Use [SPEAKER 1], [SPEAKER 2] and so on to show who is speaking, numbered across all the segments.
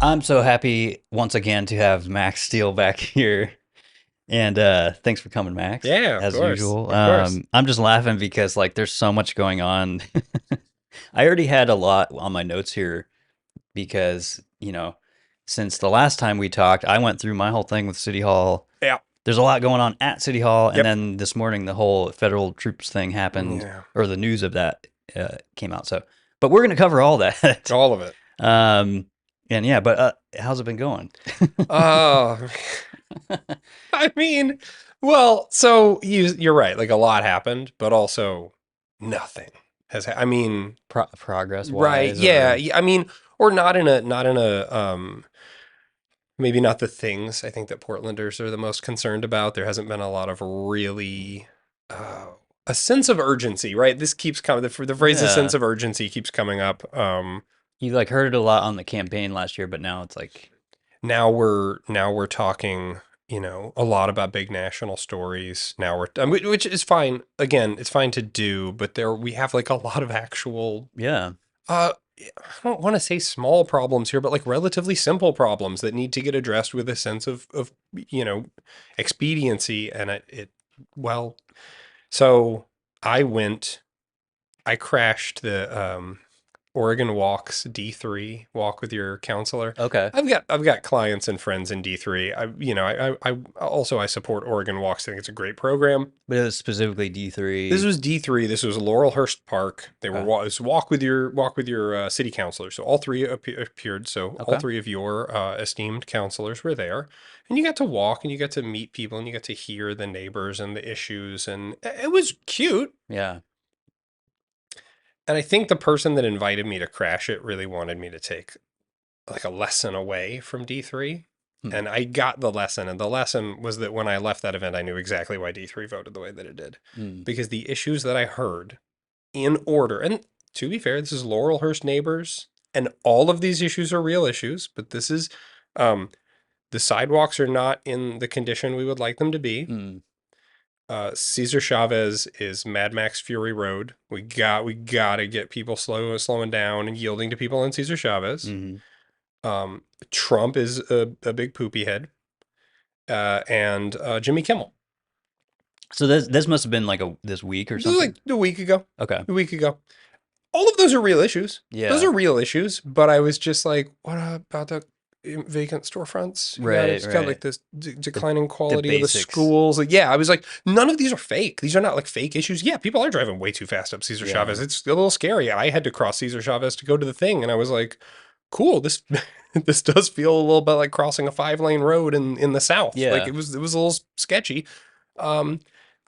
[SPEAKER 1] I'm so happy once again to have Max Steele back here. And thanks for coming, Max,
[SPEAKER 2] Yeah, of
[SPEAKER 1] as
[SPEAKER 2] course.
[SPEAKER 1] usual.
[SPEAKER 2] Of course.
[SPEAKER 1] I'm just laughing because like there's so much going on. I already had a lot on my notes here because, since the last time we talked, I went through my whole thing with City Hall.
[SPEAKER 2] Yeah.
[SPEAKER 1] There's a lot going on at City Hall, and
[SPEAKER 2] Yep.
[SPEAKER 1] then this morning the whole federal troops thing happened,
[SPEAKER 2] Yeah.
[SPEAKER 1] or the news of that came out. So, but we're gonna cover all that.
[SPEAKER 2] All of it.
[SPEAKER 1] um, and yeah, but how's it been going?
[SPEAKER 2] Oh, I mean, well, so you're right. Like a lot happened, but also nothing I mean,
[SPEAKER 1] Progress
[SPEAKER 2] right.
[SPEAKER 1] wise,
[SPEAKER 2] Yeah.
[SPEAKER 1] or
[SPEAKER 2] Yeah, I mean, or not in a maybe not the things I think that Portlanders are the most concerned about. There hasn't been a lot of really a sense of urgency, right? This keeps coming. The phrase "a
[SPEAKER 1] yeah,
[SPEAKER 2] sense of urgency" keeps coming up.
[SPEAKER 1] you like heard it a lot on the campaign last year, but now it's like,
[SPEAKER 2] Now we're talking, a lot about big national stories. Now which is fine. Again, it's fine to do, but we have like a lot of actual
[SPEAKER 1] yeah,
[SPEAKER 2] I don't want to say small problems here, but like relatively simple problems that need to get addressed with a sense of expediency. And well, so I went, I crashed the Oregon Walks D3 walk with your counselor.
[SPEAKER 1] okay,
[SPEAKER 2] I've got clients and friends in D3. I support Oregon Walks. I think it's a great program.
[SPEAKER 1] but it was specifically
[SPEAKER 2] This
[SPEAKER 1] D3.
[SPEAKER 2] was D3. This was Laurelhurst Park. They were
[SPEAKER 1] Okay,
[SPEAKER 2] it was walk with your city councilor. So all three appeared. So all
[SPEAKER 1] okay,
[SPEAKER 2] three of your esteemed counselors were there, and you got to walk and you got to meet people and you got to hear the neighbors and the issues, and it was cute.
[SPEAKER 1] yeah,
[SPEAKER 2] And I think the person that invited me to crash it really wanted me to take like a lesson away from D3.
[SPEAKER 1] hmm.
[SPEAKER 2] And I got the lesson. And the lesson was that when I left that event, I knew exactly why D3 voted the way that it did.
[SPEAKER 1] Hmm.
[SPEAKER 2] Because the issues that I heard in order, and to be fair, this is Laurelhurst neighbors, and all of these issues are real issues, but this is the sidewalks are not in the condition we would like them to be.
[SPEAKER 1] Hmm.
[SPEAKER 2] Cesar Chavez is Mad Max Fury Road. We gotta get people slowing down and yielding to people on Cesar Chavez.
[SPEAKER 1] Hmm.
[SPEAKER 2] Trump is a big poopy head, and Jimmy Kimmel.
[SPEAKER 1] So this must have been like this week or
[SPEAKER 2] This was
[SPEAKER 1] something.
[SPEAKER 2] like a week ago.
[SPEAKER 1] Okay,
[SPEAKER 2] A week ago. All of those are real issues. Those
[SPEAKER 1] yeah,
[SPEAKER 2] are real issues. But I was just like, what about the vacant storefronts?
[SPEAKER 1] right,
[SPEAKER 2] It's got
[SPEAKER 1] right.
[SPEAKER 2] like this
[SPEAKER 1] The
[SPEAKER 2] declining
[SPEAKER 1] the
[SPEAKER 2] quality of the
[SPEAKER 1] basics,
[SPEAKER 2] schools. Like, yeah, I was like, none of these are fake. These are not like fake issues. Yeah, people are driving way too fast up Cesar
[SPEAKER 1] yeah,
[SPEAKER 2] Chavez. It's a little scary. I had to cross Cesar Chavez to go to the thing, and I was like, cool. This this does feel a little bit like crossing a 5-lane road in the south. Like
[SPEAKER 1] yeah.
[SPEAKER 2] it was a little sketchy. Um,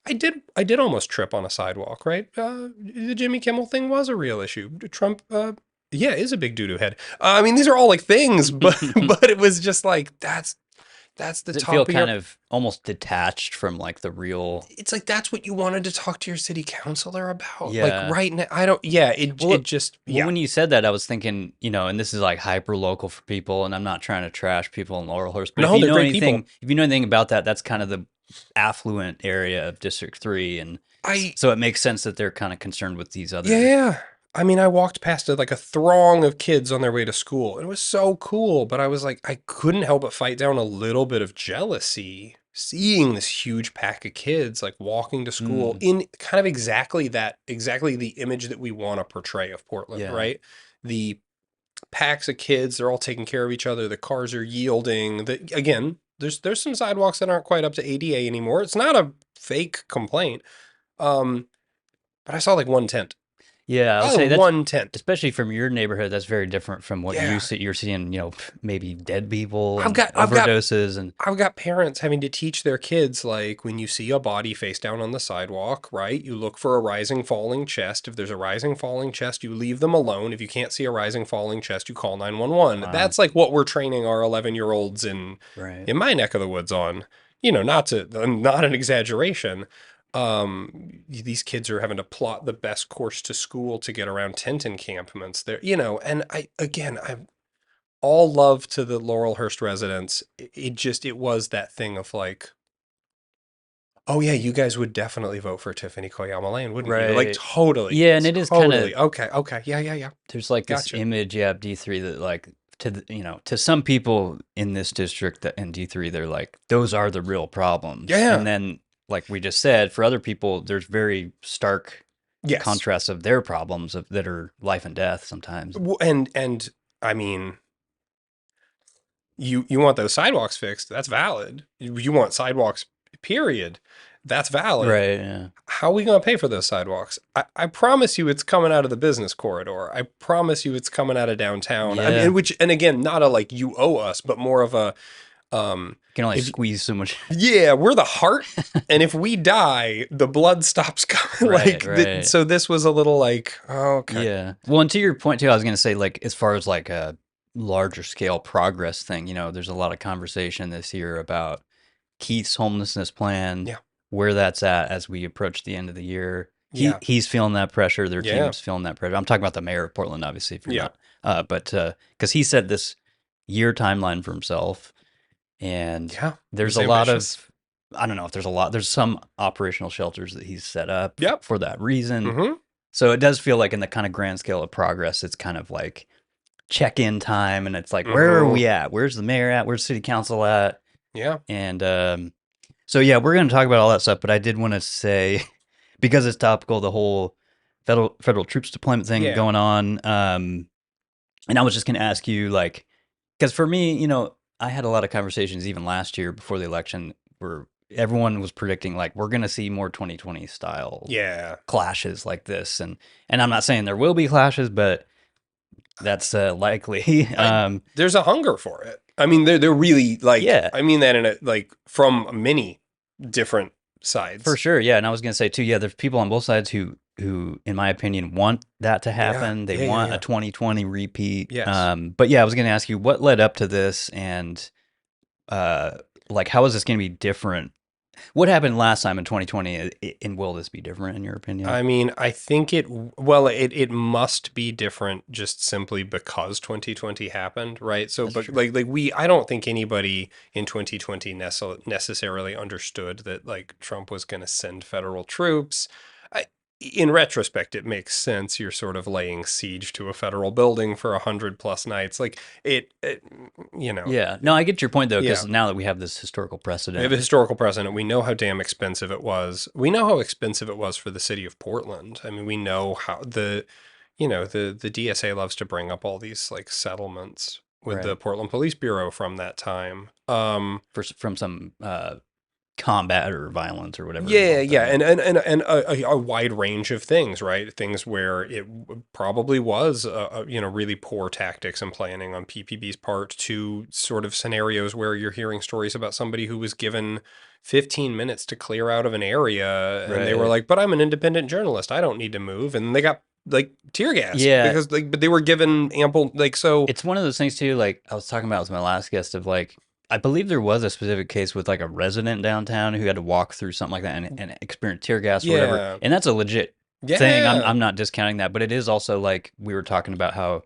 [SPEAKER 2] I did almost trip on a sidewalk, right? The Jimmy Kimmel thing was a real issue. Trump, yeah, is a big doo-doo head. I mean, these are all like things, but but it was just like that's the
[SPEAKER 1] Does it feel
[SPEAKER 2] top of
[SPEAKER 1] kind
[SPEAKER 2] your.
[SPEAKER 1] of almost detached from like the real?
[SPEAKER 2] It's like that's what you wanted to talk to your city councilor about. Like
[SPEAKER 1] Yeah.
[SPEAKER 2] right now, I don't. Yeah, it
[SPEAKER 1] Well,
[SPEAKER 2] just
[SPEAKER 1] well,
[SPEAKER 2] yeah.
[SPEAKER 1] when you said that, I was thinking, and this is like hyper local for people, and I'm not trying to trash people in Laurelhurst, but
[SPEAKER 2] No, they're great people.
[SPEAKER 1] if you know anything about that, that's kind of the affluent area of District 3, and
[SPEAKER 2] I
[SPEAKER 1] so it makes sense that they're kind of concerned with these other.
[SPEAKER 2] Yeah. I mean, I walked past it like a throng of kids on their way to school. And it was so cool, but I was like, I couldn't help but fight down a little bit of jealousy seeing this huge pack of kids like walking to school
[SPEAKER 1] Mm,
[SPEAKER 2] in kind of exactly the image that we want to portray of Portland,
[SPEAKER 1] yeah.
[SPEAKER 2] right? The packs of kids, they're all taking care of each other. The cars are yielding. Again, there's some sidewalks that aren't quite up to ADA anymore. It's not a fake complaint. Um, but I saw like one tent.
[SPEAKER 1] Yeah, I would
[SPEAKER 2] Oh,
[SPEAKER 1] say that's
[SPEAKER 2] one tent.
[SPEAKER 1] especially from your neighborhood. That's very different from what you
[SPEAKER 2] Yeah.
[SPEAKER 1] see. You're seeing, maybe dead people
[SPEAKER 2] I've
[SPEAKER 1] and
[SPEAKER 2] got I've got
[SPEAKER 1] overdoses, and
[SPEAKER 2] I've got parents having to teach their kids like when you see a body face down on the sidewalk, right? You look for a rising falling chest. If there's a rising falling chest, you leave them alone. If you can't see a rising falling chest, you call 911.
[SPEAKER 1] wow,
[SPEAKER 2] That's like what we're training our 11-year-olds
[SPEAKER 1] right.
[SPEAKER 2] in my neck of the woods on. Not an exaggeration. These kids are having to plot the best course to school to get around tent encampments there, and I'm all love to the Laurelhurst residents. It was that thing of like, oh yeah, you guys would definitely vote for Tiffany Koyama Lane, wouldn't you? Like
[SPEAKER 1] Right.
[SPEAKER 2] totally,
[SPEAKER 1] Yeah, and it is kind of
[SPEAKER 2] totally. Okay, okay, yeah, yeah, yeah.
[SPEAKER 1] there's like this
[SPEAKER 2] Gotcha.
[SPEAKER 1] image, yeah, of D3 that like to some people in this district that in D3, they're like, those are the real problems. And
[SPEAKER 2] Yeah.
[SPEAKER 1] then, like we just said, for other people, there's very stark
[SPEAKER 2] Yes.
[SPEAKER 1] contrasts of their problems that are life and death sometimes.
[SPEAKER 2] And I mean, you want those sidewalks fixed, that's valid. You want sidewalks, period, that's valid.
[SPEAKER 1] Right. Yeah.
[SPEAKER 2] How are we going to pay for those sidewalks? I promise you it's coming out of the business corridor. I promise you it's coming out of downtown. I
[SPEAKER 1] Yeah.
[SPEAKER 2] mean, and again, not a like you owe us, but more of a um
[SPEAKER 1] You can only
[SPEAKER 2] if
[SPEAKER 1] squeeze so much.
[SPEAKER 2] yeah, we're the heart, and if we die, the blood stops coming.
[SPEAKER 1] Right.
[SPEAKER 2] Like
[SPEAKER 1] Right.
[SPEAKER 2] so this was a little like, oh, okay.
[SPEAKER 1] Yeah. Well, and to your point too, I was going to say, like, as far as like a larger scale progress thing, there's a lot of conversation this year about Keith's homelessness plan,
[SPEAKER 2] Yeah.
[SPEAKER 1] where that's at as we approach the end of the year.
[SPEAKER 2] Yeah.
[SPEAKER 1] He's feeling that pressure. Their
[SPEAKER 2] Yeah.
[SPEAKER 1] team's feeling that pressure. I'm talking about the mayor of Portland, obviously, if you're
[SPEAKER 2] Yeah.
[SPEAKER 1] not. But because he set this year timeline for himself, and
[SPEAKER 2] Yeah.
[SPEAKER 1] there's
[SPEAKER 2] He's
[SPEAKER 1] a lot
[SPEAKER 2] ambitious.
[SPEAKER 1] of, I don't know if there's a lot. There's some operational shelters that he's set up
[SPEAKER 2] Yep.
[SPEAKER 1] for that reason.
[SPEAKER 2] Mm-hmm.
[SPEAKER 1] So it does feel like in the kind of grand scale of progress, it's kind of like check-in time, and it's like, where are
[SPEAKER 2] Mm-hmm.
[SPEAKER 1] we at? Where's the mayor at? Where's city council at?
[SPEAKER 2] Yeah.
[SPEAKER 1] And so yeah, we're going to talk about all that stuff, but I did want to say, because it's topical, the whole federal troops deployment thing
[SPEAKER 2] Yeah.
[SPEAKER 1] going on. And I was just going to ask you, like, because for me, I had a lot of conversations even last year before the election where everyone was predicting like we're going to see more 2020 style
[SPEAKER 2] Yeah.
[SPEAKER 1] clashes like this, and I'm not saying there will be clashes, but that's likely.
[SPEAKER 2] There's a hunger for it. I mean, they're really like,
[SPEAKER 1] Yeah.
[SPEAKER 2] I mean that in a like from many different sides.
[SPEAKER 1] For sure, yeah, and I was gonna say too, yeah, there's people on both sides who, in my opinion, want that to
[SPEAKER 2] Yeah.
[SPEAKER 1] happen. They
[SPEAKER 2] Yeah. Yeah.
[SPEAKER 1] want a
[SPEAKER 2] Yeah.
[SPEAKER 1] 2020 repeat.
[SPEAKER 2] Yes.
[SPEAKER 1] But yeah, I was gonna ask you what led up to this, and uh, like, how is this gonna be different? What happened last time in 2020, and will this be different in your opinion?
[SPEAKER 2] I mean, I think it must be different just simply because 2020 happened, right? So,
[SPEAKER 1] That's
[SPEAKER 2] but
[SPEAKER 1] true.
[SPEAKER 2] I don't think anybody in 2020 necessarily understood that like Trump was going to send federal troops. In retrospect, it makes sense. You're sort of laying siege to a federal building for 100+ nights. Like it
[SPEAKER 1] Yeah, no, I get your point though,
[SPEAKER 2] yeah.
[SPEAKER 1] because now that we have this historical
[SPEAKER 2] We have
[SPEAKER 1] precedent,
[SPEAKER 2] a historical precedent. We know how damn expensive it was. We know how expensive it was for the city of Portland. I mean, we know how the DSA loves to bring up all these like settlements with the
[SPEAKER 1] right?
[SPEAKER 2] Portland Police Bureau from that time.
[SPEAKER 1] From some combat or violence or whatever
[SPEAKER 2] Yeah,
[SPEAKER 1] involved
[SPEAKER 2] yeah,
[SPEAKER 1] in it.
[SPEAKER 2] and a wide range of things, right? Things where it probably was, really poor tactics and planning on PPB's part, to sort of scenarios where you're hearing stories about somebody who was given 15 minutes to clear out of an area, and they were
[SPEAKER 1] Right.
[SPEAKER 2] like, "But I'm an independent journalist, I don't need to move," and they got like tear gas
[SPEAKER 1] Yeah,
[SPEAKER 2] because like, but they were given ample like so.
[SPEAKER 1] it's one of those things too, like I was talking about with my last guest of like, I believe there was a specific case with like a resident downtown who had to walk through something like that and experience tear gas or whatever.
[SPEAKER 2] Yeah,
[SPEAKER 1] And that's a legit thing.
[SPEAKER 2] yeah,
[SPEAKER 1] I'm not discounting that, but it is also like we were talking about how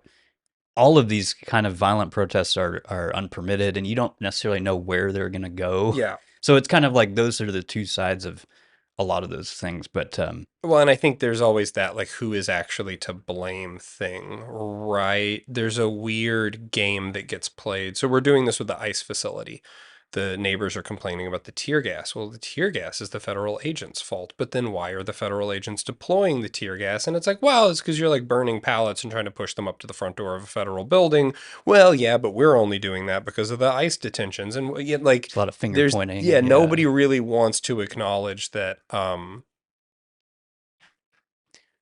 [SPEAKER 1] all of these kind of violent protests are unpermitted and you don't necessarily know where they're gonna go.
[SPEAKER 2] yeah.
[SPEAKER 1] So it's kind of like those are the two sides of a lot of those things. But
[SPEAKER 2] Well, and I think there's always that, like, who is actually to blame thing, right? There's a weird game that gets played. So we're doing this with the ICE facility. The neighbors are complaining about the tear gas. Well, the tear gas is the federal agent's fault. But then why are the federal agents deploying the tear gas? And it's like, well, it's because you're like burning pallets and trying to push them up to the front door of a federal building. Well, yeah, but we're only doing that because of the ICE detentions. And yet, like,
[SPEAKER 1] it's a lot of finger
[SPEAKER 2] there's,
[SPEAKER 1] pointing
[SPEAKER 2] yeah,
[SPEAKER 1] and yeah.
[SPEAKER 2] nobody really wants to acknowledge that,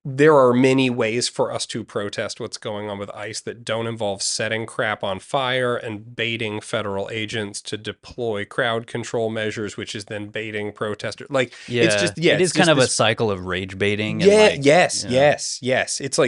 [SPEAKER 2] there are many ways for us to protest what's going on with ICE that don't involve setting crap on fire and baiting federal agents to deploy crowd control measures, which is then baiting protesters. Like it's
[SPEAKER 1] Yeah,
[SPEAKER 2] just, yeah,
[SPEAKER 1] it
[SPEAKER 2] it's
[SPEAKER 1] is kind
[SPEAKER 2] just
[SPEAKER 1] of a
[SPEAKER 2] this.
[SPEAKER 1] cycle of rage baiting and
[SPEAKER 2] Yeah,
[SPEAKER 1] like,
[SPEAKER 2] yes, yes, yes. It's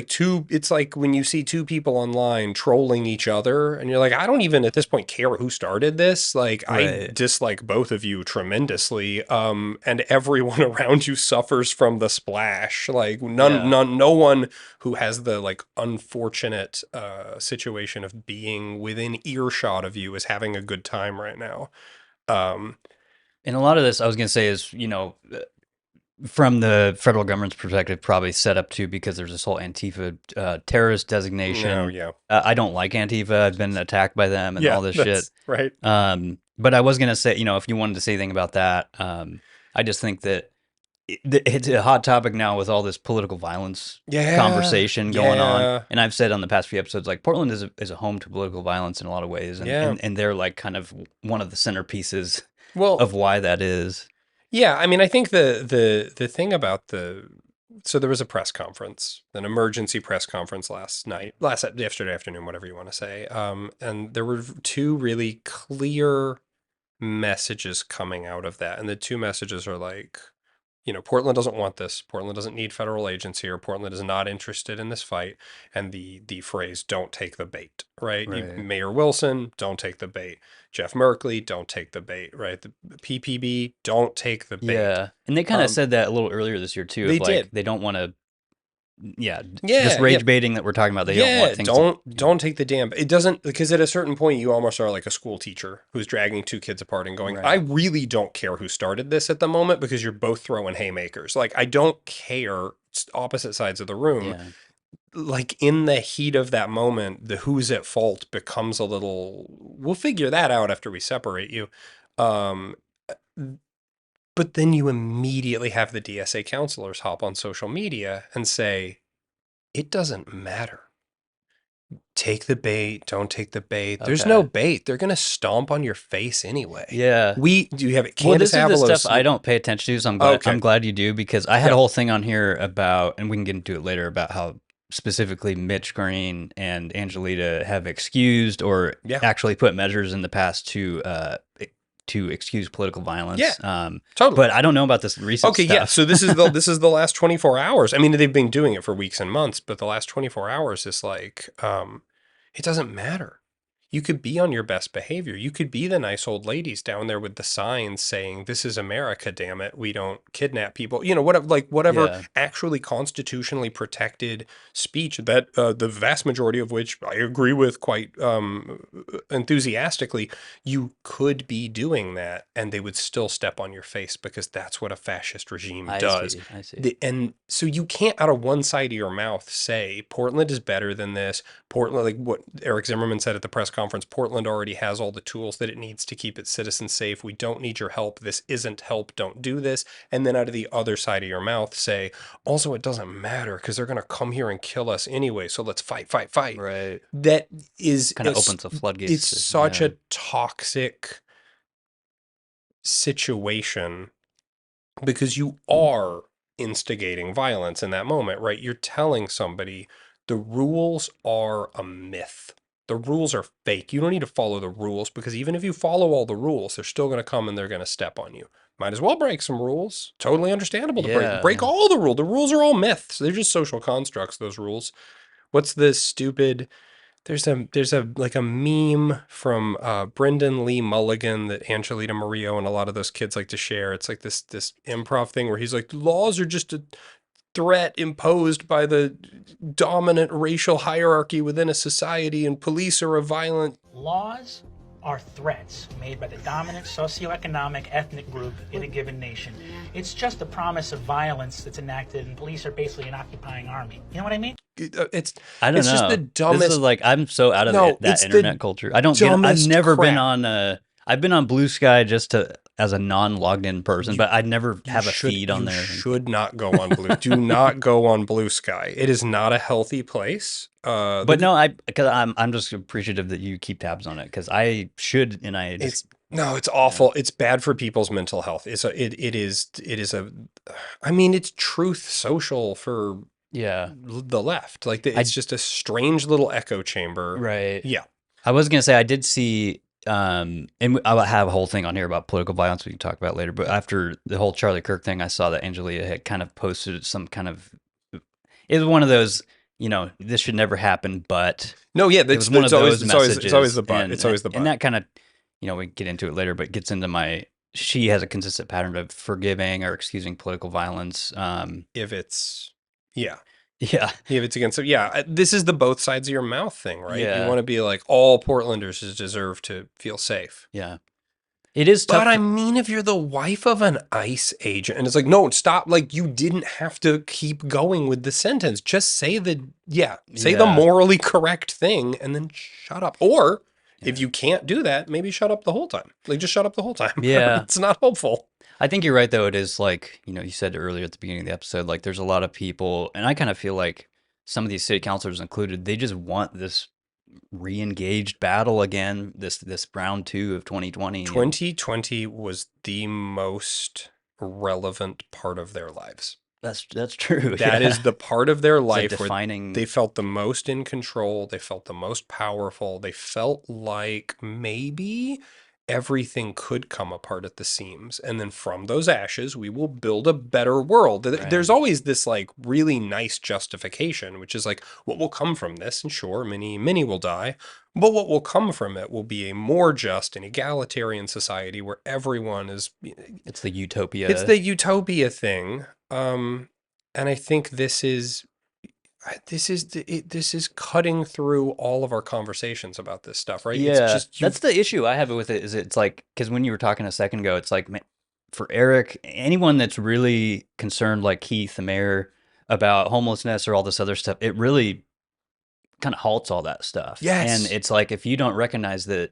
[SPEAKER 2] like when you see two people online trolling each other and you're like, I don't even at this point care who started this. Like I
[SPEAKER 1] right.
[SPEAKER 2] dislike both of you tremendously. And everyone around you suffers from the splash. Like
[SPEAKER 1] Yeah.
[SPEAKER 2] no one who has the like unfortunate situation of being within earshot of you is having a good time right now. Um
[SPEAKER 1] And a lot of this I was gonna say is, from the federal government's perspective, probably set up to because there's this whole Antifa terrorist
[SPEAKER 2] No,
[SPEAKER 1] designation.
[SPEAKER 2] yeah.
[SPEAKER 1] I don't like Antifa. I've been attacked by them and
[SPEAKER 2] Yeah,
[SPEAKER 1] all this shit.
[SPEAKER 2] that's right.
[SPEAKER 1] But I was gonna say, if you wanted to say anything about that, I just think that it's a hot topic now with all this political violence
[SPEAKER 2] Yeah,
[SPEAKER 1] conversation going on.
[SPEAKER 2] yeah,
[SPEAKER 1] And I've said on the past few episodes, like Portland is a home to political violence in a lot of ways, and,
[SPEAKER 2] yeah.
[SPEAKER 1] and and they're like kind of one of the centerpieces
[SPEAKER 2] Well,
[SPEAKER 1] of why that is.
[SPEAKER 2] yeah, I mean, I think the thing about so there was a press conference, an emergency press conference yesterday afternoon, whatever you want to say. And there were two really clear messages coming out of that. And the two messages are like, Portland doesn't want this. Portland doesn't need federal agents here. Portland is not interested in this fight. And the phrase "don't take the bait," right?
[SPEAKER 1] Right.
[SPEAKER 2] Mayor Wilson, don't take the bait. Jeff Merkley, don't take the bait, right? The PPB, don't take the bait.
[SPEAKER 1] Yeah, and they kind of
[SPEAKER 2] Um,
[SPEAKER 1] said that a little earlier this year too,
[SPEAKER 2] they
[SPEAKER 1] of like
[SPEAKER 2] did.
[SPEAKER 1] they don't want to, yeah, this
[SPEAKER 2] Yeah, yeah.
[SPEAKER 1] rage baiting that we're talking about. They don't want
[SPEAKER 2] Yeah,
[SPEAKER 1] things to,
[SPEAKER 2] don't take the damn. It doesn't, because at a certain point you almost are like a school teacher who's dragging two kids apart and going, "I
[SPEAKER 1] right.
[SPEAKER 2] really don't care who started this at the moment because you're both throwing haymakers." Like I don't care. It's opposite sides of the room.
[SPEAKER 1] Yeah,
[SPEAKER 2] Like in the heat of that moment, the who's at fault becomes a little. We'll figure that out after we separate you. Um, but then you immediately have the DSA counselors hop on social media and say, "It doesn't matter. Take the bait, don't take the bait. There's no
[SPEAKER 1] okay,
[SPEAKER 2] bait. They're gonna stomp on your face anyway."
[SPEAKER 1] yeah.
[SPEAKER 2] We do you have it?
[SPEAKER 1] Well,
[SPEAKER 2] Candace
[SPEAKER 1] this is the stuff
[SPEAKER 2] Avalos.
[SPEAKER 1] I don't pay attention to, so I'm
[SPEAKER 2] Okay.
[SPEAKER 1] glad you do because I had a
[SPEAKER 2] Yeah.
[SPEAKER 1] whole thing on here about, and we can get into it later about how specifically Mitch Green and Angelita have excused or
[SPEAKER 2] Yeah.
[SPEAKER 1] actually put measures in the past to excuse political
[SPEAKER 2] Yeah.
[SPEAKER 1] violence.
[SPEAKER 2] Totally.
[SPEAKER 1] But I don't know about this recent
[SPEAKER 2] Okay, yeah.
[SPEAKER 1] stuff.
[SPEAKER 2] So this is the last 24 hours. I mean, they've been doing it for weeks and months, but the last 24 hours is like, it doesn't matter. You could be on your best behavior. You could be the nice old ladies down there with the signs saying, "This is America, damn it. We don't kidnap people." Whatever
[SPEAKER 1] Yeah,
[SPEAKER 2] actually constitutionally protected speech that the vast majority of which I agree with quite enthusiastically. You could be doing that and they would still step on your face because that's what a fascist regime
[SPEAKER 1] I
[SPEAKER 2] does.
[SPEAKER 1] see. I see.
[SPEAKER 2] And so you can't out of one side of your mouth say Portland is better than this. Portland, like what Eric Zimmerman said at the press conference, Portland already has all the tools that it needs to keep its citizens safe. We don't need your help. This isn't help. Don't do this. And then out of the other side of your mouth say, also, it doesn't matter because they're going to come here and kill us anyway. So let's fight, fight, fight.
[SPEAKER 1] Right.
[SPEAKER 2] That is,
[SPEAKER 1] Kind of opens the
[SPEAKER 2] it's
[SPEAKER 1] floodgates to,
[SPEAKER 2] such
[SPEAKER 1] yeah.
[SPEAKER 2] a toxic situation because you are instigating violence in that moment, right? You're telling somebody the rules are a myth. The rules are fake. You don't need to follow the rules because even if you follow all the rules, they're still going to come and they're going to step on you. Might as well break some rules. Totally understandable to
[SPEAKER 1] Yeah,
[SPEAKER 2] break
[SPEAKER 1] yeah.
[SPEAKER 2] all the rules. The rules are all myths. They're just social constructs, those rules. What's this stupid there's a like a meme from Brendan Lee Mulligan that Angelita Murillo and a lot of those kids like to share. It's like this improv thing where he's like, laws are just a threat imposed by the dominant racial hierarchy within a society, and police are a violent.
[SPEAKER 3] Laws are threats made by the dominant socioeconomic ethnic group in a given nation. It's just a promise of violence that's enacted, and police are basically an occupying army. You know what I mean?
[SPEAKER 2] It's
[SPEAKER 1] I don't
[SPEAKER 2] it's just the
[SPEAKER 1] know. This is
[SPEAKER 2] dumbest.
[SPEAKER 1] like I'm so out of
[SPEAKER 2] No,
[SPEAKER 1] that
[SPEAKER 2] it's the
[SPEAKER 1] internet culture. I don't get. I've
[SPEAKER 2] dumbest
[SPEAKER 1] never been
[SPEAKER 2] crap.
[SPEAKER 1] on. I've been on Blue Sky just to as a non-logged in person,
[SPEAKER 2] You
[SPEAKER 1] but I never
[SPEAKER 2] you
[SPEAKER 1] have a
[SPEAKER 2] should
[SPEAKER 1] feed on
[SPEAKER 2] you
[SPEAKER 1] there.
[SPEAKER 2] should not go on blue. Do not go on Blue Sky. It is not a healthy place.
[SPEAKER 1] But no, because I'm just appreciative that you keep tabs on it because I should and I just
[SPEAKER 2] It's no, it's
[SPEAKER 1] yeah
[SPEAKER 2] awful. It's bad for people's mental health. It is. I mean, it's truth social for
[SPEAKER 1] yeah
[SPEAKER 2] the left. Like it's
[SPEAKER 1] I
[SPEAKER 2] just a strange little echo chamber.
[SPEAKER 1] right.
[SPEAKER 2] Yeah.
[SPEAKER 1] I was gonna say I did see, and I'll have a whole thing on here about political violence we can talk about later. But after the whole Charlie Kirk thing, I saw that Angelia had kind of posted some kind of. It was one of those, this should never happen, but
[SPEAKER 2] No, yeah,
[SPEAKER 1] it was one of those
[SPEAKER 2] it's always
[SPEAKER 1] messages,
[SPEAKER 2] the but. It's always the
[SPEAKER 1] and
[SPEAKER 2] but.
[SPEAKER 1] that kind of, we can get into it later, but gets into my. She has a consistent pattern of forgiving or excusing political violence.
[SPEAKER 2] If it's yeah.
[SPEAKER 1] Yeah,
[SPEAKER 2] If it's against yeah, this is the both sides of your mouth thing, right? You
[SPEAKER 1] yeah,
[SPEAKER 2] want to be like all Portlanders deserve to feel safe.
[SPEAKER 1] yeah. It is tough.
[SPEAKER 2] But I mean, if you're the wife of an ICE agent, and it's like, no, stop. Like, you didn't have to keep going with the sentence. Just say say the
[SPEAKER 1] Yeah.
[SPEAKER 2] morally correct thing and then shut up. Or if you can't do that, maybe shut up the whole time. Like, just shut up the whole time.
[SPEAKER 1] Yeah.
[SPEAKER 2] It's not helpful.
[SPEAKER 1] I think you're right, though. It is like, you said earlier at the beginning of the episode, like there's a lot of people, and I kind of feel like some of these city councilors included, they just want this re-engaged battle again, this round two of 2020.
[SPEAKER 2] 2020 was the most relevant part of their lives.
[SPEAKER 1] That's true.
[SPEAKER 2] That is the part of their life where
[SPEAKER 1] defining.
[SPEAKER 2] they felt the most in control. They felt the most powerful. They felt like maybe everything could come apart at the seams. And then from those ashes, we will build a better world.
[SPEAKER 1] Right.
[SPEAKER 2] There's always this like really nice justification, which is like, what will come from this? And sure, many will die. But what will come from it will be a more just and egalitarian society where everyone is.
[SPEAKER 1] It's the utopia.
[SPEAKER 2] It's the utopia thing. And I think this is cutting through all of our conversations about this stuff, right?
[SPEAKER 1] Yeah,
[SPEAKER 2] It's just
[SPEAKER 1] that's the issue I have with it. Is it's like, because when you were talking a second ago, it's like, man, for Eric, anyone that's really concerned, like Keith, the mayor, about homelessness or all this other stuff, it really kind of halts all that stuff.
[SPEAKER 2] Yes.
[SPEAKER 1] And it's like, if you don't recognize that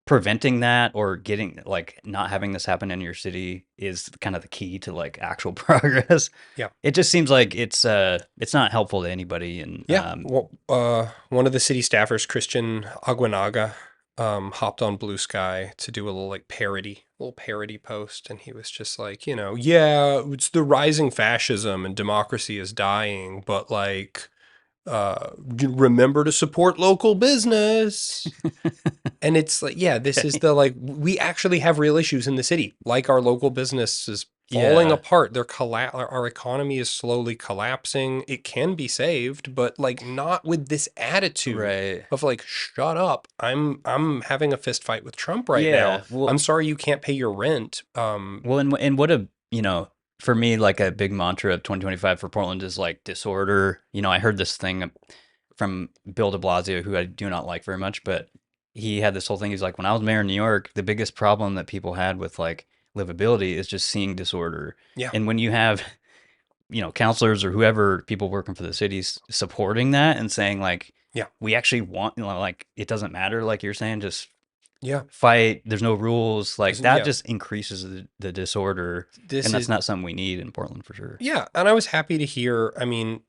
[SPEAKER 1] preventing that or getting like not having this happen in your city is kind of the key to like actual progress.
[SPEAKER 2] Yeah.
[SPEAKER 1] It just seems like it's not helpful to anybody. And
[SPEAKER 2] one of the city staffers, Christian Aguinaga, hopped on Blue Sky to do a little parody post, and he was just like, yeah, it's the rising fascism and democracy is dying, but like remember to support local business. And it's like, yeah, this is the like, we actually have real issues in the city, like our local business is falling apart. Our economy is slowly collapsing. It can be saved, but like not with this attitude of like, shut up. I'm having a fist fight with Trump right now. Well, I'm sorry you can't pay your rent.
[SPEAKER 1] Well, and what a for me, like a big mantra of 2025 for Portland is like disorder. I heard this thing from Bill de Blasio, who I do not like very much, but he had this whole thing. He's like, when I was mayor in New York, the biggest problem that people had with like livability is just seeing disorder.
[SPEAKER 2] Yeah.
[SPEAKER 1] And when you have, councilors or whoever, people working for the cities supporting that and saying like,
[SPEAKER 2] yeah, we
[SPEAKER 1] actually want, like, it doesn't matter. Like you're saying, just
[SPEAKER 2] yeah,
[SPEAKER 1] fight. There's no rules. Like that just increases the disorder. And that's not something we need in Portland for sure.
[SPEAKER 2] Yeah. And I was happy to hear, I mean,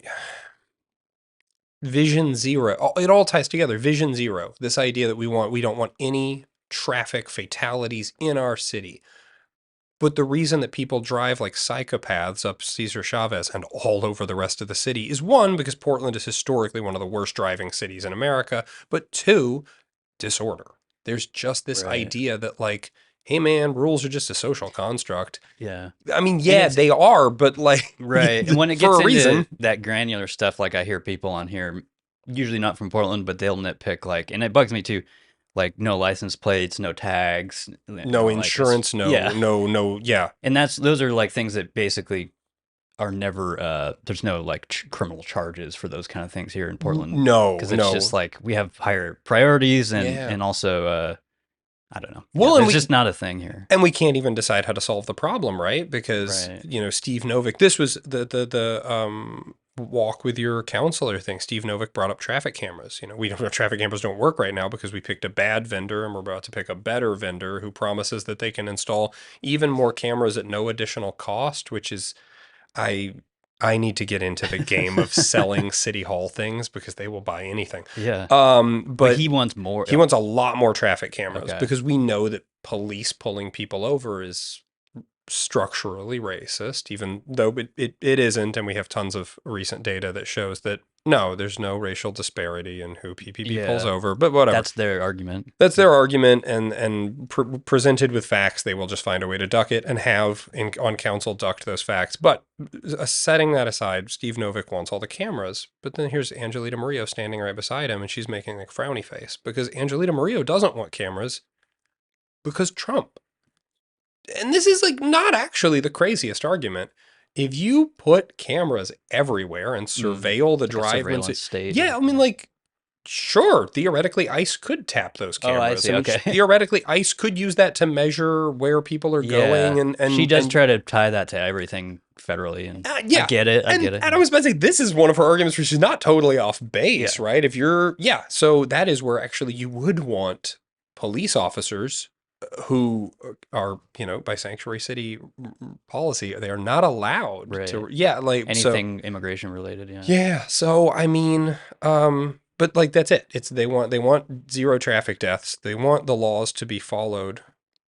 [SPEAKER 2] Vision Zero, it all ties together. Vision Zero, this idea that we don't want any traffic fatalities in our city. But the reason that people drive like psychopaths up Cesar Chavez and all over the rest of the city is, one, because Portland is historically one of the worst driving cities in America, but two, disorder. There's just this idea that like, hey man, rules are just a social construct.
[SPEAKER 1] Yeah.
[SPEAKER 2] I mean, yeah, they are, but like,
[SPEAKER 1] and when it gets into that granular stuff, like I hear people on here, usually not from Portland, but they'll nitpick like, and it bugs me too, like no license plates, no tags,
[SPEAKER 2] no insurance, no.
[SPEAKER 1] And those are like things that basically are never, there's no like criminal charges for those kind of things here in Portland.
[SPEAKER 2] No,
[SPEAKER 1] because it's just like we have higher priorities and also, I don't know.
[SPEAKER 2] Well,
[SPEAKER 1] it's just not a thing here.
[SPEAKER 2] And we can't even decide how to solve the problem, right? Because, Steve Novick, this was the walk with your counselor thing. Steve Novick brought up traffic cameras. Traffic cameras don't work right now because we picked a bad vendor and we're about to pick a better vendor who promises that they can install even more cameras at no additional cost, which is, I need to get into the game of selling city hall things because they will buy anything.
[SPEAKER 1] Yeah.
[SPEAKER 2] But
[SPEAKER 1] he wants more.
[SPEAKER 2] He wants a lot more traffic cameras because we know that police pulling people over is structurally racist, even though it isn't. And we have tons of recent data that shows that no, there's no racial disparity in who PPP pulls over, but whatever.
[SPEAKER 1] That's their argument.
[SPEAKER 2] That's their argument. And presented with facts, they will just find a way to duck it and have on council ducked those facts. But setting that aside, Steve Novick wants all the cameras, but then here's Angelita Murillo standing right beside him and she's making like frowny face because Angelita Murillo doesn't want cameras because Trump. And this is like not actually the craziest argument. If you put cameras everywhere and surveil the drivers,
[SPEAKER 1] state.
[SPEAKER 2] yeah, I mean, like, Sure, theoretically, ICE could tap those
[SPEAKER 1] Oh, I
[SPEAKER 2] cameras.
[SPEAKER 1] see.
[SPEAKER 2] I mean,
[SPEAKER 1] Okay.
[SPEAKER 2] theoretically, ICE could use that to measure where people are going,
[SPEAKER 1] Yeah.
[SPEAKER 2] and
[SPEAKER 1] She does
[SPEAKER 2] and
[SPEAKER 1] try to tie that to everything federally, and I
[SPEAKER 2] yeah.
[SPEAKER 1] get it. I get it.
[SPEAKER 2] And I was about to say, this is one of her arguments where she's not totally off
[SPEAKER 1] Yeah.
[SPEAKER 2] base, right? If you're, yeah, so that is where actually you would want police officers who are, by sanctuary city policy, they are not allowed to,
[SPEAKER 1] Right.
[SPEAKER 2] yeah, like, so,
[SPEAKER 1] Anything immigration related, yeah.
[SPEAKER 2] yeah, so I mean, but like that's it. It's they want zero traffic deaths. They want the laws to be followed.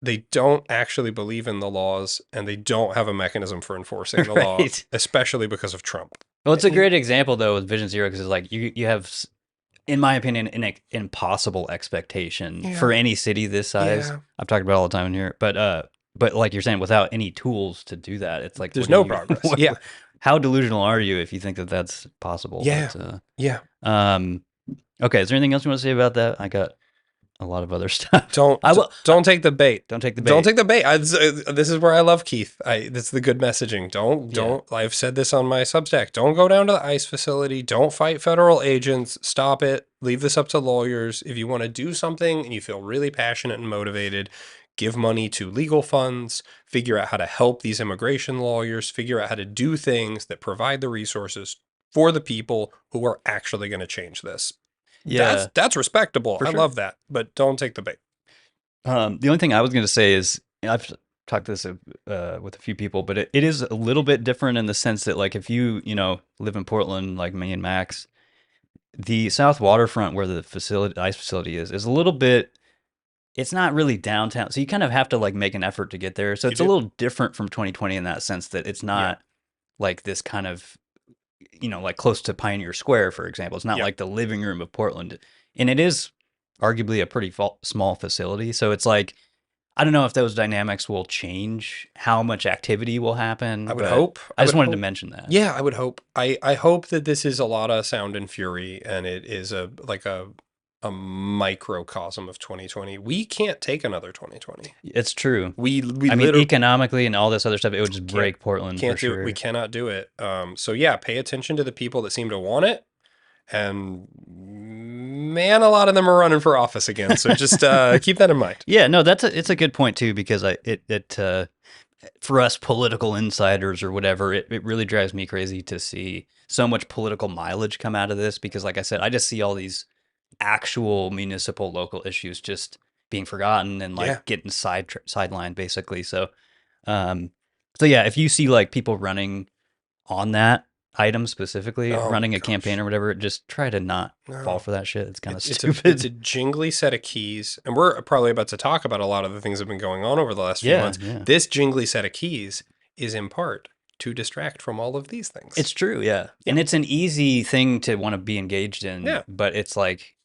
[SPEAKER 2] They don't actually believe in the laws, and they don't have a mechanism for enforcing the law,
[SPEAKER 1] Right.
[SPEAKER 2] especially because of Trump.
[SPEAKER 1] Well, it's a great example though with Vision Zero because it's like you have, in my opinion, an impossible expectation
[SPEAKER 2] Yeah.
[SPEAKER 1] for any city this size.
[SPEAKER 2] Yeah.
[SPEAKER 1] I've talked about it all the time in here, but like you're saying, without any tools to do that, it's like
[SPEAKER 2] There's
[SPEAKER 1] what do
[SPEAKER 2] no
[SPEAKER 1] you-
[SPEAKER 2] progress.
[SPEAKER 1] what-
[SPEAKER 2] Yeah.
[SPEAKER 1] How delusional are you if you think that that's possible?
[SPEAKER 2] Yeah.
[SPEAKER 1] But,
[SPEAKER 2] Yeah.
[SPEAKER 1] okay. Is there anything else you want to say about that? I got a lot of other stuff.
[SPEAKER 2] Don't take the bait.
[SPEAKER 1] Don't take the bait.
[SPEAKER 2] Don't take the bait. This is where I love Keith. That's the good messaging. Don't. I've said this on my Substack. Don't go down to the ICE facility. Don't fight federal agents. Stop it. Leave this up to lawyers. If you want to do something and you feel really passionate and motivated, give money to legal funds. Figure out how to help these immigration lawyers. Figure out how to do things that provide the resources for the people who are actually going to change this.
[SPEAKER 1] Yeah.
[SPEAKER 2] That's respectable.
[SPEAKER 1] For
[SPEAKER 2] I
[SPEAKER 1] sure.
[SPEAKER 2] love that. But don't take the bait.
[SPEAKER 1] The only thing I was going to say is I've talked this with a few people, but it is a little bit different in the sense that like if you live in Portland like me and Max, the South Waterfront where the ICE facility is a little bit. It's not really downtown, so you kind of have to like make an effort to get there. So it's a little different from 2020 in that sense that it's not like this kind of like close to Pioneer Square, for example. It's not like the living room of Portland, and it is arguably a pretty small facility. So it's like, I don't know if those dynamics will change how much activity will happen.
[SPEAKER 2] I would hope.
[SPEAKER 1] I just wanted to mention that.
[SPEAKER 2] Yeah, I would hope. I hope that this is a lot of sound and fury, and it is a microcosm of 2020. We can't take another 2020.
[SPEAKER 1] It's true.
[SPEAKER 2] We
[SPEAKER 1] I mean, economically and all this other stuff, it would just break Portland.
[SPEAKER 2] Can't
[SPEAKER 1] for
[SPEAKER 2] do
[SPEAKER 1] sure.
[SPEAKER 2] it. We cannot do it. So yeah, pay attention to the people that seem to want it, and man, a lot of them are running for office again. So just keep that in mind.
[SPEAKER 1] Yeah, no, it's a good point too, because for us political insiders or whatever, it really drives me crazy to see so much political mileage come out of this, because like I said, I just see all these actual municipal local issues just being forgotten and like getting sidelined basically. So yeah, if you see like people running on that item specifically, running a campaign or whatever, just try to not fall for that shit. It's kind of stupid.
[SPEAKER 2] It's a jingly set of keys, and we're probably about to talk about a lot of the things that have been going on over the last few months.
[SPEAKER 1] Yeah.
[SPEAKER 2] This jingly set of keys is in part to distract from all of these things.
[SPEAKER 1] It's true, yeah. And it's an easy thing to want to be engaged in, but it's like,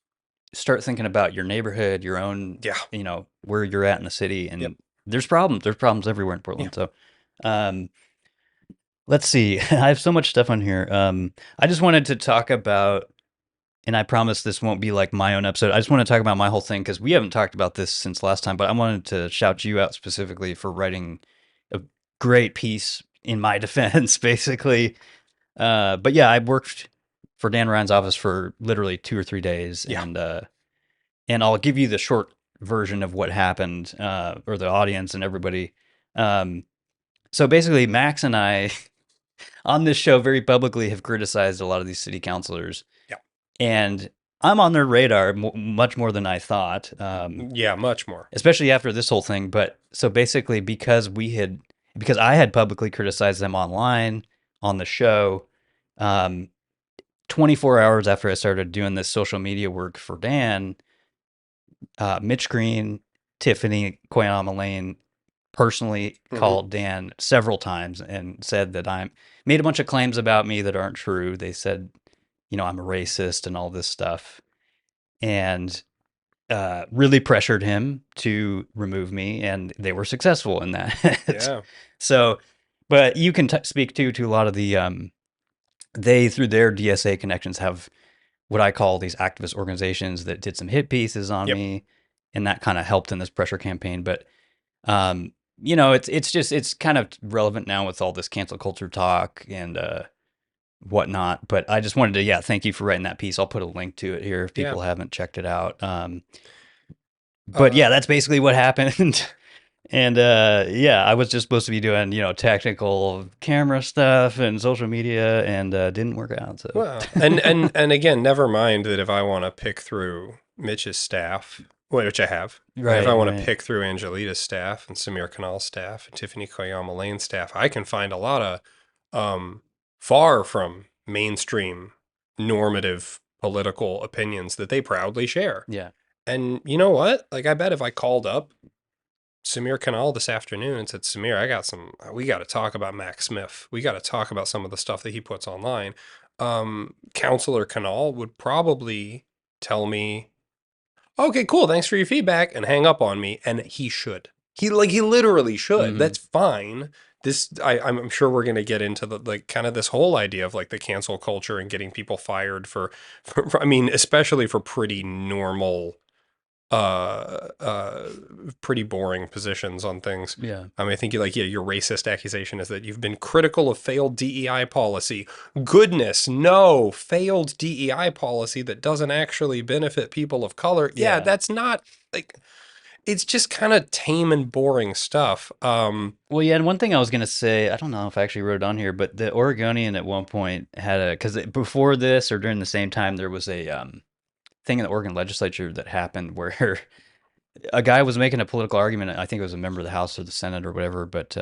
[SPEAKER 1] start thinking about your neighborhood, your own, where you're at in the city, and there's problems. There's problems everywhere in Portland. So, let's see. I have so much stuff on here. I just wanted to talk about, and I promise this won't be like my own episode. I just want to talk about my whole thing because we haven't talked about this since last time, but I wanted to shout you out specifically for writing a great piece in my defense, basically. But yeah, I worked for Dan Ryan's office for literally 2 or 3 days, and I'll give you the short version of what happened, or the audience and everybody. So basically, Max and I on this show very publicly have criticized a lot of these city councilors.
[SPEAKER 2] Yeah.
[SPEAKER 1] And I'm on their radar much more than I thought.
[SPEAKER 2] Much more.
[SPEAKER 1] Especially after this whole thing. But so basically, because I had publicly criticized them online on the show, 24 hours after I started doing this social media work for Dan, Mitch Green, Tiffany Koyama Lane personally called Dan several times and said that I made a bunch of claims about me that aren't true. They said, I'm a racist and all this stuff, and really pressured him to remove me, and they were successful in that.
[SPEAKER 2] Yeah.
[SPEAKER 1] So, but you can speak to a lot of the, they, through their DSA connections, have what I call these activist organizations that did some hit pieces on me, and that kind of helped in this pressure campaign. But, it's kind of relevant now with all this cancel culture talk, and whatnot. But I just wanted to, yeah, thank you for writing that piece. I'll put a link to it here if
[SPEAKER 2] Yeah.
[SPEAKER 1] people haven't checked it out. But yeah, that's basically what happened. And yeah, I was just supposed to be doing, technical camera stuff and social media, and didn't work out. So
[SPEAKER 2] Well, and again, never mind that if I want to pick through Mitch's staff, which I have, like if I
[SPEAKER 1] right,
[SPEAKER 2] want to
[SPEAKER 1] right.
[SPEAKER 2] pick through Angelita's staff and Samir Kanal's staff and Tiffany Koyama Lane's staff, I can find a lot of far from mainstream normative political opinions that they proudly share.
[SPEAKER 1] Yeah.
[SPEAKER 2] And you know what? Like, I bet if I called up Samir Kanal this afternoon and said, Samir, we got to talk about Mac Smith. We got to talk about some of the stuff that he puts online. Counselor Kanal would probably tell me, okay, cool. Thanks for your feedback, and hang up on me. And he should. He literally should.
[SPEAKER 1] Mhm.
[SPEAKER 2] That's fine. I'm sure we're going to get into the, like, kind of this whole idea of like the cancel culture and getting people fired I mean, especially for pretty normal, uh uh pretty boring positions on things.
[SPEAKER 1] Yeah.
[SPEAKER 2] I mean, I think your racist accusation is that you've been critical of failed DEI policy. Goodness, no, failed DEI policy that doesn't actually benefit people of color. Yeah,
[SPEAKER 1] Yeah.
[SPEAKER 2] that's not, like, it's just kind of tame and boring stuff.
[SPEAKER 1] Well, yeah, and one thing I was gonna say, I don't know if I actually wrote it on here, but the Oregonian at one point had because before this or during the same time, there was a thing in the Oregon legislature that happened where a guy was making a political argument. I think it was a member of the House or the Senate or whatever, but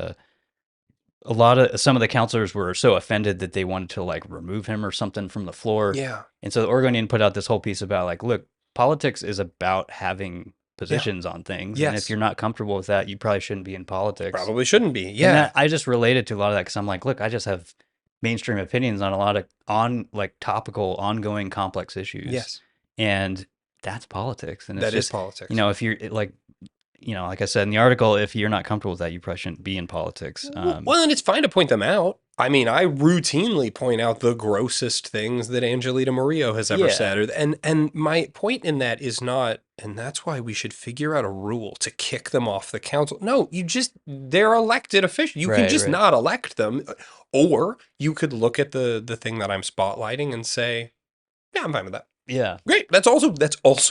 [SPEAKER 1] some of the counselors were so offended that they wanted to like remove him or something from the floor.
[SPEAKER 2] Yeah.
[SPEAKER 1] And so the Oregonian put out this whole piece about like, look, politics is about having positions on things, and if
[SPEAKER 2] Yes.
[SPEAKER 1] you're not comfortable with that, you probably shouldn't be in politics.
[SPEAKER 2] Probably shouldn't be.
[SPEAKER 1] And
[SPEAKER 2] Yeah.
[SPEAKER 1] I just related to a lot of that because I'm like, look, I just have mainstream opinions on a lot of topical, ongoing, complex issues.
[SPEAKER 2] Yes.
[SPEAKER 1] And that's politics. And it's
[SPEAKER 2] That is
[SPEAKER 1] just,
[SPEAKER 2] politics.
[SPEAKER 1] if you're like I said in the article, if you're not comfortable with that, you probably shouldn't be in politics.
[SPEAKER 2] Well, and it's fine to point them out. I mean, I routinely point out the grossest things that Angelita Murillo has ever
[SPEAKER 1] Yeah.
[SPEAKER 2] said. And my point in that is not, and that's why we should figure out a rule to kick them off the council. No, they're elected officials. You can
[SPEAKER 1] Right,
[SPEAKER 2] just
[SPEAKER 1] right.
[SPEAKER 2] not elect them. Or you could look at the thing that I'm spotlighting and say, yeah, I'm fine with that.
[SPEAKER 1] Yeah.
[SPEAKER 2] Great. That's also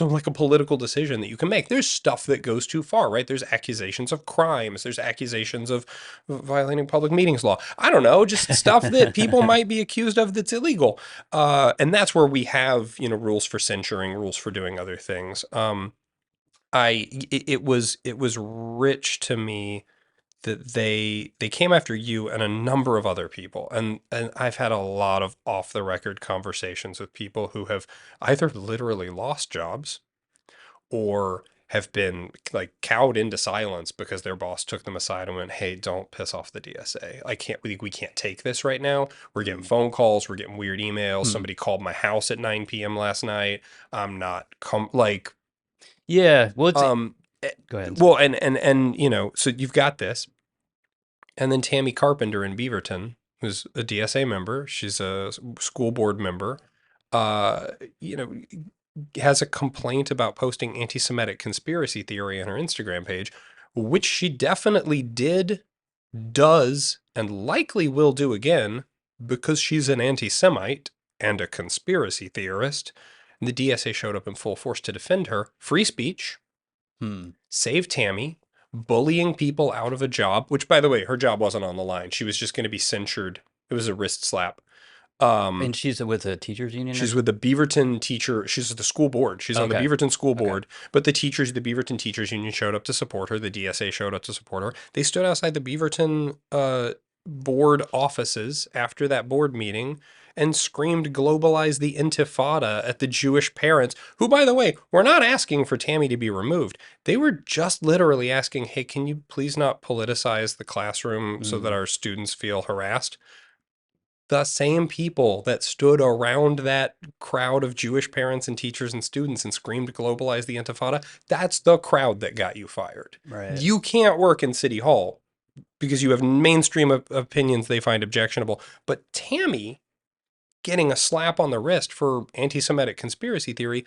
[SPEAKER 2] like a political decision that you can make. There's stuff that goes too far, right? There's accusations of crimes. There's accusations of violating public meetings law. I don't know, just stuff that people might be accused of that's illegal. And that's where we have, rules for censuring, rules for doing other things. It was rich to me that they came after you and a number of other people. And I've had a lot of off the record conversations with people who have either literally lost jobs or have been like cowed into silence because their boss took them aside and went, "Hey, don't piss off the DSA. We can't take this right now. We're getting phone calls, we're getting weird emails. Somebody called my house at 9 p.m. last night. I'm not
[SPEAKER 1] Yeah. Well, go ahead.
[SPEAKER 2] Well, and so you've got this. And then Tammy Carpenter in Beaverton, who's a DSA member, she's a school board member, has a complaint about posting anti-Semitic conspiracy theory on her Instagram page, which she definitely does, and likely will do again because she's an anti-Semite and a conspiracy theorist. And the DSA showed up in full force to defend her. Free speech. Save Tammy. Bullying people out of a job, which, by the way, her job wasn't on the line. She was just going to be censured. It was a wrist slap.
[SPEAKER 1] And she's with the teachers union?
[SPEAKER 2] She's with the Beaverton teacher. She's at the school board. She's on the Beaverton school board. But the Beaverton teachers union showed up to support her. The DSA showed up to support her. They stood outside the Beaverton board offices after that board meeting and screamed "Globalize the Intifada" at the Jewish parents, who, by the way, were not asking for Tammy to be removed. They were just literally asking, "Hey, can you please not politicize the classroom so that our students feel harassed?" The same people that stood around that crowd of Jewish parents and teachers and students and screamed "Globalize the Intifada," that's the crowd that got you fired.
[SPEAKER 1] Right.
[SPEAKER 2] You can't work in City Hall because you have mainstream opinions they find objectionable. But Tammy getting a slap on the wrist for anti-Semitic conspiracy theory,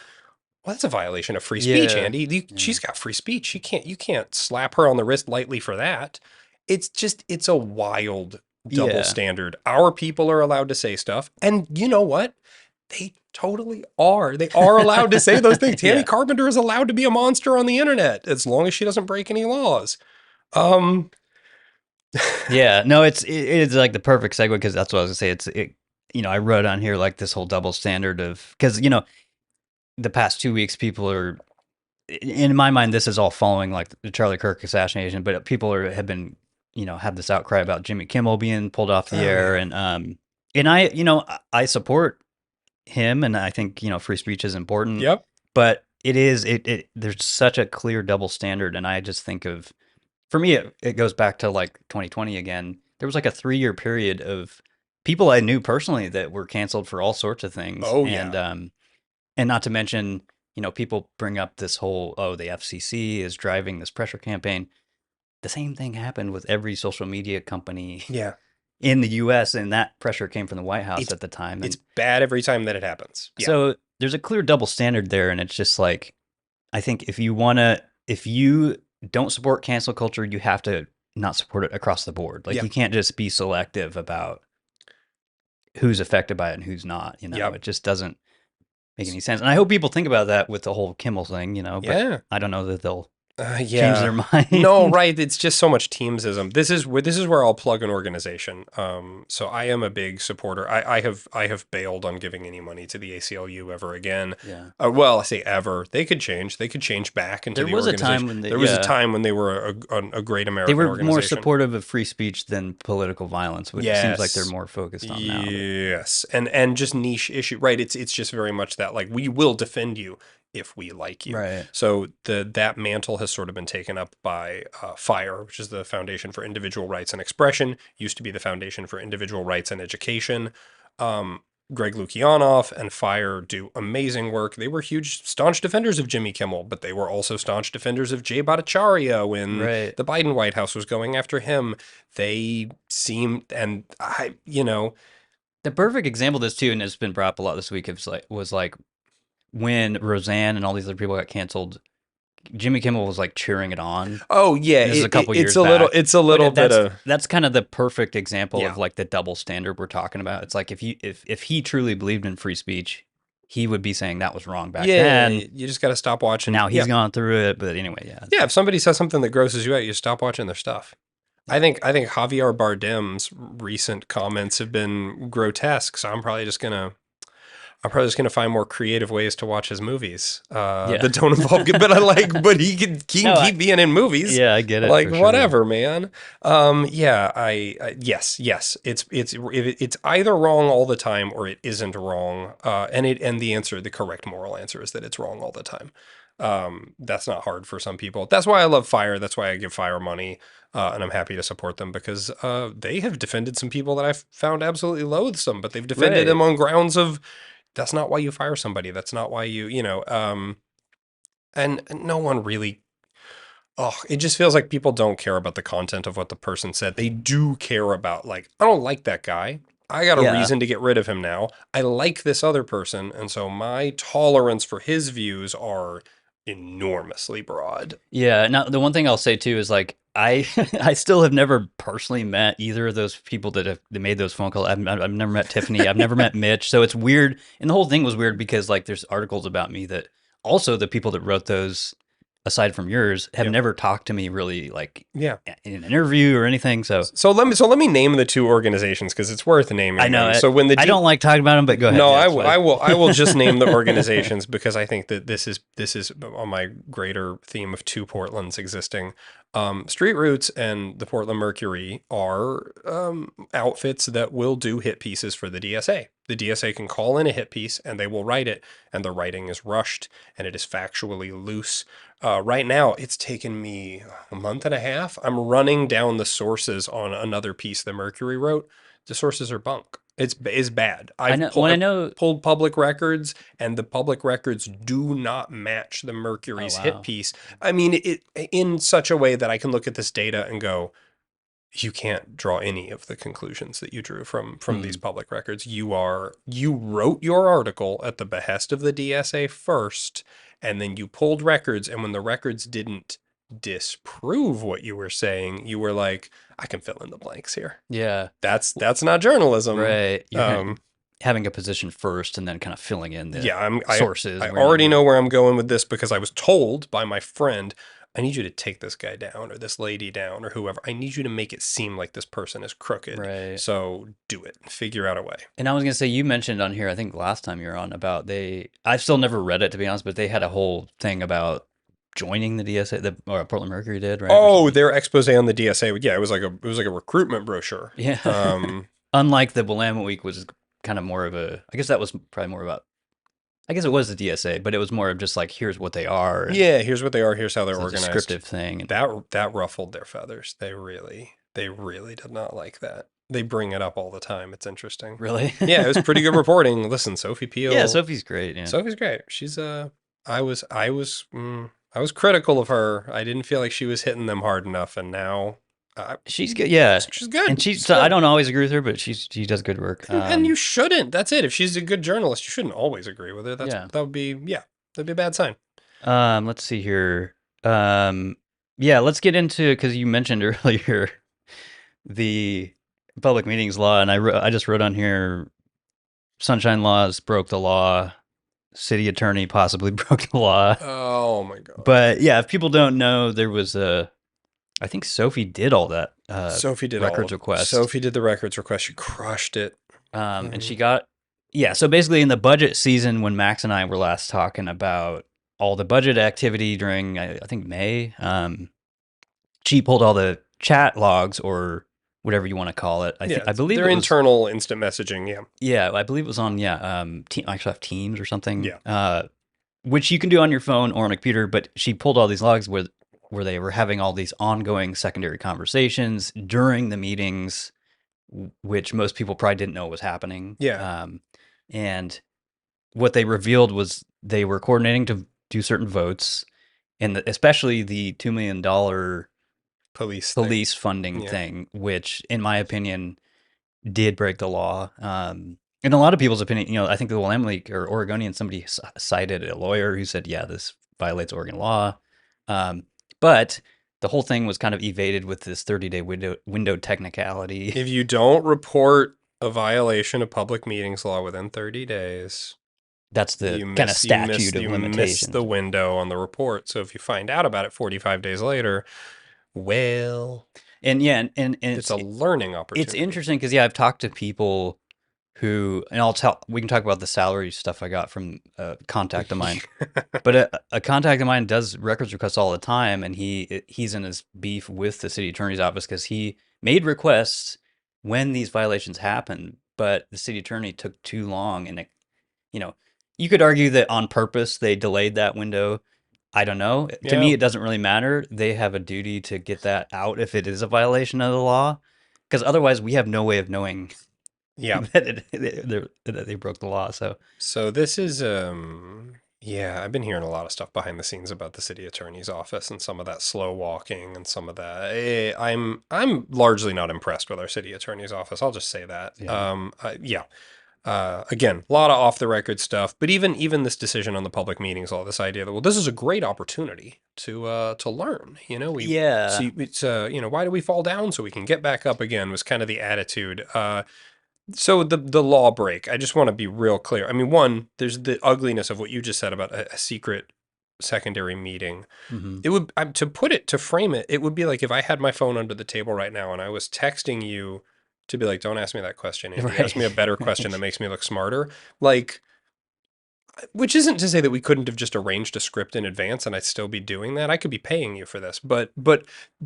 [SPEAKER 2] well, that's a violation of free speech, Andy. She's got free speech. You can't slap her on the wrist lightly for that. It's a wild double
[SPEAKER 1] Yeah.
[SPEAKER 2] standard. Our people are allowed to say stuff. And you know what? They totally are. They are allowed to say those things. Tammy
[SPEAKER 1] Yeah.
[SPEAKER 2] Carpenter is allowed to be a monster on the internet as long as she doesn't break any laws. Um,
[SPEAKER 1] Yeah, no, it's like the perfect segue because that's what I was gonna say. I wrote on here like this whole double standard of because the past 2 weeks people are in my mind this is all following like the Charlie Kirk assassination, but people have been have this outcry about Jimmy Kimmel being pulled off the
[SPEAKER 2] Oh,
[SPEAKER 1] air,
[SPEAKER 2] yeah.
[SPEAKER 1] and I support him, and I think free speech is important,
[SPEAKER 2] Yep.
[SPEAKER 1] but there's such a clear double standard, and I just think of. For me, it goes back to like 2020 again. There was like a 3-year period of people I knew personally that were canceled for all sorts of things,
[SPEAKER 2] Oh,
[SPEAKER 1] and
[SPEAKER 2] yeah.
[SPEAKER 1] not to mention, people bring up this whole the FCC is driving this pressure campaign. The same thing happened with every social media company
[SPEAKER 2] Yeah.
[SPEAKER 1] in the U.S., and that pressure came from the White House
[SPEAKER 2] It's
[SPEAKER 1] at the time.
[SPEAKER 2] it's
[SPEAKER 1] And
[SPEAKER 2] bad every time that it happens. Yeah.
[SPEAKER 1] so there's a clear double standard there, and it's just like I think if you don't support cancel culture, you have to not support it across the board. Like
[SPEAKER 2] Yep.
[SPEAKER 1] you can't just be selective about who's affected by it and who's not.
[SPEAKER 2] Yep.
[SPEAKER 1] It just doesn't make any sense. And I hope people think about that with the whole Kimmel thing. But
[SPEAKER 2] Yeah.
[SPEAKER 1] I don't know that they'll change
[SPEAKER 2] Yeah.
[SPEAKER 1] their mind.
[SPEAKER 2] No, right. It's just so much teamsism. This is where I'll plug an organization. So I am a big supporter. I have bailed on giving any money to the ACLU ever again.
[SPEAKER 1] Yeah.
[SPEAKER 2] Well, I say ever. They could change. They could change back into
[SPEAKER 1] There
[SPEAKER 2] the
[SPEAKER 1] was a
[SPEAKER 2] organization.
[SPEAKER 1] time when
[SPEAKER 2] there was a time when they were a great American
[SPEAKER 1] they were
[SPEAKER 2] organization.
[SPEAKER 1] more supportive of free speech than political violence, which seems like they're
[SPEAKER 2] Yes.
[SPEAKER 1] more focused on now.
[SPEAKER 2] Yes, and just niche issue, right? It's just very much that like we will defend you if we like you.
[SPEAKER 1] Right.
[SPEAKER 2] So that mantle has sort of been taken up by FIRE, which is the Foundation for Individual Rights and Expression. Used to be the Foundation for Individual Rights and Education. Greg Lukianoff and FIRE do amazing work. They were huge, staunch defenders of Jimmy Kimmel, but they were also staunch defenders of Jay Bhattacharya when
[SPEAKER 1] Right.
[SPEAKER 2] the Biden White House was going after him. They seem, and
[SPEAKER 1] The perfect example of this too, and it's been brought up a lot this week, was like when Roseanne and all these other people got canceled. Jimmy Kimmel was like cheering it on.
[SPEAKER 2] oh yeah,
[SPEAKER 1] This is a couple years
[SPEAKER 2] it's a little,
[SPEAKER 1] back.
[SPEAKER 2] it's a little bit of
[SPEAKER 1] That's kind of the perfect example
[SPEAKER 2] Yeah.
[SPEAKER 1] of like the double standard we're talking about. It's like if he truly believed in free speech, he would be saying that was wrong back then.
[SPEAKER 2] You just got to stop watching.
[SPEAKER 1] Now he's
[SPEAKER 2] yeah.
[SPEAKER 1] gone through it, but anyway, yeah.
[SPEAKER 2] Yeah, if somebody says something that grosses you out, you stop watching their stuff. I think Javier Bardem's recent comments have been grotesque, so I'm probably just gonna find more creative ways to watch his movies that don't involve. But he can keep being in movies.
[SPEAKER 1] Yeah, I get it.
[SPEAKER 2] Like
[SPEAKER 1] for sure.
[SPEAKER 2] whatever, man. Yes. It's either wrong all the time or it isn't wrong. And the correct moral answer is that it's wrong all the time. That's not hard for some people. That's why I love FIRE. That's why I give FIRE money. And I'm happy to support them because they have defended some people that I've found absolutely loathsome, but they've defended them on grounds of that's not why you fire somebody. That's not why and no one really. Oh, it just feels like people don't care about the content of what the person said. They do care about like, I don't like that guy. I got a reason to get rid of him now. I like this other person, and so my tolerance for his views are enormously broad.
[SPEAKER 1] Yeah. Now, the one thing I'll say too is like I I still have never personally met either of those people that made those phone calls. I've never met Tiffany. I've never met Mitch. So it's weird, and the whole thing was weird because like there's articles about me that also the people that wrote those, aside from yours, have never talked to me really like in an interview or anything. So
[SPEAKER 2] let me name the two organizations because it's worth naming.
[SPEAKER 1] I know.
[SPEAKER 2] Them. So when
[SPEAKER 1] I don't like talking about them, but go ahead.
[SPEAKER 2] No,
[SPEAKER 1] Yeah,
[SPEAKER 2] I will just name the organizations because I think that this is on my greater theme of two Portlands existing. Street Roots and the Portland Mercury are outfits that will do hit pieces for the DSA. The DSA can call in a hit piece and they will write it, and the writing is rushed and it is factually loose. Right now, it's taken me a month and a half. I'm running down the sources on another piece the Mercury wrote. The sources are bunk. It's bad. I've pulled public records, and the public records do not match the Mercury's hit piece. I mean, it in such a way that I can look at this data and go, you can't draw any of the conclusions that you drew from these public records. You wrote your article at the behest of the DSA first, and then you pulled records, and when the records didn't disprove what you were saying, you were like, I can fill in the blanks here.
[SPEAKER 1] Yeah.
[SPEAKER 2] That's not journalism.
[SPEAKER 1] Right. You're having a position first and then kind of filling in the sources.
[SPEAKER 2] I already know where I'm going with this because I was told by my friend, I need you to take this guy down or this lady down or whoever. I need you to make it seem like this person is crooked.
[SPEAKER 1] Right.
[SPEAKER 2] So do it. Figure out a way.
[SPEAKER 1] And I was going to say, you mentioned on here, I think last time you were on, about I've still never read it, to be honest, but they had a whole thing about joining the DSA, or Portland Mercury did, right?
[SPEAKER 2] Oh, their expose on the DSA. Yeah, it was like a recruitment brochure.
[SPEAKER 1] Yeah. Unlike the Willamette Week was kind of more of I guess that was probably more about, I guess it was the DSA, but it was more of just like, here's what they are.
[SPEAKER 2] Yeah, here's what they are. Here's how they're organized.
[SPEAKER 1] A descriptive thing.
[SPEAKER 2] That ruffled their feathers. They really did not like that. They bring it up all the time. It's interesting.
[SPEAKER 1] Really?
[SPEAKER 2] Yeah, it was pretty good reporting. Listen, Sophie Peel.
[SPEAKER 1] Yeah, Sophie's great. Yeah.
[SPEAKER 2] Sophie's great. She's I was critical of her. I didn't feel like she was hitting them hard enough, and now
[SPEAKER 1] she's good. Yeah,
[SPEAKER 2] she's good.
[SPEAKER 1] And I don't always agree with her, but she does good work.
[SPEAKER 2] And you shouldn't. That's it. If she's a good journalist, you shouldn't always agree with her. That would be that'd be a bad sign.
[SPEAKER 1] Let's see here. Let's get into, because you mentioned earlier the public meetings law, and I just wrote on here, sunshine laws broke the law. City attorney possibly broke the law.
[SPEAKER 2] Oh my god!
[SPEAKER 1] But yeah, if people don't know, there was I think Sophie did all that.
[SPEAKER 2] Sophie did
[SPEAKER 1] records request.
[SPEAKER 2] Sophie did the records request. She crushed it.
[SPEAKER 1] And she got, so basically in the budget season, when Max and I were last talking about all the budget activity during, I think May, she pulled all the chat logs, or whatever you want to call it. I believe
[SPEAKER 2] their internal instant messaging. Yeah.
[SPEAKER 1] Yeah. I believe it was on, Microsoft Teams or something.
[SPEAKER 2] Yeah.
[SPEAKER 1] Which you can do on your phone or on a computer, but she pulled all these logs where they were having all these ongoing secondary conversations during the meetings, which most people probably didn't know was happening.
[SPEAKER 2] Yeah.
[SPEAKER 1] And what they revealed was they were coordinating to do certain votes, and especially the $2 million police funding thing, which, in my opinion, did break the law. In a lot of people's opinion, I think the Willamette League or Oregonian, somebody cited a lawyer who said, yeah, this violates Oregon law. But the whole thing was kind of evaded with this 30-day window technicality.
[SPEAKER 2] If you don't report a violation of public meetings law within 30 days,
[SPEAKER 1] that's the kind of statute of limitations. You miss
[SPEAKER 2] the window on the report. So if you find out about it 45 days later, well,
[SPEAKER 1] and it's
[SPEAKER 2] a learning opportunity.
[SPEAKER 1] It's interesting because I've talked to people who, and we can talk about the salary stuff I got from a contact of mine, but a contact of mine does records requests all the time, and he's in his beef with the city attorney's office because he made requests when these violations happened, but the city attorney took too long, and you could argue that on purpose they delayed that window. I don't know. Yeah. To me, it doesn't really matter. They have a duty to get that out if it is a violation of the law, because otherwise we have no way of knowing that they broke the law. So
[SPEAKER 2] this is, I've been hearing a lot of stuff behind the scenes about the city attorney's office and some of that slow walking and some of that. I'm largely not impressed with our city attorney's office. I'll just say that. Yeah. Again, a lot of off the record stuff, but even this decision on the public meetings law, this idea that, this is a great opportunity to learn,
[SPEAKER 1] See,
[SPEAKER 2] it's, why do we fall down so we can get back up again was kind of the attitude. So the law break, I just want to be real clear. I mean, one, there's the ugliness of what you just said about a secret secondary meeting.
[SPEAKER 1] Mm-hmm.
[SPEAKER 2] It would, to frame it, it would be like if I had my phone under the table right now and I was texting you to be like, don't ask me that question. Right. Ask me a better question that makes me look smarter. Like, which isn't to say that we couldn't have just arranged a script in advance and I'd still be doing that. I could be paying you for this, but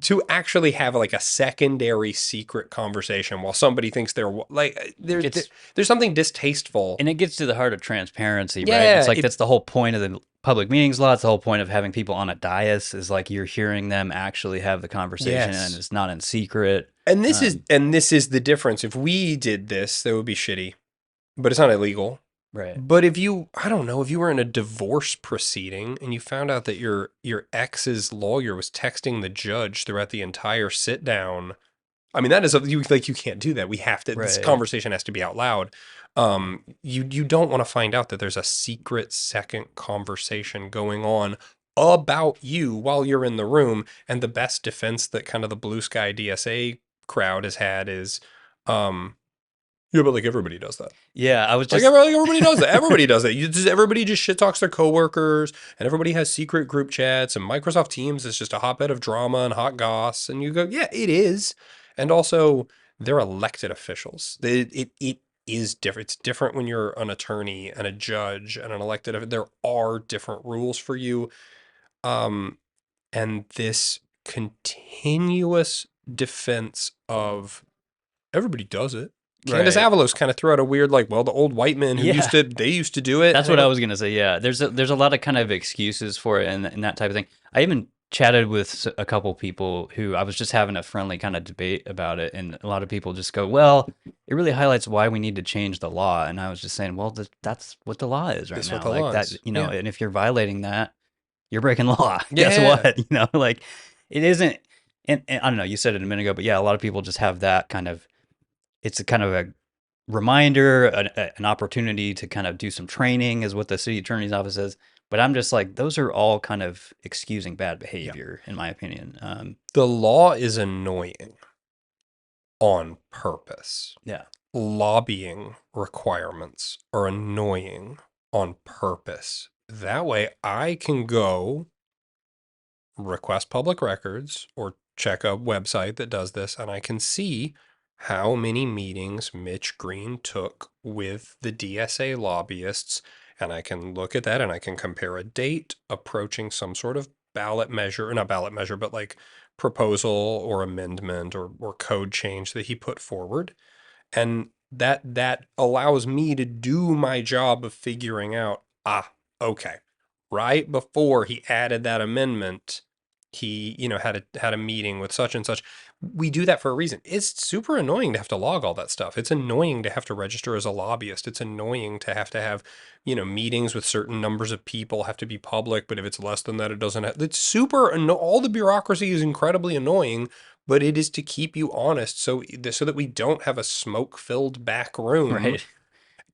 [SPEAKER 2] to actually have like a secondary secret conversation while somebody thinks they're like, there's something distasteful.
[SPEAKER 1] And it gets to the heart of transparency, right? It's like, that's the whole point of the public meetings law. It's the whole point of having people on a dais, is like you're hearing them actually have the conversation, and it's not in secret.
[SPEAKER 2] And this is the difference. If we did this, that would be shitty, but it's not illegal.
[SPEAKER 1] Right.
[SPEAKER 2] But if you were in a divorce proceeding and you found out that your ex's lawyer was texting the judge throughout the entire sit down, I mean, that is you can't do that. We have to, this conversation has to be out loud. You don't want to find out that there's a secret second conversation going on about you while you're in the room. And the best defense that kind of the blue sky DSA crowd has had is, yeah, but like everybody does that.
[SPEAKER 1] Yeah, I was
[SPEAKER 2] Like
[SPEAKER 1] just
[SPEAKER 2] everybody does that. Everybody does that. Everybody just shit talks their coworkers, and everybody has secret group chats. And Microsoft Teams is just a hotbed of drama and hot goss. And you go, yeah, it is. And also, they're elected officials. It is different. It's different when you're an attorney and a judge and an elected. There are different rules for you. And this continuous defense of everybody does it. Candace
[SPEAKER 1] right.
[SPEAKER 2] Avalos kind of threw out a weird, like, well, the old white men who
[SPEAKER 1] Yeah.
[SPEAKER 2] they used to do it.
[SPEAKER 1] That's
[SPEAKER 2] And I
[SPEAKER 1] what I
[SPEAKER 2] go,
[SPEAKER 1] was gonna say. Yeah, there's a lot of kind of excuses for it and that type of thing. I even chatted with a couple people who I was just having a friendly kind of debate about it, and a lot of people just go, "Well, it really highlights why we need to change the law." And I was just saying, "Well, that's what the law is right
[SPEAKER 2] this is what
[SPEAKER 1] now.
[SPEAKER 2] the
[SPEAKER 1] Like
[SPEAKER 2] law
[SPEAKER 1] that,
[SPEAKER 2] is.
[SPEAKER 1] you know,
[SPEAKER 2] Yeah.
[SPEAKER 1] and if you're violating that, you're breaking the law. Guess
[SPEAKER 2] Yeah.
[SPEAKER 1] what? You know, like it isn't." And I don't know. You said it a minute ago, but yeah, a lot of people just have that kind of. It's a kind of a reminder, an opportunity to kind of do some training, is what the city attorney's office says. But I'm just like, those are all kind of excusing bad
[SPEAKER 2] Yeah.
[SPEAKER 1] behavior, in my opinion.
[SPEAKER 2] The law is annoying on purpose.
[SPEAKER 1] Yeah.
[SPEAKER 2] Lobbying requirements are annoying on purpose. That way I can go request public records or check a website that does this, and I can see how many meetings Mitch Green took with the DSA lobbyists. And I can look at that and I can compare a date approaching some sort of ballot measure, or not ballot measure, but like proposal or amendment or code change that he put forward. And that allows me to do my job of figuring out, okay, right before he added that amendment, he, had a meeting with such and such. We do that for a reason. It's super annoying to have to log all that stuff. It's annoying to have to register as a lobbyist. It's annoying to have, meetings with certain numbers of people have to be public, but if it's less than that, it doesn't have, it's super all the bureaucracy is incredibly annoying, but it is to keep you honest, so that we don't have a smoke-filled back room.
[SPEAKER 1] Right.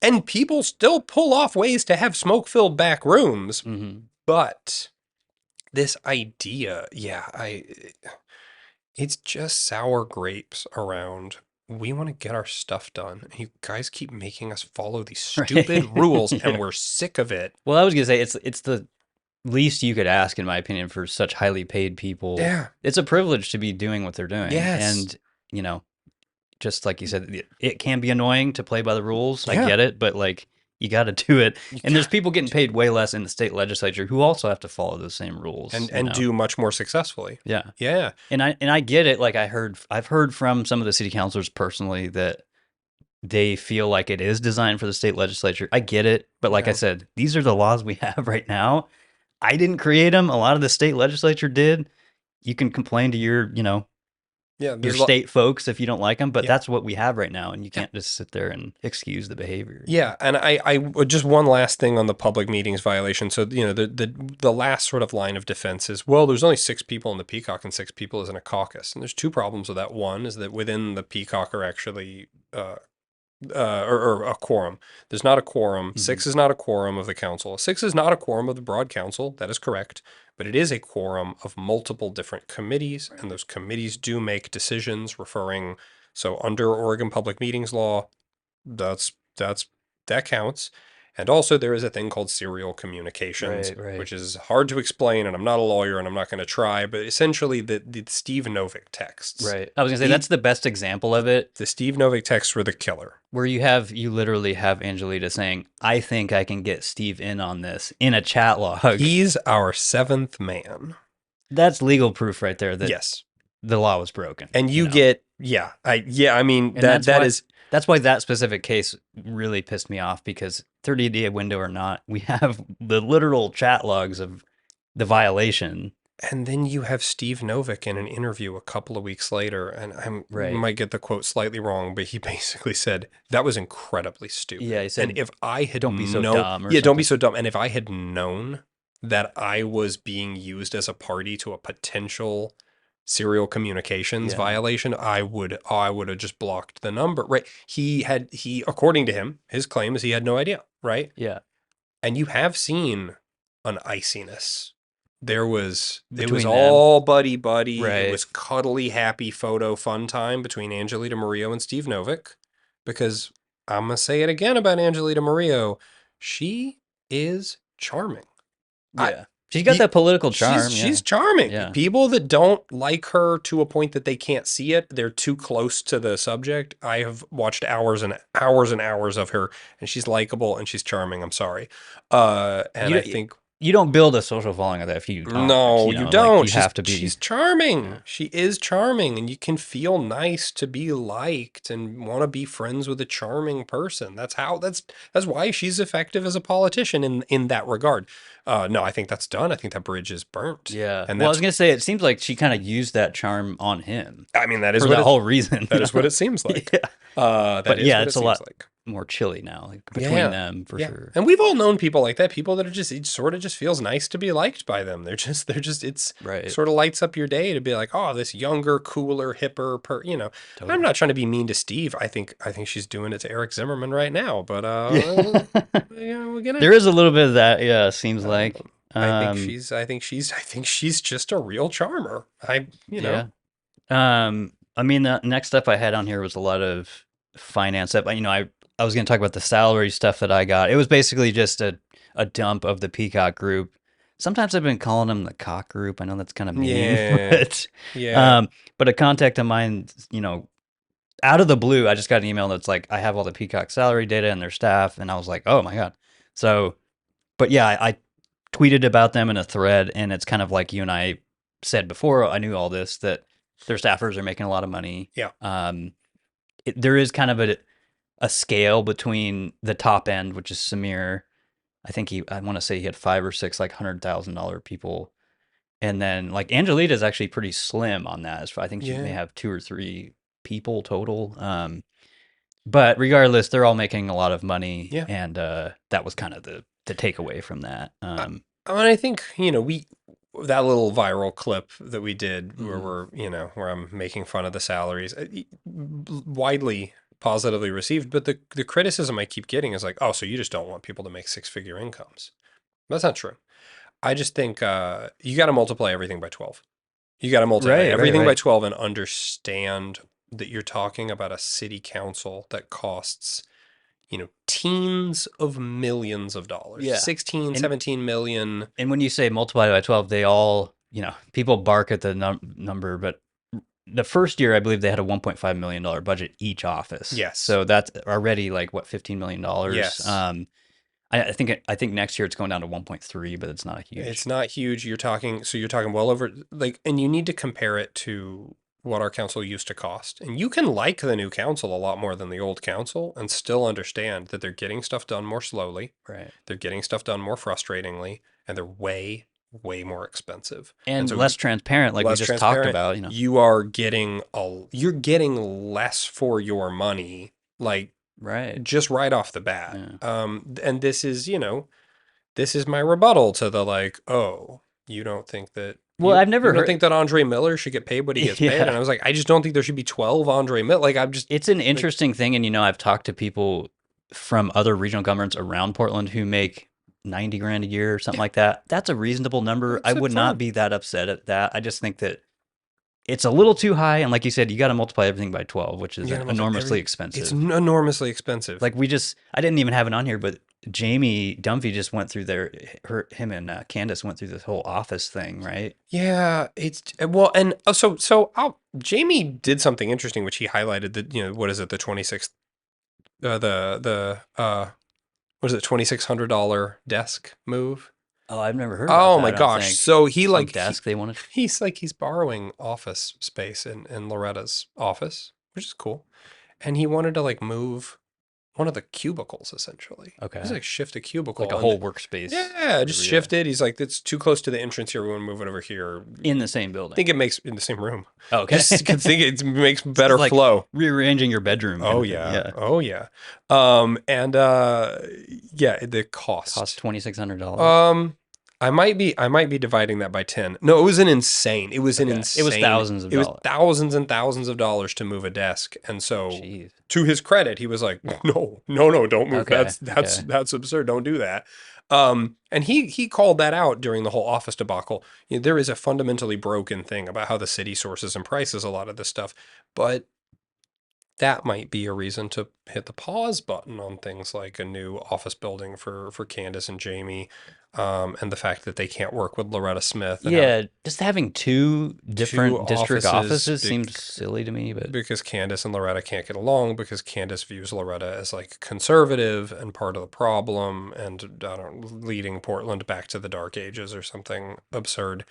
[SPEAKER 2] And people still pull off ways to have smoke-filled back rooms.
[SPEAKER 1] Mm-hmm.
[SPEAKER 2] But this idea, it's just sour grapes around. We want to get our stuff done. And you guys keep making us follow these stupid rules,
[SPEAKER 1] Yeah.
[SPEAKER 2] and we're sick of it.
[SPEAKER 1] Well, I was gonna say it's the least you could ask, in my opinion, for such highly paid people.
[SPEAKER 2] Yeah.
[SPEAKER 1] It's a privilege to be doing what they're doing.
[SPEAKER 2] Yes.
[SPEAKER 1] And, you know, just like you said, it can be annoying to play by the rules. I
[SPEAKER 2] Yeah.
[SPEAKER 1] get it, but like you got to do it. And there's people getting paid way less in the state legislature who also have to follow those same rules
[SPEAKER 2] and do much more successfully.
[SPEAKER 1] Yeah.
[SPEAKER 2] Yeah.
[SPEAKER 1] And I get it. Like I've heard from some of the city councilors personally that they feel like it is designed for the state legislature. I get it, but like I said, these are the laws we have right now. I didn't create them. A lot of the state legislature did. You can complain to your, your state folks if you don't like them, but that's what we have right now, and you can't just sit there and excuse the behavior.
[SPEAKER 2] Yeah, and I just one last thing on the public meetings violation. So the last sort of line of defense is, well, there's only 6 people in the Peacock and 6 people is in a caucus, and there's 2 problems with that. One is that within the Peacock are actually or a quorum. There's not a quorum. 6 is not a quorum of the council. 6 is not a quorum of the broad council. That is correct. But it is a quorum of multiple different committees, and those committees do make decisions referring. So under Oregon Public Meetings Law, that counts. And also there is a thing called serial communications,
[SPEAKER 1] Right.
[SPEAKER 2] which is hard to explain, and I'm not a lawyer and I'm not going to try, but essentially the Steve Novick texts.
[SPEAKER 1] Right. I was gonna say that's the best example of it.
[SPEAKER 2] The Steve Novick texts were the killer.
[SPEAKER 1] Where you literally have Angelita saying, "I think I can get Steve in on this" in a chat log.
[SPEAKER 2] He's our 7th man.
[SPEAKER 1] That's legal proof right there that
[SPEAKER 2] Yes,
[SPEAKER 1] the law was broken.
[SPEAKER 2] and you get I mean
[SPEAKER 1] And
[SPEAKER 2] that's
[SPEAKER 1] why that specific case really pissed me off, because 30-day window or not, we have the literal chat logs of the violation.
[SPEAKER 2] And then you have Steve Novick in an interview a couple of weeks later, and I might get the quote slightly wrong, but he basically said that was incredibly stupid.
[SPEAKER 1] Yeah, he said,
[SPEAKER 2] and if I had
[SPEAKER 1] "Don't be so
[SPEAKER 2] known,
[SPEAKER 1] dumb," or
[SPEAKER 2] don't be
[SPEAKER 1] something.
[SPEAKER 2] so dumb. And if I had known that I was being used as a party to a potential serial communications violation, I would have just blocked the number. Right? He according to him, his claim is he had no idea. Right?
[SPEAKER 1] Yeah.
[SPEAKER 2] And you have seen an iciness it was
[SPEAKER 1] Between them.
[SPEAKER 2] all buddy buddy. It
[SPEAKER 1] Right.
[SPEAKER 2] was cuddly, happy photo fun time between Angelita Murillo and Steve Novick. Because I'm gonna say it again about Angelita Murillo, she is charming.
[SPEAKER 1] Yeah. She's got that political charm.
[SPEAKER 2] She's charming.
[SPEAKER 1] Yeah.
[SPEAKER 2] People that don't like her to a point that they can't see it, they're too close to the subject. I have watched hours and hours and hours of her, and she's likable and she's charming. I'm sorry. And I think
[SPEAKER 1] you don't build a social following of that if you don't.
[SPEAKER 2] no, you don't.
[SPEAKER 1] You have to be.
[SPEAKER 2] She's charming.
[SPEAKER 1] Yeah.
[SPEAKER 2] She is charming, and you can feel nice to be liked and want to be friends with a charming person. That's why she's effective as a politician in that regard. No, I think that's done. I think that bridge is burnt.
[SPEAKER 1] Yeah.
[SPEAKER 2] And
[SPEAKER 1] Well, I was gonna say it seems like she kind of used that charm on him.
[SPEAKER 2] I mean, that is
[SPEAKER 1] for
[SPEAKER 2] what
[SPEAKER 1] the whole reason.
[SPEAKER 2] that is what it seems like.
[SPEAKER 1] Yeah.
[SPEAKER 2] But
[SPEAKER 1] yeah, it's a lot more chilly now, like between them for sure.
[SPEAKER 2] And we've all known people like that, people that are just, it sort of just feels nice to be liked by them. It's
[SPEAKER 1] Right.
[SPEAKER 2] sort of lights up your day to be like, oh, this younger, cooler, hipper,
[SPEAKER 1] Totally.
[SPEAKER 2] I'm not trying to be mean to Steve. I think she's doing it to Eric Zimmerman right now, but, we're gonna,
[SPEAKER 1] There is a little bit of that. Yeah. Seems like,
[SPEAKER 2] I think she's just a real charmer.
[SPEAKER 1] Yeah. I mean, the next stuff I had on here was a lot of finance stuff. I was going to talk about the salary stuff that I got. It was basically just a dump of the Peacock group. Sometimes I've been calling them the cock group. I know that's kind of mean,
[SPEAKER 2] Yeah.
[SPEAKER 1] But a contact of mine, out of the blue, I just got an email that's like, I have all the Peacock salary data and their staff. And I was like, oh my God. So, but yeah, I tweeted about them in a thread, and it's kind of like you and I said before, I knew all this, that their staffers are making a lot of money.
[SPEAKER 2] Yeah.
[SPEAKER 1] There is kind of a scale between the top end, which is Samir. I want to say he had 5 or 6 like $100,000 people, and then like Angelita is actually pretty slim on that. I think she may have 2 or 3 people total. But regardless, they're all making a lot of money, and that was kind of the takeaway from that.
[SPEAKER 2] I think that little viral clip that we did where where I'm making fun of the salaries, widely positively received, but the criticism I keep getting is like, oh, so you just don't want people to make 6-figure incomes. That's not true. I just think you got to multiply everything by 12. You got to multiply everything by 12 and understand that you're talking about a city council that costs teens of millions of dollars.
[SPEAKER 1] Yeah.
[SPEAKER 2] 16, 17 million.
[SPEAKER 1] And when you say multiply by 12, they all, people bark at the number, but the first year, I believe they had a $1.5 million budget each office.
[SPEAKER 2] Yes.
[SPEAKER 1] So that's already like what, $15 million.
[SPEAKER 2] Yes.
[SPEAKER 1] I think next year it's going down to 1.3, but it's not huge.
[SPEAKER 2] It's not huge. You're talking well over and you need to compare it to what our council used to cost. And you can like the new council a lot more than the old council and still understand that they're getting stuff done more slowly.
[SPEAKER 1] Right.
[SPEAKER 2] They're getting stuff done more frustratingly, and they're way more expensive.
[SPEAKER 1] And so less transparent, like we just talked about,
[SPEAKER 2] you're getting less for your money, like just right off the bat. Yeah. And this is my rebuttal to the like, oh, you don't think that
[SPEAKER 1] I've never
[SPEAKER 2] heard. I think that Andre Miller should get paid what he gets paid, and I was like, I just don't think there should be 12 Andre Miller. Like,
[SPEAKER 1] it's an interesting thing, and I've talked to people from other regional governments around Portland who make 90 grand a year or something like that. That's a reasonable number. I would not be that upset at that. I just think that it's a little too high, and like you said, you got to multiply everything by 12, which is enormously expensive.
[SPEAKER 2] It's enormously expensive.
[SPEAKER 1] Like I didn't even have it on here, but Jamie Dunphy just went through him and Candace went through this whole office thing, right?
[SPEAKER 2] Yeah, Jamie did something interesting, which he highlighted that, what is it, the 26th, what is it, $2,600 desk move?
[SPEAKER 1] Oh, I've never heard about that.
[SPEAKER 2] Oh my gosh. So he
[SPEAKER 1] desk they wanted.
[SPEAKER 2] He's borrowing office space in Loretta's office, which is cool. And he wanted to move one of the cubicles, essentially.
[SPEAKER 1] Okay.
[SPEAKER 2] He's shift a cubicle.
[SPEAKER 1] Like a whole workspace.
[SPEAKER 2] Yeah, just shift it. He's like, it's too close to the entrance here. We want to move it over here.
[SPEAKER 1] In the same building.
[SPEAKER 2] I think it makes, in the same room.
[SPEAKER 1] Oh, okay.
[SPEAKER 2] Just think it makes better flow.
[SPEAKER 1] Rearranging your bedroom.
[SPEAKER 2] Oh, yeah. Oh, yeah. The cost.
[SPEAKER 1] Cost $2,600.
[SPEAKER 2] I might be dividing that by 10. No, it was insane. It was
[SPEAKER 1] thousands of dollars.
[SPEAKER 2] It was thousands and thousands of dollars to move a desk. And so
[SPEAKER 1] Jeez.
[SPEAKER 2] To his credit, he was like, no, don't move.
[SPEAKER 1] Okay.
[SPEAKER 2] That's absurd. Don't do that. And he called that out during the whole office debacle. There is a fundamentally broken thing about how the city sources and prices a lot of this stuff, but that might be a reason to hit the pause button on things like a new office building for Candace and Jamie, and the fact that they can't work with Loretta Smith and have
[SPEAKER 1] Yeah, just having two
[SPEAKER 2] two
[SPEAKER 1] different district
[SPEAKER 2] offices
[SPEAKER 1] offices seems silly to me, but
[SPEAKER 2] because Candace and Loretta can't get along because Candace views Loretta as like conservative and part of the problem and I don't leading Portland back to the dark ages or something absurd.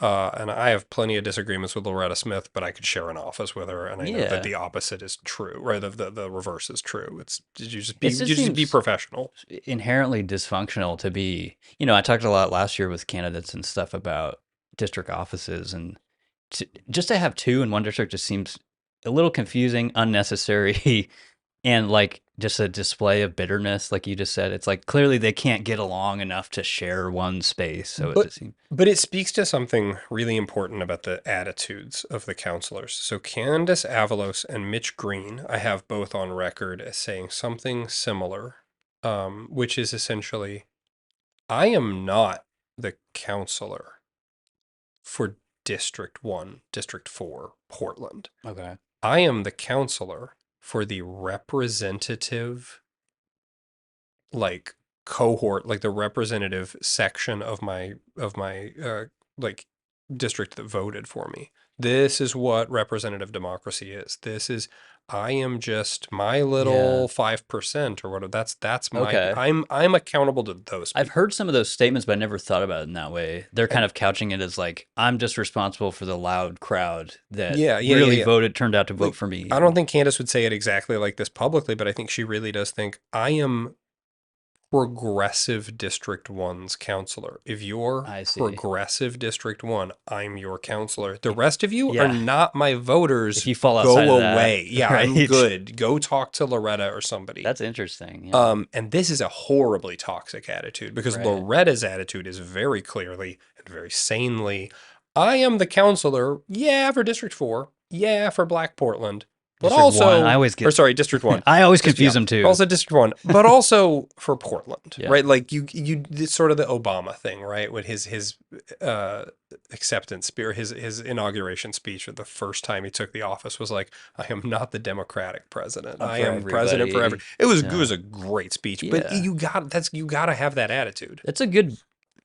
[SPEAKER 2] And I have plenty of disagreements with Loretta Smith, but I could share an office with her, and I know that
[SPEAKER 1] yeah,
[SPEAKER 2] the opposite is true, right? The reverse is true.
[SPEAKER 1] it
[SPEAKER 2] You
[SPEAKER 1] just
[SPEAKER 2] just be
[SPEAKER 1] seems
[SPEAKER 2] professional.
[SPEAKER 1] inherently dysfunctional to be. I talked a lot last year with candidates and stuff about district offices, and just to have two in one district just seems a little confusing, unnecessary, and like just a display of bitterness, like you just said. It's like clearly they can't get along enough to share one space, so it
[SPEAKER 2] But
[SPEAKER 1] just seems.
[SPEAKER 2] but it speaks to something really important about the attitudes of the counselors. So Candace Avalos and Mitch Green, I have both on record as saying something similar, which is essentially, I am not the counselor for District 1, District 4, Portland.
[SPEAKER 1] Okay.
[SPEAKER 2] I am the counselor for the representative, like, cohort, like the representative section of my like district that voted for me. This is what representative democracy is. I am just my
[SPEAKER 1] Yeah.
[SPEAKER 2] little 5% or whatever. That's my
[SPEAKER 1] Okay.
[SPEAKER 2] I'm accountable to those
[SPEAKER 1] I've
[SPEAKER 2] people.
[SPEAKER 1] heard some of those statements, but I never thought about it in that way. They're kind
[SPEAKER 2] And
[SPEAKER 1] of couching it as like, I'm just responsible for the loud crowd that really
[SPEAKER 2] yeah.
[SPEAKER 1] turned out to vote
[SPEAKER 2] Like,
[SPEAKER 1] for me.
[SPEAKER 2] I don't think Candace would say it exactly like this publicly, but I think she really does think I am progressive District 1's counselor. If you're
[SPEAKER 1] I see.
[SPEAKER 2] progressive District 1, I'm your counselor. The rest of you are
[SPEAKER 1] Yeah.
[SPEAKER 2] not my voters.
[SPEAKER 1] If you fall outside of
[SPEAKER 2] Go
[SPEAKER 1] that,
[SPEAKER 2] away. Yeah, I'm
[SPEAKER 1] right?
[SPEAKER 2] good. Go talk to Loretta or somebody.
[SPEAKER 1] That's interesting. Yeah.
[SPEAKER 2] And this is a horribly toxic attitude because
[SPEAKER 1] Right.
[SPEAKER 2] Loretta's attitude is very clearly and very sanely, I am the counselor, yeah, for District 4, yeah, for Black Portland, but
[SPEAKER 1] District 1, I
[SPEAKER 2] also,
[SPEAKER 1] always
[SPEAKER 2] or
[SPEAKER 1] get,
[SPEAKER 2] sorry, District 1.
[SPEAKER 1] I always
[SPEAKER 2] Yeah,
[SPEAKER 1] confuse them too.
[SPEAKER 2] also District 1, but also for Portland,
[SPEAKER 1] Yeah.
[SPEAKER 2] right? Like it's sort of the Obama thing, right? With his uh, acceptance speech, his inauguration speech, or the first time he took the office was like, I am not the Democratic president. I
[SPEAKER 1] For
[SPEAKER 2] am president forever.
[SPEAKER 1] everybody.
[SPEAKER 2] It was a great speech, but
[SPEAKER 1] Yeah.
[SPEAKER 2] you got to have that attitude.
[SPEAKER 1] It's a good,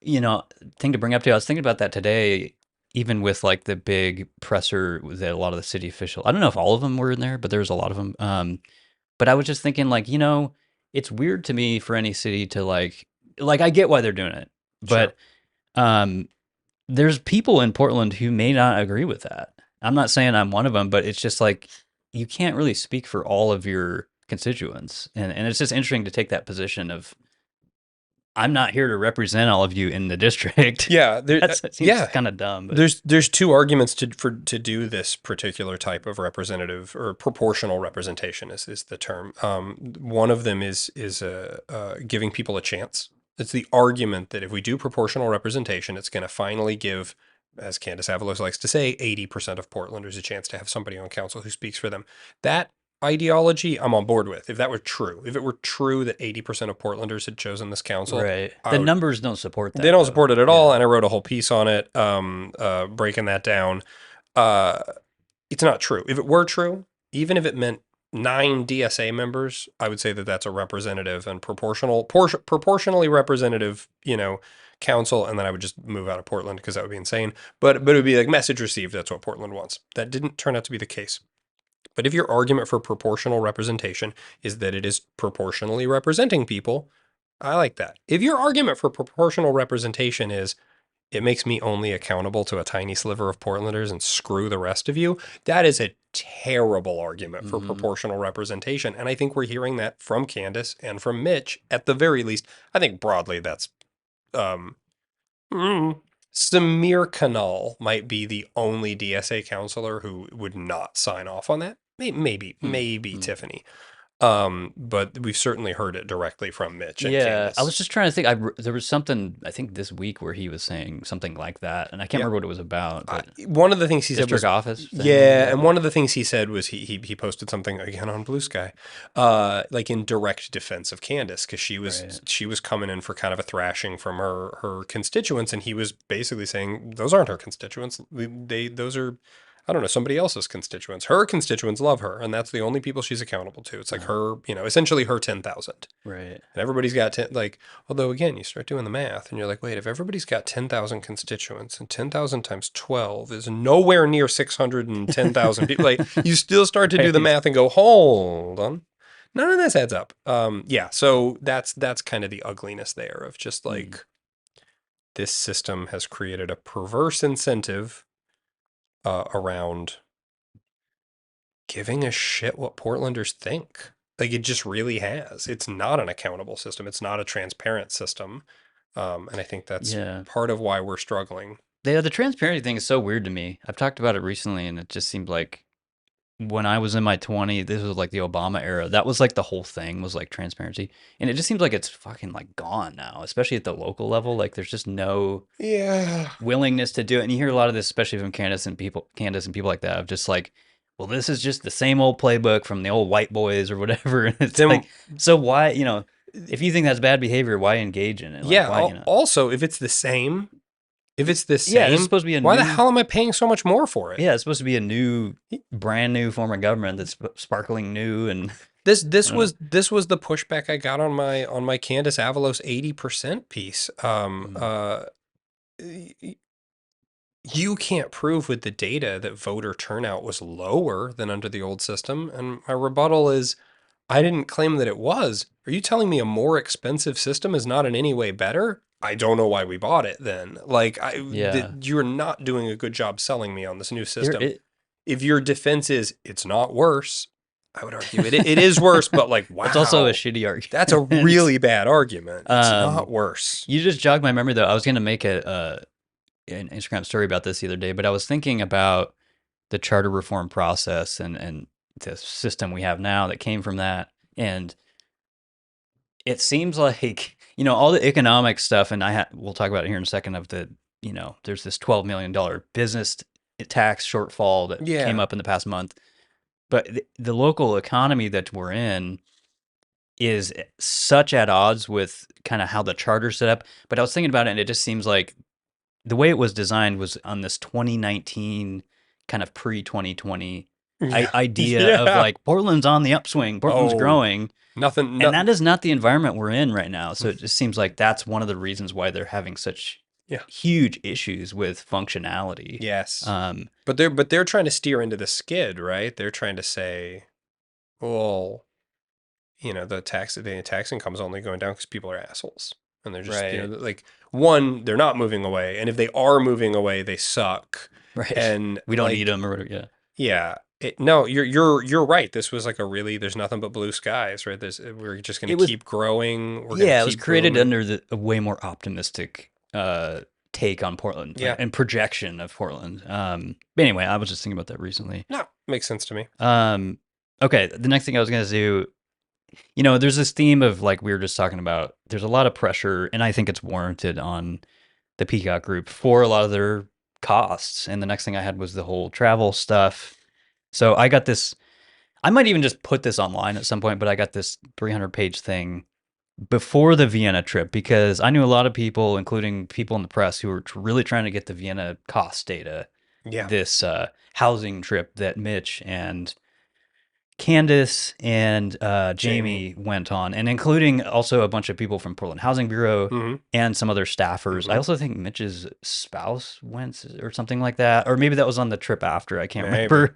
[SPEAKER 1] thing to bring up too. I was thinking about that today, even with like the big presser that a lot of the city officials, I don't know if all of them were in there, but there was a lot of them. But I was just thinking like, it's weird to me for any city to like I get why they're doing it,
[SPEAKER 2] Sure.
[SPEAKER 1] but um, there's people in Portland who may not agree with that. I'm not saying I'm one of them, but it's just like you can't really speak for all of your constituents, and it's just interesting to take that position of I'm not here to represent all of you in the district.
[SPEAKER 2] Yeah,
[SPEAKER 1] That seems
[SPEAKER 2] yeah.
[SPEAKER 1] kind of dumb. But
[SPEAKER 2] There's two arguments to do this particular type of representative or proportional representation is the term. One of them is giving people a chance. It's the argument that if we do proportional representation, it's going to finally give, as Candace Avalos likes to say, 80% of Portlanders a chance to have somebody on council who speaks for them. That ideology I'm on board with. If that were true, if it were true that 80% of Portlanders had chosen this council,
[SPEAKER 1] right, the numbers don't support that.
[SPEAKER 2] they don't
[SPEAKER 1] though.
[SPEAKER 2] support it at all, and I wrote a whole piece on it, breaking that down. It's not true. If it were true, even if it meant 9 DSA members, I would say that that's a representative and proportionally representative, council, and then I would just move out of Portland because that would be insane. But it would be like message received. That's what Portland wants. That didn't turn out to be the case. But if your argument for proportional representation is that it is proportionally representing people, I like that. If your argument for proportional representation is it makes me only accountable to a tiny sliver of Portlanders and screw the rest of you, that is a terrible argument for proportional representation. And I think we're hearing that from Candace and from Mitch at the very least. I think broadly that's Samir Kanal might be the only DSA counselor who would not sign off on that. Maybe Tiffany. But we've certainly heard it directly from Mitch and
[SPEAKER 1] Yeah, I was
[SPEAKER 2] Candace.
[SPEAKER 1] just trying to think. There was something I think this week where he was saying something like that, and I can't
[SPEAKER 2] Yeah.
[SPEAKER 1] remember what it was about. But
[SPEAKER 2] One of the things he said
[SPEAKER 1] district
[SPEAKER 2] was,
[SPEAKER 1] office thing, maybe.
[SPEAKER 2] yeah, and one of the things he said was he posted something again on Blue Sky, like in direct defense of Candace, because
[SPEAKER 1] Right.
[SPEAKER 2] she was coming in for kind of a thrashing from her constituents, and he was basically saying those aren't her constituents. Those are, I don't know, somebody else's constituents. Her constituents love her, and that's the only people she's accountable to. It's like her, essentially her 10,000.
[SPEAKER 1] Right.
[SPEAKER 2] And everybody's got 10, like, although again, you start doing the math and you're like, wait, if everybody's got 10,000 constituents and 10,000 times 12 is nowhere near 610,000 people, like, you still start to do the
[SPEAKER 1] Right.
[SPEAKER 2] math and go, hold on. None of this adds up. Yeah. So that's kind of the ugliness there of just like this system has created a perverse incentive around giving a shit what Portlanders think. Like it just really has. It's not an accountable system. It's not a transparent system. And I think that's
[SPEAKER 1] Yeah.
[SPEAKER 2] part of why we're struggling.
[SPEAKER 1] The transparency thing is so weird to me. I've talked about it recently, and it just seemed like when I was in my 20s, this was like the Obama era. That was like the whole thing was like transparency, and it just seems like it's fucking like gone now, especially at the local level. Like there's just no
[SPEAKER 2] Yeah.
[SPEAKER 1] willingness to do it, and you hear a lot of this, especially from Candace and people like that, of just like, well, this is just the same old playbook from the old white boys or whatever. And it's
[SPEAKER 2] Then,
[SPEAKER 1] like, so why, if you think that's bad behavior, why engage in it? Like,
[SPEAKER 2] yeah.
[SPEAKER 1] why,
[SPEAKER 2] Also, if it's the same,
[SPEAKER 1] yeah, it's supposed to be a
[SPEAKER 2] why the
[SPEAKER 1] new,
[SPEAKER 2] hell am I paying so much more for it?
[SPEAKER 1] yeah, it's supposed to be a new, brand new form of government that's sparkling new. And
[SPEAKER 2] This
[SPEAKER 1] I don't
[SPEAKER 2] was the pushback I got on my Candace Avalos 80% piece.
[SPEAKER 1] know.
[SPEAKER 2] You can't prove with the data that voter turnout was lower than under the old system. And my rebuttal is, I didn't claim that it was. Are you telling me a more expensive system is not in any way better? I don't know why we bought it then. Like,
[SPEAKER 1] Yeah.
[SPEAKER 2] you're not doing a good job selling me on this new
[SPEAKER 1] There,
[SPEAKER 2] system.
[SPEAKER 1] it,
[SPEAKER 2] If your defense is, it's not worse, I would argue it is worse, but like, wow.
[SPEAKER 1] it's also a shitty argument.
[SPEAKER 2] That's a really bad argument. It's not worse.
[SPEAKER 1] You just jogged my memory though. I was going to make an Instagram story about this the other day, but I was thinking about the charter reform process and the system we have now that came from that. And it seems like, all the economic stuff, and we'll talk about it here in a second, of there's this $12 million business tax shortfall that came up in the past month. But the local economy that we're in is such at odds with kind of how the charter's set up. But I was thinking about it, and it just seems like the way it was designed was on this 2019 kind of pre-2020 idea of like Portland's on the upswing, Portland's growing.
[SPEAKER 2] Nothing.
[SPEAKER 1] And that is not the environment we're in right now. So it just seems like that's one of the reasons why they're having such huge issues with functionality.
[SPEAKER 2] Yes. But they're trying to steer into the skid, right? They're trying to say, well, the tax income is only going down because people are assholes. And they're just, like, one, they're not moving away. And if they are moving away, they suck.
[SPEAKER 1] Right.
[SPEAKER 2] And
[SPEAKER 1] we don't need them or whatever. Yeah.
[SPEAKER 2] Yeah. No, you're right. This was like there's nothing but blue skies, right? We're just going to keep growing.
[SPEAKER 1] It was created under a way more optimistic take on Portland and projection of Portland. But anyway, I was just thinking about that recently.
[SPEAKER 2] No, makes sense to me.
[SPEAKER 1] Okay, the next thing I was going to do, there's this theme of, like we were just talking about, there's a lot of pressure, and I think it's warranted on the Peacock group for a lot of their costs. And the next thing I had was the whole travel stuff. So I got this, I might even just put this online at some point, but I got this 300-page thing before the Vienna trip, because I knew a lot of people, including people in the press, who were really trying to get the Vienna cost data.
[SPEAKER 2] Yeah.
[SPEAKER 1] This housing trip that Mitch and Candace and Jamie went on, and including also a bunch of people from Portland Housing Bureau and some other staffers. I also think Mitch's spouse went or something like that, or maybe that was on the trip after. I can't remember.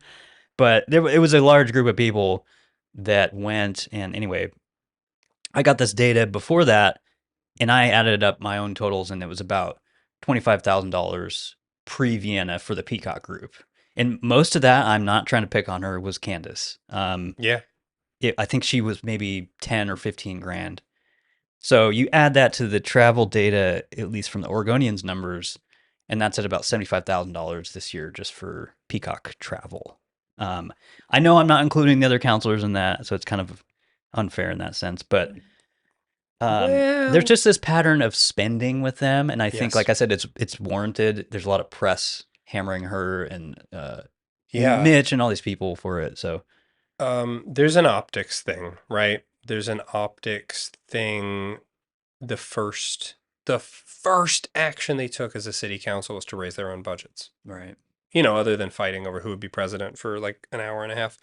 [SPEAKER 1] But it was a large group of people that went. And anyway, I got this data before that, and I added up my own totals, and it was about $25,000 pre-Vienna for the Peacock group. And most of that, I'm not trying to pick on her, was Candace. I think she was maybe 10 or 15 grand. So you add that to the travel data, at least from the Oregonians numbers, and that's at about $75,000 this year just for Peacock travel. I know I'm not including the other counselors in that, so it's kind of unfair in that sense. But there's
[SPEAKER 2] Well,
[SPEAKER 1] just this pattern of spending with them, and I think,
[SPEAKER 2] yes.
[SPEAKER 1] like I said, it's warranted. There's a lot of press hammering her and
[SPEAKER 2] Yeah.
[SPEAKER 1] Mitch and all these people for it. So
[SPEAKER 2] There's an optics thing, right? There's an optics thing. The first action they took as a city council was to raise their own budgets.
[SPEAKER 1] right,
[SPEAKER 2] Other than fighting over who would be president for like an hour and a half.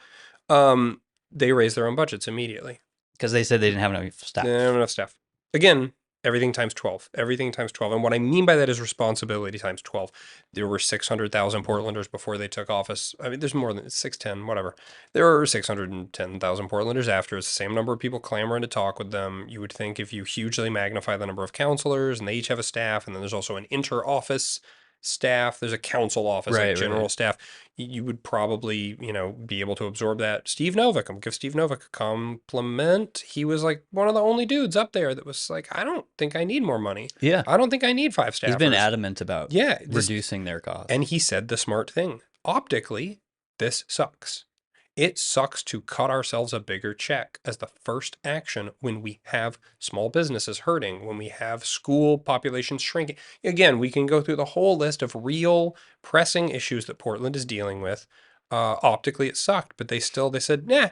[SPEAKER 2] Um, they raised their own budgets immediately.
[SPEAKER 1] because they said they didn't have enough
[SPEAKER 2] They
[SPEAKER 1] staff.
[SPEAKER 2] didn't have enough staff. Again, everything times 12. Everything times 12. And what I mean by that is responsibility times 12. There were 600,000 Portlanders before they took office. I mean, there's more than 610, whatever. There were 610,000 Portlanders after. It's the same number of people clamoring to talk with them. You would think if you hugely magnify the number of councilors and they each have a staff, and then there's also an inter-office staff, there's a council office, like
[SPEAKER 1] Right,
[SPEAKER 2] general
[SPEAKER 1] right.
[SPEAKER 2] staff, you would probably, be able to absorb that. Steve Novick, I'm give Steve Novick a compliment. He was like one of the only dudes up there that was like, I don't think I need more money.
[SPEAKER 1] Yeah,
[SPEAKER 2] I don't think I need 5
[SPEAKER 1] he's been
[SPEAKER 2] staffers.
[SPEAKER 1] adamant about
[SPEAKER 2] Yeah,
[SPEAKER 1] reducing their costs.
[SPEAKER 2] and he said the smart thing. Optically, this sucks. It sucks to cut ourselves a bigger check as the first action when we have small businesses hurting, when we have school populations shrinking. Again, we can go through the whole list of real pressing issues that Portland is dealing with. Optically, it sucked, but they said, nah,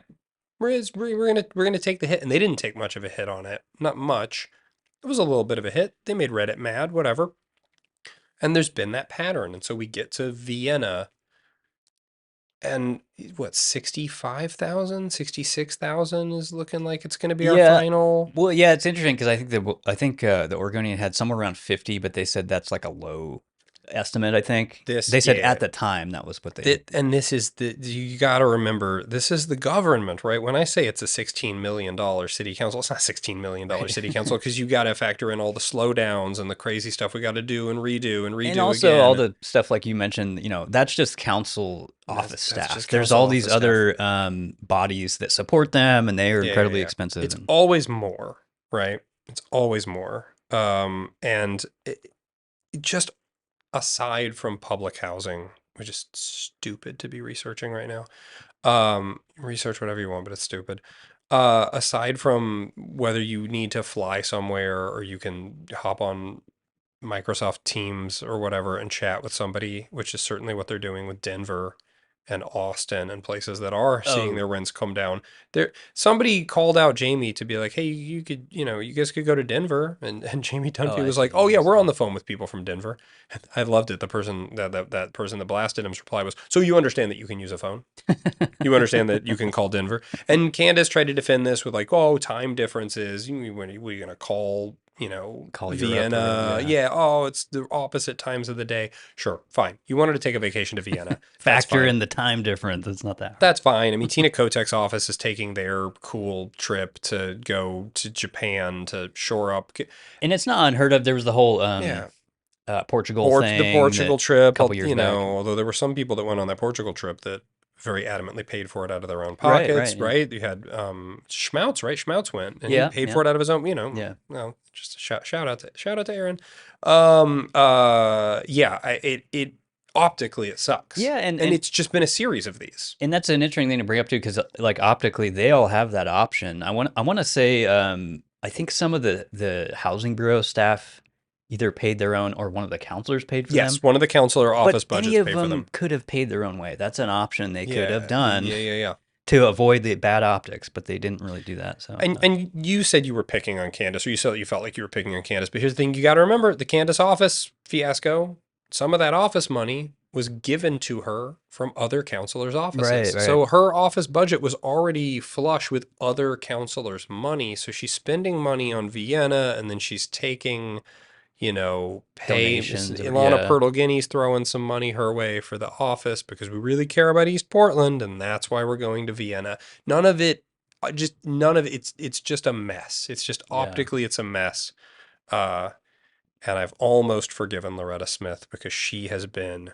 [SPEAKER 2] we're gonna take the hit, and they didn't take much of a hit on it. Not much. It was a little bit of a hit. They made Reddit mad, whatever. And there's been that pattern, and so we get to Vienna. And what, 65,000, 66,000 is looking like it's going to be our
[SPEAKER 1] Yeah.
[SPEAKER 2] final.
[SPEAKER 1] Well, yeah, it's interesting because I think the Oregonian had somewhere around 50, but they said that's like a low estimate. I think
[SPEAKER 2] This,
[SPEAKER 1] they said
[SPEAKER 2] yeah.
[SPEAKER 1] at the time that was what they.
[SPEAKER 2] And this is you got to remember, this is the government, right? When I say it's a $16 million city council, it's not $16 million city council, because you got to factor in all the slowdowns and the crazy stuff we got to do and redo
[SPEAKER 1] And also
[SPEAKER 2] again.
[SPEAKER 1] all the stuff like you mentioned, that's just council office
[SPEAKER 2] That's
[SPEAKER 1] staff.
[SPEAKER 2] just
[SPEAKER 1] There's
[SPEAKER 2] council
[SPEAKER 1] all these
[SPEAKER 2] office staff.
[SPEAKER 1] other bodies that support them, and they are
[SPEAKER 2] Yeah,
[SPEAKER 1] incredibly
[SPEAKER 2] yeah.
[SPEAKER 1] expensive.
[SPEAKER 2] It's always more, right? It's always more. And just aside from public housing, which is stupid to be researching right now. Research whatever you want, but it's stupid. Aside from whether you need to fly somewhere or you can hop on Microsoft Teams or whatever and chat with somebody, which is certainly what they're doing with Denver and Austin and places that are seeing their rents come down. Somebody called out Jamie to be like, hey, you could, you guys could go to Denver. And Jamie Dunphy was like, oh yeah, we're on the phone with people from Denver. And I loved it. The person that person that blasted him's reply was, so you understand that you can use a phone? You understand that you can call Denver? And Candace tried to defend this with like, oh, time differences. We're going to call,
[SPEAKER 1] Call Europe or
[SPEAKER 2] Vienna.
[SPEAKER 1] whatever,
[SPEAKER 2] Yeah. Oh, it's the opposite times of the day. Sure. Fine. You wanted to take a vacation to Vienna.
[SPEAKER 1] Factor in the time difference. It's not that hard.
[SPEAKER 2] That's fine. I mean, Tina Kotek's office is taking their cool trip to go to Japan to shore up.
[SPEAKER 1] And it's not unheard of. There was the whole Portugal thing.
[SPEAKER 2] The Portugal trip,
[SPEAKER 1] couple years back.
[SPEAKER 2] although there were some people that went on that Portugal trip that very adamantly paid for it out of their own pockets, right? You had Schmautz, right? Schmautz went and he paid for it out of his own,
[SPEAKER 1] Yeah.
[SPEAKER 2] Well, just a shout out to Aaron. It optically it sucks.
[SPEAKER 1] Yeah, and
[SPEAKER 2] it's just been a series of these.
[SPEAKER 1] And that's an interesting thing to bring up too, because like optically, they all have that option. I want to say, I think some of the housing bureau staff either paid their own or one of the counselors paid for them.
[SPEAKER 2] Yes, one of the counselor office
[SPEAKER 1] but
[SPEAKER 2] budgets
[SPEAKER 1] any of
[SPEAKER 2] paid
[SPEAKER 1] them
[SPEAKER 2] for them.
[SPEAKER 1] could have paid their own way. That's an option they could have done.
[SPEAKER 2] Yeah.
[SPEAKER 1] To avoid the bad optics, but they didn't really do that. So
[SPEAKER 2] and you said you were picking on Candace, or you said you felt like you were picking on Candace. But here's the thing: you got to remember the Candace office fiasco. Some of that office money was given to her from other counselors' offices.
[SPEAKER 1] Right.
[SPEAKER 2] So her office budget was already flush with other counselors' money. So she's spending money on Vienna, and then she's taking, pay.
[SPEAKER 1] Donations
[SPEAKER 2] Ilana Pertle-Guinea's throwing some money her way for the office because we really care about East Portland, and that's why we're going to Vienna. None of it. It's just a mess. It's just optically, it's a mess. And I've almost forgiven Loretta Smith because she has been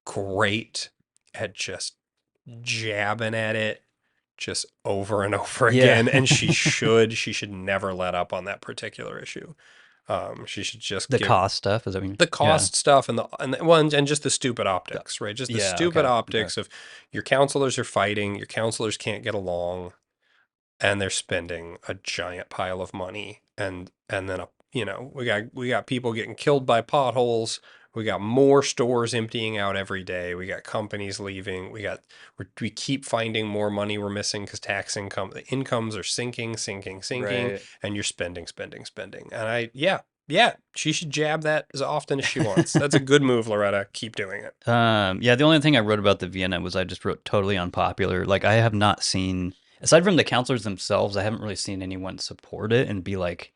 [SPEAKER 2] great at just jabbing at it just over and over again. And she should never let up on that particular issue. She should just
[SPEAKER 1] the cost stuff. Is that what you mean?
[SPEAKER 2] The cost stuff and just the stupid optics, right? Just the stupid optics of your counselors are fighting, your counselors can't get along. and they're spending a giant pile of money, and then we got people getting killed by potholes. We got more stores emptying out every day. We got companies leaving. We keep finding more money we're missing because the incomes are sinking,
[SPEAKER 1] Right.
[SPEAKER 2] and you're spending, spending, spending. And yeah, she should jab that as often as she wants. That's a good move, Loretta. Keep doing it.
[SPEAKER 1] Yeah, the only thing I wrote about the Vienna was I just wrote totally unpopular. Like, I have not seen, aside from the counselors themselves, I haven't really seen anyone support it and be like,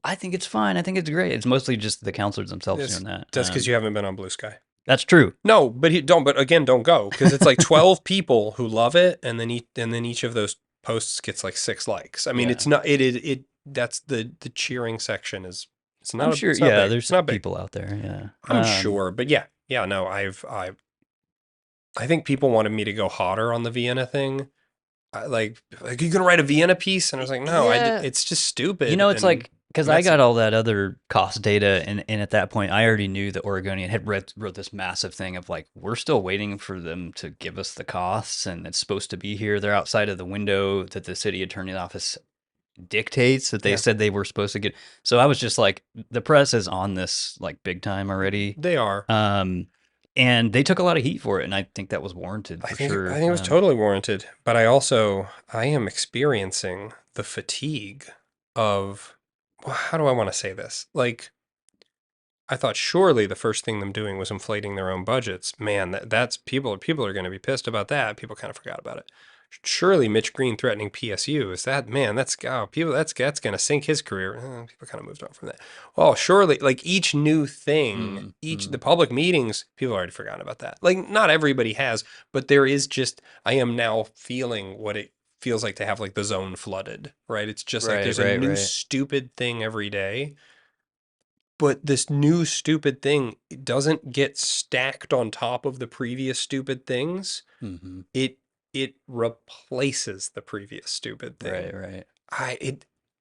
[SPEAKER 1] I think it's fine. I think it's great. It's mostly just the counselors themselves doing that.
[SPEAKER 2] That's because you haven't been on Blue Sky.
[SPEAKER 1] That's true.
[SPEAKER 2] No, but again, don't go, because it's like 12 people who love it, and then each of those posts gets like 6 likes. I mean,
[SPEAKER 1] Yeah.
[SPEAKER 2] it's not that's the cheering section is it's not
[SPEAKER 1] I'm sure.
[SPEAKER 2] it's not
[SPEAKER 1] Yeah,
[SPEAKER 2] big.
[SPEAKER 1] there's
[SPEAKER 2] It's not big.
[SPEAKER 1] people out there. Yeah,
[SPEAKER 2] I'm sure, but yeah, no, I think people wanted me to go hotter on the Vienna thing. Like you gonna write a Vienna piece, and I was like, no,
[SPEAKER 1] Yeah.
[SPEAKER 2] it's just stupid.
[SPEAKER 1] You know, it's
[SPEAKER 2] and
[SPEAKER 1] like, because I
[SPEAKER 2] messy.
[SPEAKER 1] got all that other cost data, and at that point, I already knew that Oregonian had wrote this massive thing of like, we're still waiting for them to give us the costs, and it's supposed to be here. They're outside of the window that the city attorney's office dictates that they
[SPEAKER 2] Yeah.
[SPEAKER 1] said they were supposed to get. So I was just like, the press is on this like big time already.
[SPEAKER 2] They are.
[SPEAKER 1] And they took a lot of heat for it, and I think that was warranted for sure.
[SPEAKER 2] I think it was totally warranted, but I am experiencing the fatigue of, well, how do I want to say this? Like, I thought surely the first thing them doing was inflating their own budgets. Man, that's people are going to be pissed about that. People kind of forgot about it. Surely Mitch Green threatening PSU is that, man, that's people that's going to sink his career. People kind of moved on from that. Oh, surely, like each new thing, the public meetings, people already forgotten about that. Like not everybody has, but there is just, I am now feeling what it feels like to have like the zone flooded, right? It's just like there's a new stupid thing every day. But this new stupid thing doesn't get stacked on top of the previous stupid things.
[SPEAKER 1] Mm-hmm.
[SPEAKER 2] It replaces the previous stupid thing.
[SPEAKER 1] Right.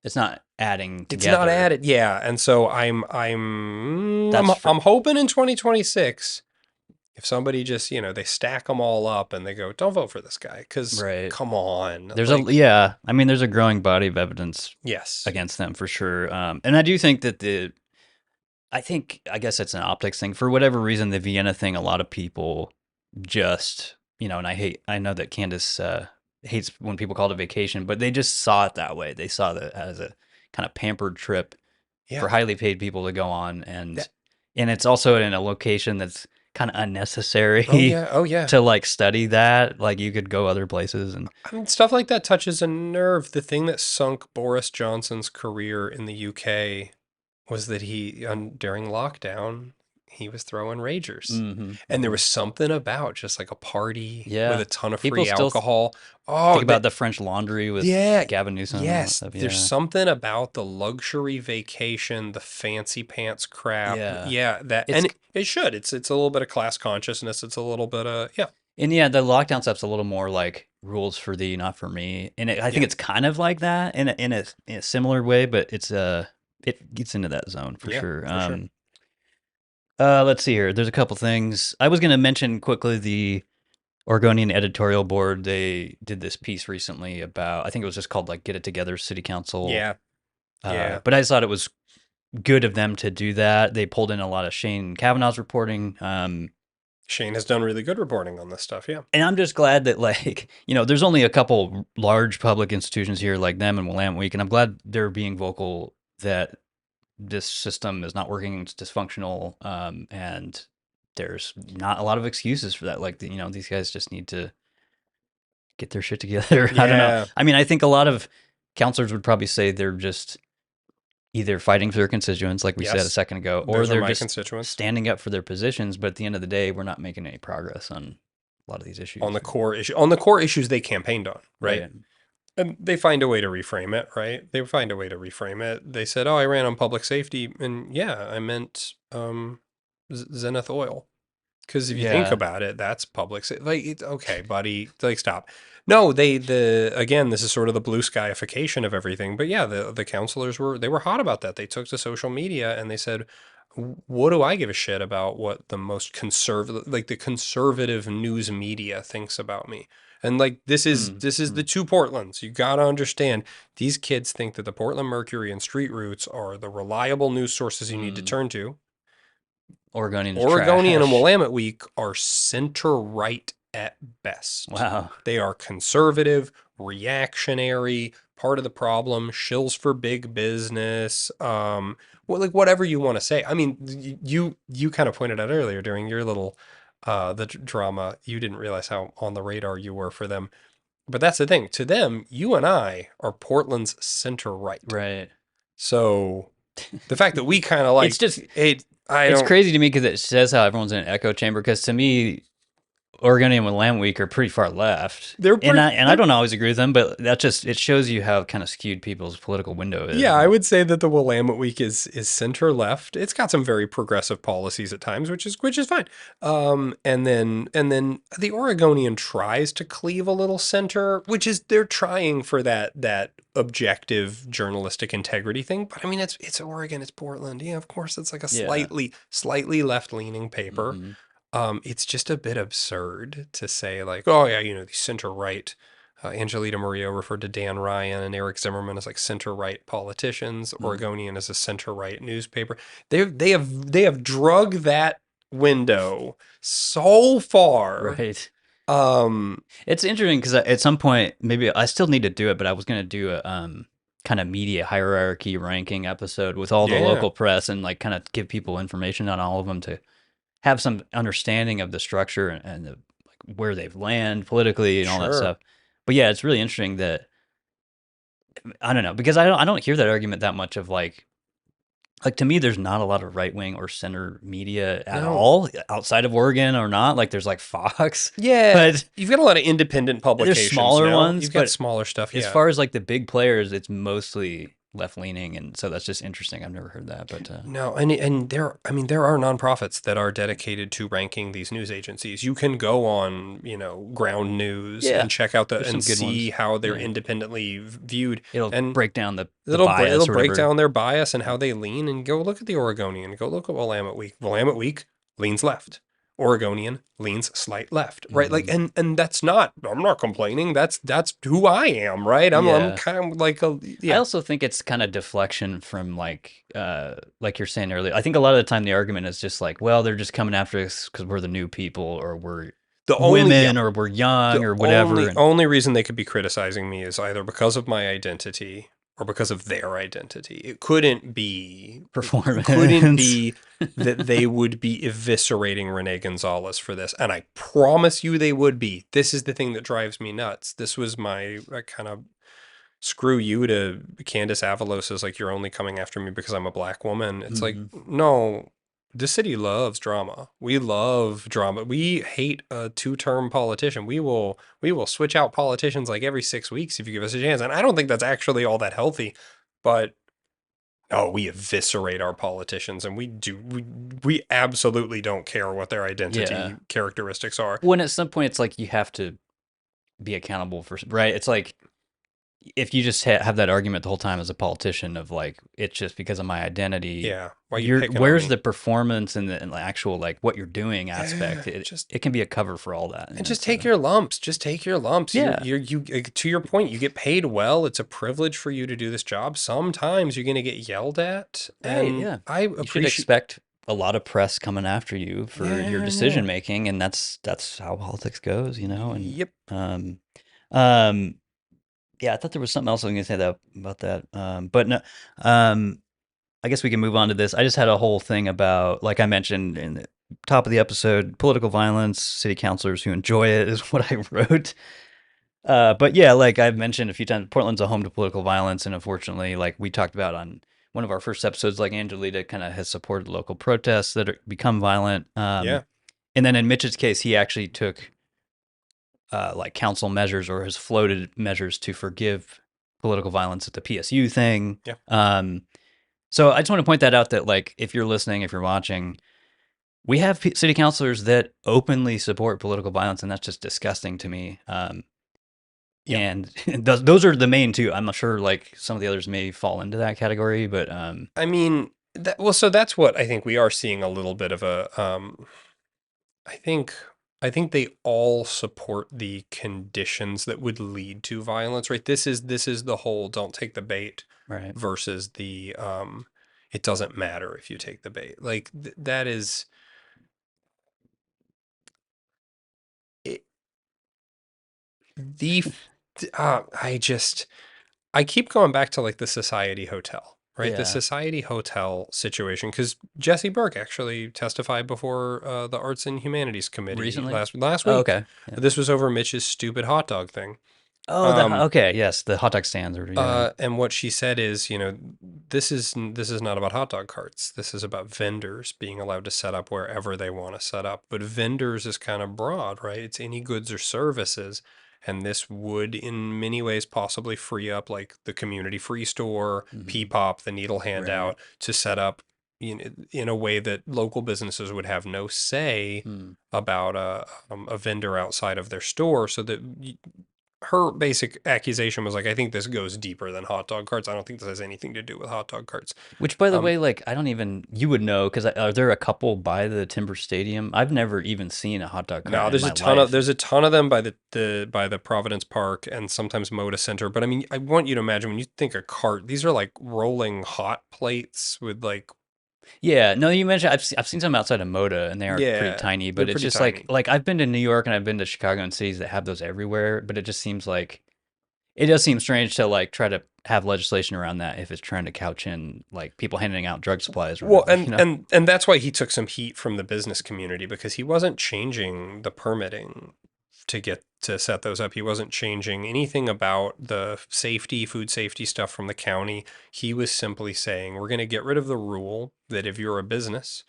[SPEAKER 2] It's
[SPEAKER 1] not adding together.
[SPEAKER 2] It's not added, yeah. And so I'm hoping in 2026, if somebody just they stack them all up and they go, don't vote for this guy, because come on.
[SPEAKER 1] There's I mean, there's a growing body of evidence
[SPEAKER 2] yes
[SPEAKER 1] against them for sure. And I do think that I guess it's an optics thing. For whatever reason, the Vienna thing, a lot of people just, and I know that Candace hates when people call it a vacation, but they just saw it that way. They saw that as a kind of pampered trip for highly paid people to go on. And it's also in a location that's kind of unnecessary.
[SPEAKER 2] Oh yeah.
[SPEAKER 1] To like study that. Like you could go other places. And
[SPEAKER 2] I mean, stuff like that touches a nerve. The thing that sunk Boris Johnson's career in the UK was that during lockdown, he was throwing ragers. And there was something about just like a party with a ton of free alcohol.
[SPEAKER 1] Think about the French Laundry with Gavin Newsom.
[SPEAKER 2] Yes, there's something about the luxury vacation, the fancy pants crap. It should. It's a little bit of class consciousness. It's a little bit of
[SPEAKER 1] And the lockdown stuff's a little more like rules for thee, not for me. And I think it's kind of like that in a similar way, but it gets into that zone for sure. Let's see here. There's a couple things. I was going to mention quickly the Oregonian editorial board. They did this piece recently about, I think it was just called like Get It Together City Council. But I just thought it was good of them to do that. They pulled in a lot of Shane Kavanaugh's reporting.
[SPEAKER 2] Shane has done really good reporting on this stuff, yeah.
[SPEAKER 1] And I'm just glad that, like, there's only a couple large public institutions here like them and Willamette Week, and I'm glad they're being vocal that this system is not working, it's dysfunctional, and there's not a lot of excuses for that. Like, these guys just need to get their shit together. I don't know. I mean, I think a lot of counselors would probably say they're just either fighting for their constituents, like we said a second ago, or they're just standing up for their positions. But at the end of the day, we're not making any progress on a lot of these issues.
[SPEAKER 2] On the core issues they campaigned on, right? And they find a way to reframe it, right? They find a way to reframe it. They said, "Oh, I ran on public safety," and I meant Zenith Oil, because if you think about it, that's public safety. Like, okay, buddy, like stop. No, again, this is sort of the blue skyification of everything. But yeah, the counselors were hot about that. They took to social media and they said, what do I give a shit about what the most conservative, like the conservative news media thinks about me? And like this is the two Portlands. You got to understand, these kids think that the Portland Mercury and Street Roots are the reliable news sources you need to turn to.
[SPEAKER 1] Oregonian is
[SPEAKER 2] Oregonian and
[SPEAKER 1] trash.
[SPEAKER 2] Willamette Week are center right at best.
[SPEAKER 1] Wow.
[SPEAKER 2] They are conservative, reactionary, part of the problem, shills for big business. Well, like whatever you want to say. I mean, you kind of pointed out earlier during your little the drama, you didn't realize how on the radar you were for them. But that's the thing. To them, you and I are Portland's center right.
[SPEAKER 1] Right.
[SPEAKER 2] So the fact that we kind of like
[SPEAKER 1] It's just
[SPEAKER 2] it's
[SPEAKER 1] it's crazy to me because it says how everyone's in an echo chamber. Because to me, Oregonian and Willamette Week are pretty far left.
[SPEAKER 2] They're
[SPEAKER 1] I don't always agree with them, but that just it shows you how kind of skewed people's political window is.
[SPEAKER 2] Yeah, I would say that the Willamette Week is center left. It's got some very progressive policies at times, which is fine. And then the Oregonian tries to cleave a little center, which is they're trying for that objective journalistic integrity thing. But I mean, it's Oregon, it's Portland. Yeah, of course, it's like a slightly left leaning paper. It's just a bit absurd to say like, oh yeah, the center right. Angelita Murillo referred to Dan Ryan and Eric Zimmerman as like center right politicians. Oregonian is a center right newspaper. They have drug that window so far.
[SPEAKER 1] Right. It's interesting because at some point, maybe I still need to do it, but I was going to do a kind of media hierarchy ranking episode with all the local press and like kind of give people information on all of them to have some understanding of the structure and the, like where they've landed politically and all that stuff. But yeah, it's really interesting that I don't know, because I don't hear that argument that much of like to me there's not a lot of right wing or center media at all outside of Oregon or not. Like there's like Fox.
[SPEAKER 2] Yeah.
[SPEAKER 1] But
[SPEAKER 2] you've got a lot of independent publications.
[SPEAKER 1] There's smaller ones.
[SPEAKER 2] You've got smaller stuff.
[SPEAKER 1] As far as like the big players, it's mostly left leaning, and so that's just interesting. I've never heard that, but
[SPEAKER 2] no, and there are nonprofits that are dedicated to ranking these news agencies. You can go on Ground News and check out and see how they're independently viewed.
[SPEAKER 1] It'll break down
[SPEAKER 2] it'll break down their bias and how they lean. And go look at the Oregonian. Go look at Willamette Week. Willamette Week leans left. Oregonian leans slight left, right? Like, and that's not, I'm not complaining. That's who I am, right? I'm kind of like
[SPEAKER 1] I also think it's kind of deflection from like you're saying earlier. I think a lot of the time the argument is just like, well, they're just coming after us because we're the new people or we're women or we're young or whatever.
[SPEAKER 2] The only reason they could be criticizing me is either because of my identity or because of their identity. It couldn't be
[SPEAKER 1] performance.
[SPEAKER 2] It couldn't be that they would be eviscerating Renee Gonzalez for this. And I promise you they would be. This is the thing that drives me nuts. This was my kind of screw you to Candace Avalos is like, you're only coming after me because I'm a black woman. It's like, no, this city loves drama. We love drama. We hate a two-term politician. We will switch out politicians like every 6 weeks if you give us a chance. And I don't think that's actually all that healthy. But we eviscerate our politicians, and we absolutely don't care what their identity characteristics are.
[SPEAKER 1] When at some point it's like you have to be accountable for, right? It's like if you just have that argument the whole time as a politician of like, it's just because of my identity.
[SPEAKER 2] Yeah.
[SPEAKER 1] Where's the performance and the actual, like what you're doing aspect? It can be a cover for all that.
[SPEAKER 2] And just take your lumps. Just take your lumps. Yeah. You to your point, you get paid well. It's a privilege for you to do this job. Sometimes you're going to get yelled at. And
[SPEAKER 1] you should expect a lot of press coming after you for your decision making. And that's how politics goes, And yeah, I thought there was something else I was going to say about that. But no, I guess we can move on to this. I just had a whole thing about, like I mentioned in the top of the episode, political violence, city councilors who enjoy it is what I wrote. But yeah, like I've mentioned a few times, Portland's a home to political violence. And unfortunately, like we talked about on one of our first episodes, like Angelita kind of has supported local protests that become violent. And then in Mitch's case, he actually took like council measures or has floated measures to forgive political violence at the PSU thing.
[SPEAKER 2] Yeah.
[SPEAKER 1] So I just want to point that out that like, if you're listening, if you're watching, we have city councilors that openly support political violence, and that's just disgusting to me. And those are the main two. I'm not sure like some of the others may fall into that category, but
[SPEAKER 2] I mean, So that's what I think we are seeing a little bit of a, I think I think they all support the conditions that would lead to violence, right? This is the whole don't take the bait
[SPEAKER 1] Right.
[SPEAKER 2] versus the it doesn't matter if you take the bait. Like that is it, the I just I keep going back to like the Society Hotel, right? The
[SPEAKER 1] Yeah.
[SPEAKER 2] Society Hotel situation, because Jesse Burke actually testified before the Arts and Humanities Committee
[SPEAKER 1] Recently?
[SPEAKER 2] last
[SPEAKER 1] Oh,
[SPEAKER 2] week.
[SPEAKER 1] okay. Yeah.
[SPEAKER 2] This was over Mitch's stupid hot dog thing.
[SPEAKER 1] Oh,
[SPEAKER 2] Um,
[SPEAKER 1] okay. Yes, the hot dog stands are, yeah.
[SPEAKER 2] and what she said is, this is not about hot dog carts. This is about vendors being allowed to set up wherever they want to set up. But vendors is kind of broad, right? It's any goods or services. And this would, in many ways, possibly free up like the community free store,
[SPEAKER 1] Hmm.
[SPEAKER 2] P-pop, the needle
[SPEAKER 1] Right.
[SPEAKER 2] handout to set up in a way that local businesses would have no say
[SPEAKER 1] Hmm.
[SPEAKER 2] about a vendor outside of their store, so that her basic accusation was like, I think this goes deeper than hot dog carts. I don't think this has anything to do with hot dog carts.
[SPEAKER 1] Which, by the
[SPEAKER 2] Um,
[SPEAKER 1] way, like, I don't even, you would know, because are there a couple by the Timber Stadium? I've never even seen a hot dog cart
[SPEAKER 2] no,
[SPEAKER 1] in
[SPEAKER 2] there's a
[SPEAKER 1] my
[SPEAKER 2] ton of
[SPEAKER 1] life.
[SPEAKER 2] them by the Providence Park and sometimes Moda Center. But I mean, I want you to imagine when you think a cart, these are like rolling hot plates with like,
[SPEAKER 1] Yeah, no, you mentioned I've seen some outside of Moda, and they are pretty
[SPEAKER 2] yeah,
[SPEAKER 1] tiny.
[SPEAKER 2] they're
[SPEAKER 1] But it's
[SPEAKER 2] pretty
[SPEAKER 1] just
[SPEAKER 2] tiny.
[SPEAKER 1] like I've been to New York and I've been to Chicago and cities that have those everywhere. But it just seems like it does seem strange to like try to have legislation around that if it's trying to couch in like people handing out drug supplies or
[SPEAKER 2] Well,
[SPEAKER 1] whatever. You know?
[SPEAKER 2] and that's why he took some heat from the business community, because he wasn't changing the permitting to get to set those up. He wasn't changing anything about the safety, food safety stuff from the county. He was simply saying, we're going to get rid of the rule that if you're a business,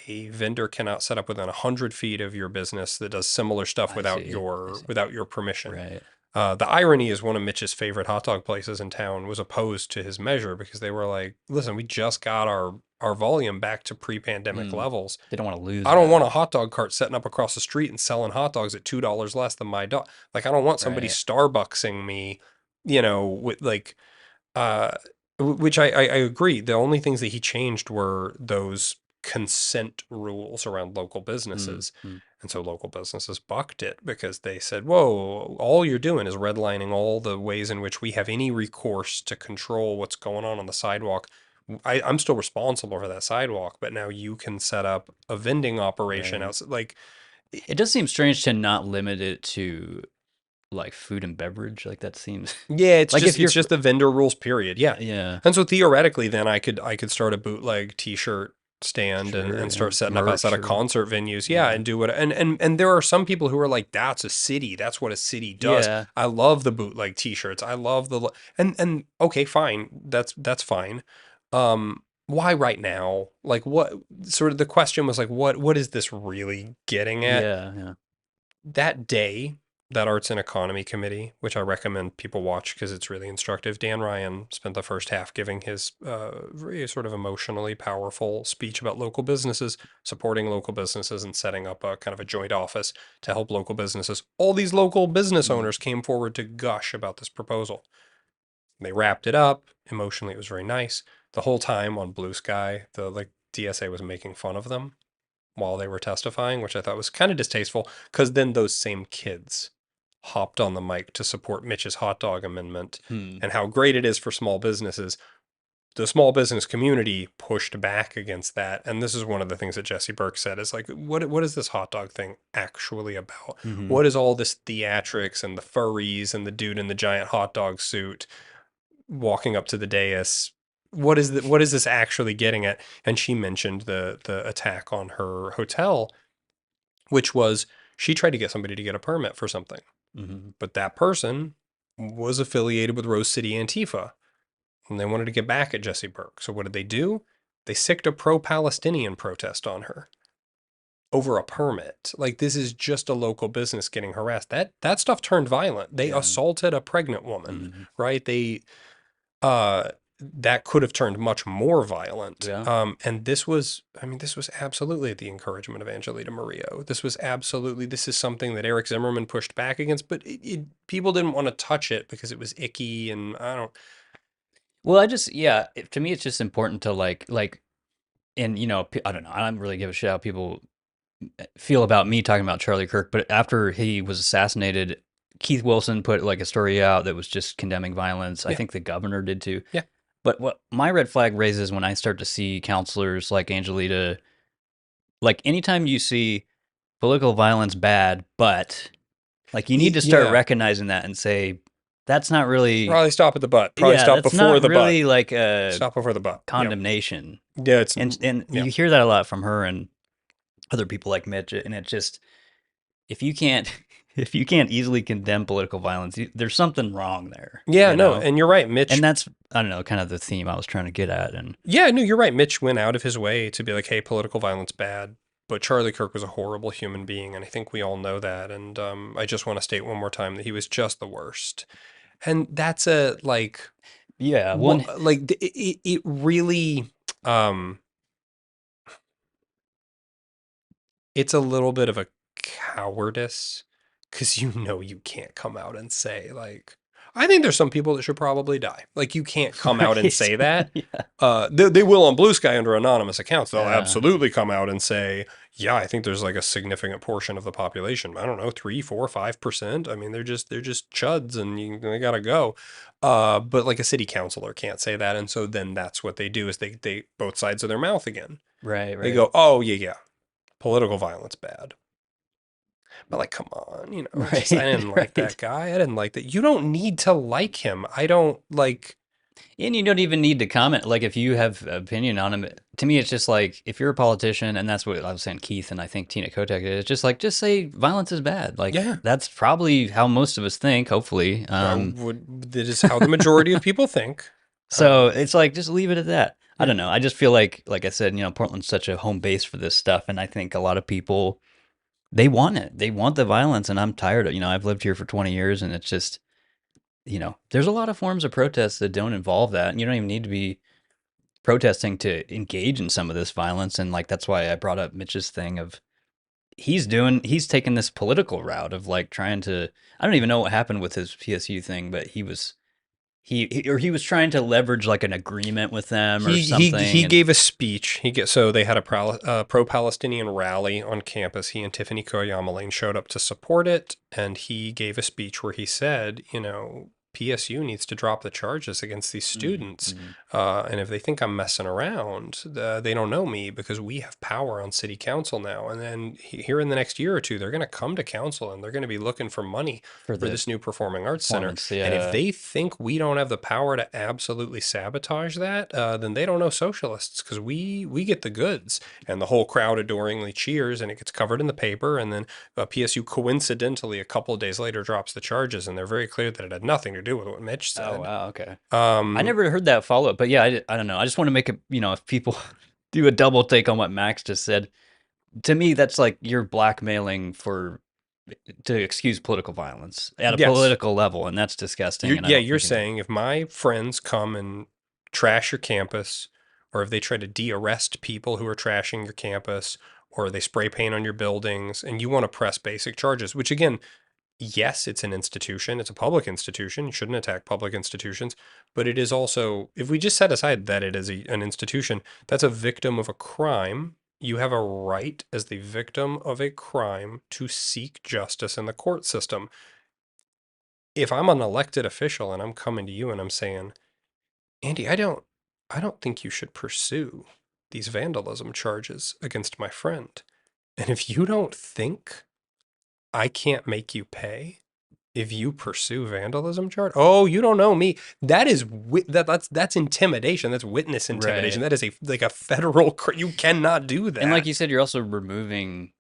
[SPEAKER 2] a vendor cannot set up within 100 feet of your business that does similar stuff
[SPEAKER 1] I
[SPEAKER 2] without
[SPEAKER 1] see. I
[SPEAKER 2] your
[SPEAKER 1] see.
[SPEAKER 2] without your permission.
[SPEAKER 1] Right.
[SPEAKER 2] The irony is one of Mitch's favorite hot dog places in town was opposed to his measure because they were like, listen, we just got our volume back to pre-pandemic
[SPEAKER 1] Mm.
[SPEAKER 2] levels.
[SPEAKER 1] They don't want to lose
[SPEAKER 2] I don't want
[SPEAKER 1] that.
[SPEAKER 2] a hot dog cart setting up across the street and selling hot dogs at $2 less than my dog. Like, I don't want somebody
[SPEAKER 1] Right.
[SPEAKER 2] Starbucksing me, with like, uh, which I agree. The only things that he changed were those consent rules around local
[SPEAKER 1] Mm.
[SPEAKER 2] businesses.
[SPEAKER 1] Mm.
[SPEAKER 2] And so local businesses bucked it because they said, whoa, all you're doing is redlining all the ways in which we have any recourse to control what's going on the sidewalk. I'm still responsible for that sidewalk, but now you can set up a vending operation
[SPEAKER 1] Right.
[SPEAKER 2] outside. Like,
[SPEAKER 1] It does seem strange to not limit it to like food and beverage. Like that seems
[SPEAKER 2] yeah,
[SPEAKER 1] like if
[SPEAKER 2] it's
[SPEAKER 1] you're
[SPEAKER 2] just the vendor rules, period. Yeah.
[SPEAKER 1] yeah,
[SPEAKER 2] And so theoretically, then I could start a bootleg T-shirt stand
[SPEAKER 1] sure,
[SPEAKER 2] and
[SPEAKER 1] yeah,
[SPEAKER 2] start setting up outside
[SPEAKER 1] merch
[SPEAKER 2] of
[SPEAKER 1] or
[SPEAKER 2] concert venues. Yeah,
[SPEAKER 1] yeah,
[SPEAKER 2] and do what and there are some people who are like, that's a city. That's what a city does.
[SPEAKER 1] yeah,
[SPEAKER 2] I love the bootleg T-shirts. I love and okay, fine. That's fine. Why right now? Like, what sort of the question was like, what is this really getting at?
[SPEAKER 1] yeah, yeah.
[SPEAKER 2] That day, that Arts and Economy Committee, which I recommend people watch because it's really instructive. Dan Ryan spent the first half giving his very sort of emotionally powerful speech about local businesses, supporting local businesses, and setting up a kind of a joint office to help local businesses. All these local business
[SPEAKER 1] Mm,
[SPEAKER 2] owners came forward to gush about this proposal. They wrapped it up. Emotionally, it was very nice. The whole time on Blue Sky, the like DSA was making fun of them while they were testifying, which I thought was kind of distasteful, because then those same kids hopped on the mic to support Mitch's hot dog amendment
[SPEAKER 1] hmm.
[SPEAKER 2] and how great it is for small businesses. The small business community pushed back against that. And this is one of the things that Jesse Burke said is like, what is this hot dog thing actually about?
[SPEAKER 1] Hmm.
[SPEAKER 2] What is all this theatrics and the furries and the dude in the giant hot dog suit walking up to the dais? What is this actually getting at? And she mentioned the attack on her hotel, which was she tried to get somebody to get a permit for something,
[SPEAKER 1] Hmm.
[SPEAKER 2] but that person was affiliated with Rose City Antifa, and they wanted to get back at Jesse Burke. So what did they do? They sicked a pro-Palestinian protest on her over a permit. Like, this is just a local business getting harassed. That stuff turned violent. They
[SPEAKER 1] Yeah.
[SPEAKER 2] assaulted a pregnant woman,
[SPEAKER 1] Hmm.
[SPEAKER 2] right? Uh that could have turned much more violent.
[SPEAKER 1] Yeah.
[SPEAKER 2] And this was, I mean, this was absolutely at the encouragement of Angelita Murillo. This is something that Eric Zimmerman pushed back against, but people didn't want to touch it because it was icky. And I don't,
[SPEAKER 1] Well, I just yeah, to me it's just important to like and I don't know. I don't really give a shit how people feel about me talking about Charlie Kirk, but after he was assassinated, Keith Wilson put like a story out that was just condemning violence. I
[SPEAKER 2] Yeah.
[SPEAKER 1] think the governor did too.
[SPEAKER 2] Yeah.
[SPEAKER 1] But what my red flag raises when I start to see counselors like Angelita, like anytime you see political violence bad, but like you need to start
[SPEAKER 2] Yeah.
[SPEAKER 1] recognizing that and say that's not really,
[SPEAKER 2] Probably stop at the butt. Probably
[SPEAKER 1] yeah,
[SPEAKER 2] stop
[SPEAKER 1] that's
[SPEAKER 2] before
[SPEAKER 1] not
[SPEAKER 2] the butt.
[SPEAKER 1] really like a
[SPEAKER 2] Stop before the butt. Yeah.
[SPEAKER 1] condemnation.
[SPEAKER 2] Yeah. It's
[SPEAKER 1] And
[SPEAKER 2] yeah.
[SPEAKER 1] you hear that a lot from her and other people like Mitch, and it just, if you can't if you can't easily condemn political violence, there's something wrong there.
[SPEAKER 2] Yeah. No. And you're right, Mitch.
[SPEAKER 1] And that's, I don't know, kind of the theme I was trying to get at. And
[SPEAKER 2] yeah. No, you're right. Mitch went out of his way to be like, hey, political violence bad. But Charlie Kirk was a horrible human being, and I think we all know that. And I just want to state one more time that he was just the worst. And that's a like,
[SPEAKER 1] yeah, one
[SPEAKER 2] like it really, it's a little bit of a cowardice because you can't come out and say like, I think there's some people that should probably die. Like you can't come out and say that.
[SPEAKER 1] Yeah.
[SPEAKER 2] They will on Blue Sky under anonymous accounts. They'll
[SPEAKER 1] Yeah.
[SPEAKER 2] absolutely come out and say, yeah, I think there's like a significant portion of the population. I don't know, 3, 4, 5%. I mean, they're just chuds and they gotta go. But like a city councilor can't say that. And so then that's what they do is they both sides of their mouth again.
[SPEAKER 1] Right.
[SPEAKER 2] They go, oh yeah, political violence bad. But like, come on,
[SPEAKER 1] Right,
[SPEAKER 2] I didn't like
[SPEAKER 1] right.
[SPEAKER 2] that guy. I didn't like that. You don't need to like him. I don't like.
[SPEAKER 1] And you don't even need to comment. Like if you have opinion on him, to me, it's just like if you're a politician, and that's what I was saying, Keith, and I think Tina Kotek did. It's just like just say violence is bad. Like
[SPEAKER 2] Yeah.
[SPEAKER 1] that's probably how most of us think. Hopefully,
[SPEAKER 2] That is how the majority of people think.
[SPEAKER 1] so it's like just leave it at that. I don't know. I just feel like I said, Portland's such a home base for this stuff, and I think a lot of people they want it. They want the violence, and I'm tired of. I've lived here for 20 years, and it's just. There's a lot of forms of protest that don't involve that. And you don't even need to be protesting to engage in some of this violence. And like, that's why I brought up Mitch's thing of he's taking this political route of like trying to, I don't even know what happened with his PSU thing, but he was trying to leverage like an agreement with them or something.
[SPEAKER 2] He gave a speech. So they had a pro-Palestinian rally on campus. He and Tiffany Koyamalain showed up to support it, and he gave a speech where he said, PSU needs to drop the charges against these students. And if they think I'm messing around, they don't know me because we have power on city council now. And then here in the next year or two, they're going to come to council and they're going to be looking for money for this new performing arts center.
[SPEAKER 1] Yeah.
[SPEAKER 2] And if they think we don't have the power to absolutely sabotage that, then they don't know socialists because we get the goods. And the whole crowd adoringly cheers and it gets covered in the paper. And then PSU coincidentally a couple of days later drops the charges, and they're very clear that it had nothing to do with what Mitch said.
[SPEAKER 1] Oh, wow. Okay. I never heard that follow up, but yeah, I don't know. I just want to make it, if people do a double take on what Max just said, to me, that's like you're blackmailing to excuse political violence at a political level. And that's disgusting.
[SPEAKER 2] You're saying if my friends come and trash your campus, or if they try to de-arrest people who are trashing your campus, or they spray paint on your buildings, and you want to press basic charges, which again, yes, it's an institution. It's a public institution. You shouldn't attack public institutions. But it is also, if we just set aside that it is an institution, that's a victim of a crime. You have a right as the victim of a crime to seek justice in the court system. If I'm an elected official and I'm coming to you and I'm saying, Andy, I don't think you should pursue these vandalism charges against my friend. And if you don't think I can't make you pay if you pursue vandalism charge, oh, you don't know me. That is that's intimidation. That's witness intimidation.
[SPEAKER 1] Right.
[SPEAKER 2] That is a federal. You cannot do that.
[SPEAKER 1] And like you said, you're also removing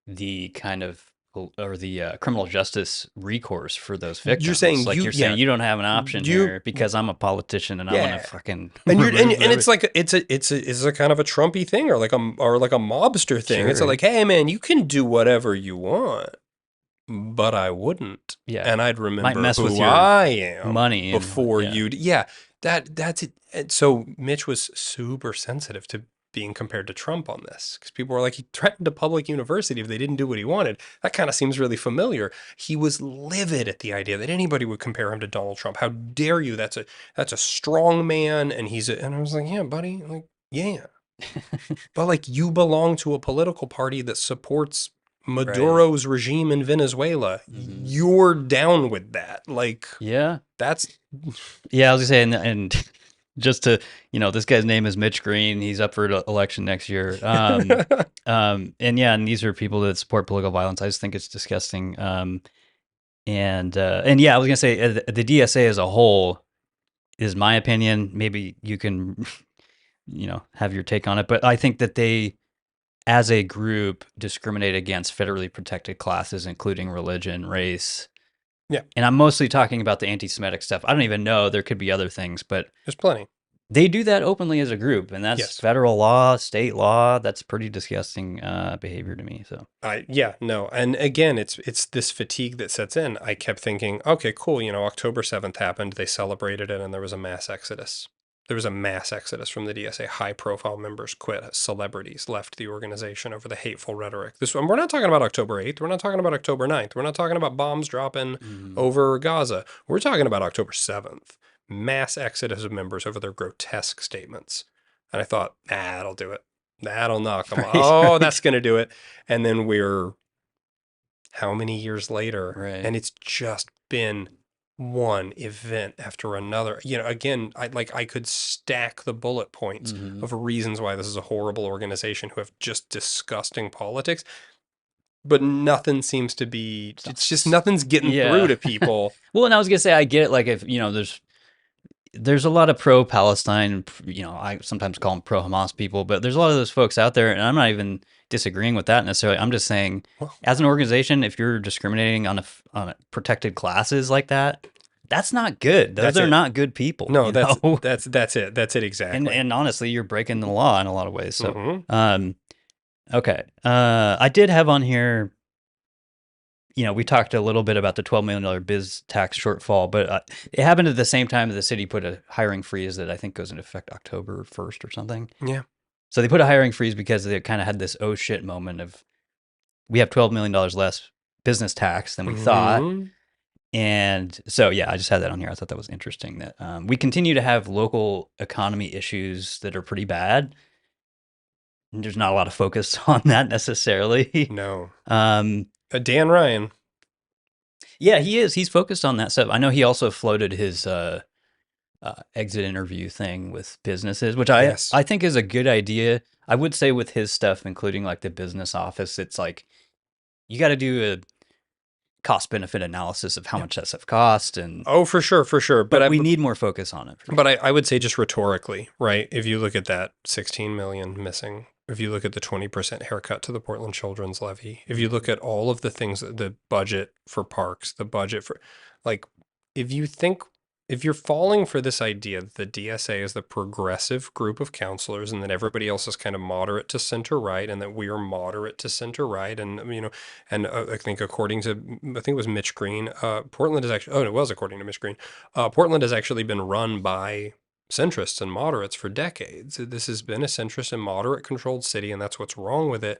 [SPEAKER 1] the kind of the criminal justice recourse for those victims.
[SPEAKER 2] You're saying
[SPEAKER 1] saying you don't have an option here because I'm a politician and I want to fucking
[SPEAKER 2] and it's like it's a kind of a Trumpy thing or like a mobster thing. Sure. It's like, hey man, you can do whatever you want, but I wouldn't.
[SPEAKER 1] Yeah,
[SPEAKER 2] and I'd remember
[SPEAKER 1] might mess
[SPEAKER 2] who
[SPEAKER 1] with your
[SPEAKER 2] I am
[SPEAKER 1] money
[SPEAKER 2] before you. Yeah, that's it. And so Mitch was super sensitive to being compared to Trump on this because people were like, he threatened a public university if they didn't do what he wanted. That kind of seems really familiar. He was livid at the idea that anybody would compare him to Donald Trump. How dare you? That's a strong man, and and I was like, yeah, buddy, like, yeah. But like, you belong to a political party that supports
[SPEAKER 1] Right.
[SPEAKER 2] Maduro's regime in Venezuela.
[SPEAKER 1] Hmm.
[SPEAKER 2] You're down with that. Like,
[SPEAKER 1] Yeah.
[SPEAKER 2] that's
[SPEAKER 1] Yeah, I was gonna say, and just to, this guy's name is Mitch Green. He's up for election next year. And yeah, and these are people that support political violence. I just think it's disgusting. And yeah, I was gonna say the DSA as a whole is my opinion. Maybe you can, have your take on it, but I think that they, as a group, discriminate against federally protected classes, including religion, race.
[SPEAKER 2] yeah,
[SPEAKER 1] And I'm mostly talking about the anti-Semitic stuff. I don't even know. There could be other things, but
[SPEAKER 2] there's plenty.
[SPEAKER 1] they do that openly as a group, and that's
[SPEAKER 2] Yes.
[SPEAKER 1] federal law, state law. That's pretty disgusting behavior to me. So
[SPEAKER 2] Yeah, no. And again, it's this fatigue that sets in. I kept thinking, okay, cool, October 7th happened, they celebrated it, and there was a mass exodus. There was a mass exodus from the DSA. High profile members quit, celebrities left the organization over the hateful rhetoric. This one, we're not talking about October 8th, we're not talking about October 9th, we're not talking about bombs dropping over Gaza. We're talking about October 7th. Mass exodus of members over their grotesque statements. And I thought, that'll do it. That'll knock them off.
[SPEAKER 1] Right,
[SPEAKER 2] Oh,
[SPEAKER 1] right.
[SPEAKER 2] that's going to do it. And then we're how many years later?
[SPEAKER 1] Right.
[SPEAKER 2] And it's just been one event after another. Again, I could stack the bullet points
[SPEAKER 1] Mhm.
[SPEAKER 2] of reasons why this is a horrible organization who have just disgusting politics, but nothing seems to be, it's just nothing's getting through
[SPEAKER 1] Yeah.
[SPEAKER 2] to people.
[SPEAKER 1] Well, and I was gonna say I get it. Like if there's a lot of pro-Palestine. I sometimes call them pro-Hamas people, but there's a lot of those folks out there, and I'm not even disagreeing with that necessarily. I'm just saying,
[SPEAKER 2] Well,
[SPEAKER 1] as an organization, if you're discriminating on protected classes like that, that's not good. Those
[SPEAKER 2] that's
[SPEAKER 1] are
[SPEAKER 2] it.
[SPEAKER 1] not good people.
[SPEAKER 2] No, that's
[SPEAKER 1] know?
[SPEAKER 2] that's that's it. That's it exactly.
[SPEAKER 1] And honestly, you're breaking the law in a lot of ways. So,
[SPEAKER 2] Mhm.
[SPEAKER 1] okay. I did have on here, we talked a little bit about the $12 million biz tax shortfall, but it happened at the same time that the city put a hiring freeze that I think goes into effect October 1st or something.
[SPEAKER 2] Yeah.
[SPEAKER 1] So they put a hiring freeze because they kind of had this oh shit moment of, we have $12 million less business tax than we thought.
[SPEAKER 2] Mhm.
[SPEAKER 1] And so, yeah, I just had that on here. I thought that was interesting that we continue to have local economy issues that are pretty bad. And there's not a lot of focus on that necessarily.
[SPEAKER 2] No.
[SPEAKER 1] Um,
[SPEAKER 2] Dan Ryan.
[SPEAKER 1] yeah, he is. He's focused on that stuff. I know he also floated his exit interview thing with businesses, which
[SPEAKER 2] Yes.
[SPEAKER 1] I think is a good idea. I would say with his stuff, including like the business office, it's like you got to do a cost benefit analysis of how much that stuff costs, and
[SPEAKER 2] Oh, for sure, for sure.
[SPEAKER 1] but we need more focus on it.
[SPEAKER 2] But I would say just rhetorically, right? If you look at that 16 million missing, if you look at the 20% haircut to the Portland Children's Levy, if you look at all of the things, the budget for parks, the budget for, like, if you think, if you're falling for this idea that the DSA is the progressive group of counselors and that everybody else is kind of moderate to center right and that we are moderate to center right, and and I think according to, I think it was Mitch Green, Portland is actually, oh, it was according to Mitch Green, Portland has actually been run by centrists and moderates for decades. This has been a centrist and moderate controlled city, and that's what's wrong with it.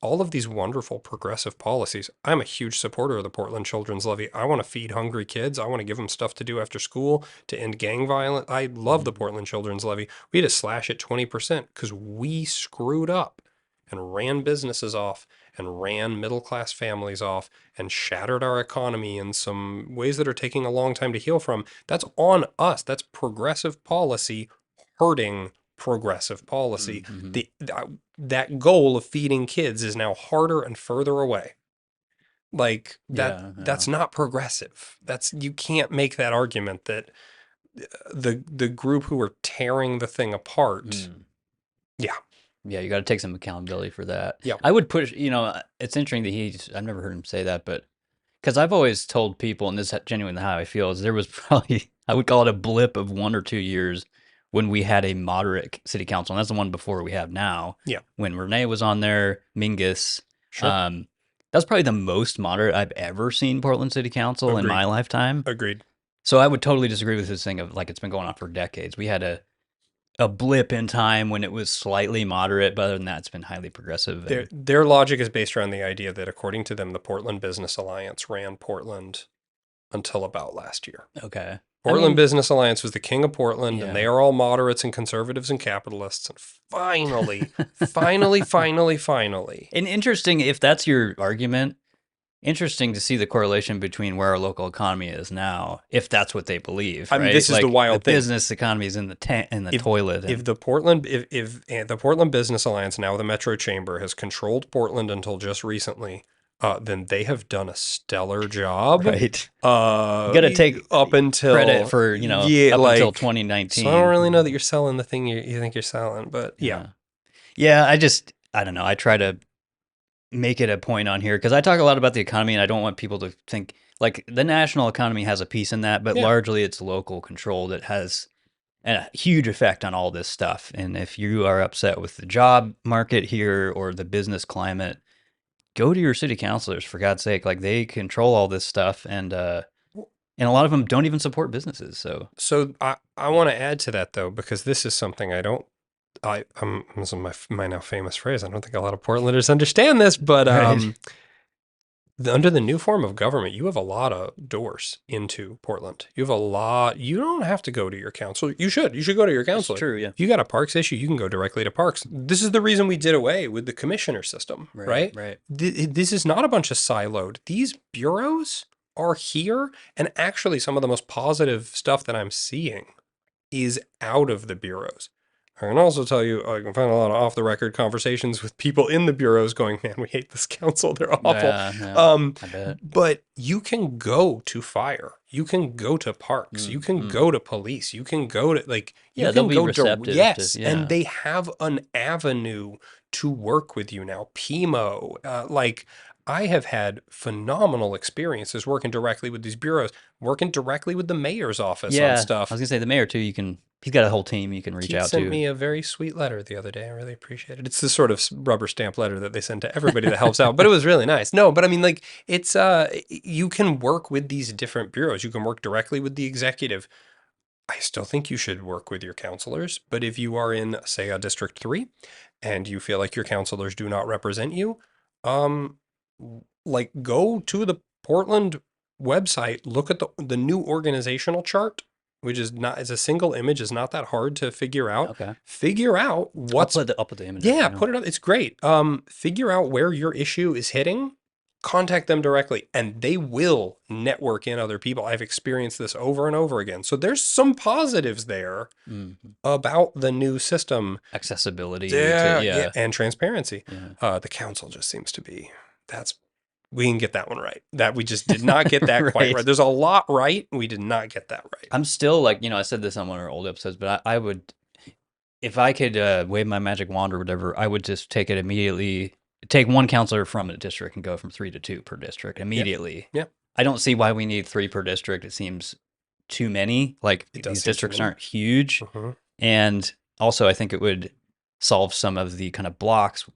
[SPEAKER 2] All of these wonderful progressive policies. I'm a huge supporter of the Portland Children's Levy. I want to feed hungry kids. I want to give them stuff to do after school to end gang violence. I love the Portland Children's Levy. We had to slash it 20% because we screwed up and ran businesses off and ran middle class families off and shattered our economy in some ways that are taking a long time to heal from. That's on us. That's progressive policy hurting progressive policy. That goal of feeding kids is now harder and further away. Like that's not progressive. You can't make that argument that the group who are tearing the thing apart. Yeah.
[SPEAKER 1] Yeah, you got to take some accountability for that.
[SPEAKER 2] Yeah.
[SPEAKER 1] I would push, it's interesting that I've never heard him say that, but because I've always told people, and this is genuinely how I feel, is there was probably, I would call it a blip of 1 or 2 years when we had a moderate city council. And that's the one before we have now.
[SPEAKER 2] Yeah.
[SPEAKER 1] When Renee was on there, Mingus.
[SPEAKER 2] Sure.
[SPEAKER 1] That's probably the most moderate I've ever seen Portland City Council in my lifetime.
[SPEAKER 2] Agreed.
[SPEAKER 1] So I would totally disagree with this thing of like it's been going on for decades. We had a blip in time when it was slightly moderate, but other than that, it's been highly progressive.
[SPEAKER 2] Their logic is based around the idea that, according to them, the Portland Business Alliance ran Portland until about last year.
[SPEAKER 1] Okay.
[SPEAKER 2] Portland
[SPEAKER 1] mean,
[SPEAKER 2] Business Alliance was the king of Portland, and
[SPEAKER 1] yeah.
[SPEAKER 2] they are all moderates and conservatives and capitalists. And finally.
[SPEAKER 1] And interesting, if that's your argument, interesting to see the correlation between where our local economy is now, if that's what they believe,
[SPEAKER 2] I mean,
[SPEAKER 1] right?
[SPEAKER 2] this is the
[SPEAKER 1] Like
[SPEAKER 2] wild
[SPEAKER 1] the
[SPEAKER 2] thing.
[SPEAKER 1] business economy is in the toilet.
[SPEAKER 2] If the Portland Business Alliance, now the Metro Chamber, has controlled Portland until just recently, then they have done a stellar job.
[SPEAKER 1] Right. You got to take
[SPEAKER 2] up until
[SPEAKER 1] credit for, up until 2019.
[SPEAKER 2] So I don't really know that you're selling the thing you think you're selling, but yeah.
[SPEAKER 1] Yeah, I don't know. I try to make it a point on here because I talk a lot about the economy and I don't want people to think like the national economy has a piece in that, but largely it's local control that has a huge effect on all this stuff. And if you are upset with the job market here or the business climate, go to your city councilors, for God's sake. Like they control all this stuff, and a lot of them don't even support businesses.
[SPEAKER 2] So I want to add to that though, because this is something this is my now famous phrase. I don't think a lot of Portlanders understand this, but
[SPEAKER 1] Right.
[SPEAKER 2] under the new form of government, you have a lot of doors into Portland. You don't have to go to your council. You should go to your council.
[SPEAKER 1] True, yeah.
[SPEAKER 2] If you got a parks issue, you can go directly to parks. This is the reason we did away with the commissioner system, right?
[SPEAKER 1] Right.
[SPEAKER 2] This is not a bunch of siloed. These bureaus are here, and actually some of the most positive stuff that I'm seeing is out of the bureaus. I can also tell you, I can find a lot of off-the-record conversations with people in the bureaus going, man, we hate this council. They're awful.
[SPEAKER 1] Yeah, I bet.
[SPEAKER 2] But you can go to fire. You can go to parks. You can go to police. You can go to, you
[SPEAKER 1] they'll
[SPEAKER 2] can
[SPEAKER 1] be
[SPEAKER 2] go
[SPEAKER 1] receptive
[SPEAKER 2] yes.
[SPEAKER 1] to,
[SPEAKER 2] And they have an avenue to work with you now. PMO, I have had phenomenal experiences working directly with these bureaus, working directly with the mayor's office on stuff.
[SPEAKER 1] I was gonna say the mayor too. He's got a whole team you can reach out to.
[SPEAKER 2] He sent me a very sweet letter the other day. I really appreciate it. It's the sort of rubber stamp letter that they send to everybody that helps out, but it was really nice. No, but I mean, it's you can work with these different bureaus. You can work directly with the executive. I still think you should work with your counselors, but if you are in, say, a District 3 and you feel like your counselors do not represent you, go to the Portland website, look at the new organizational chart, which is not, as a single image, is not that hard to figure out.
[SPEAKER 1] Okay.
[SPEAKER 2] Figure out what's
[SPEAKER 1] I'll put the image.
[SPEAKER 2] Yeah, put it up. It's great. Figure out where your issue is hitting. Contact them directly, and they will network in other people. I've experienced this over and over again. So there's some positives there about the new system.
[SPEAKER 1] Accessibility.
[SPEAKER 2] And transparency.
[SPEAKER 1] Yeah.
[SPEAKER 2] The council just seems to be, we can get that one right. That we just did not get that quite right. There's a lot right. We did not get that right.
[SPEAKER 1] I'm still I said this on one of our old episodes, but I would, if I could wave my magic wand or whatever, I would just take one counselor from a district and go from 3 to 2 per district immediately.
[SPEAKER 2] Yeah.
[SPEAKER 1] I don't see why we need 3 per district. It seems too many. These districts aren't huge. And also I think it would solve some of the kind of blocks,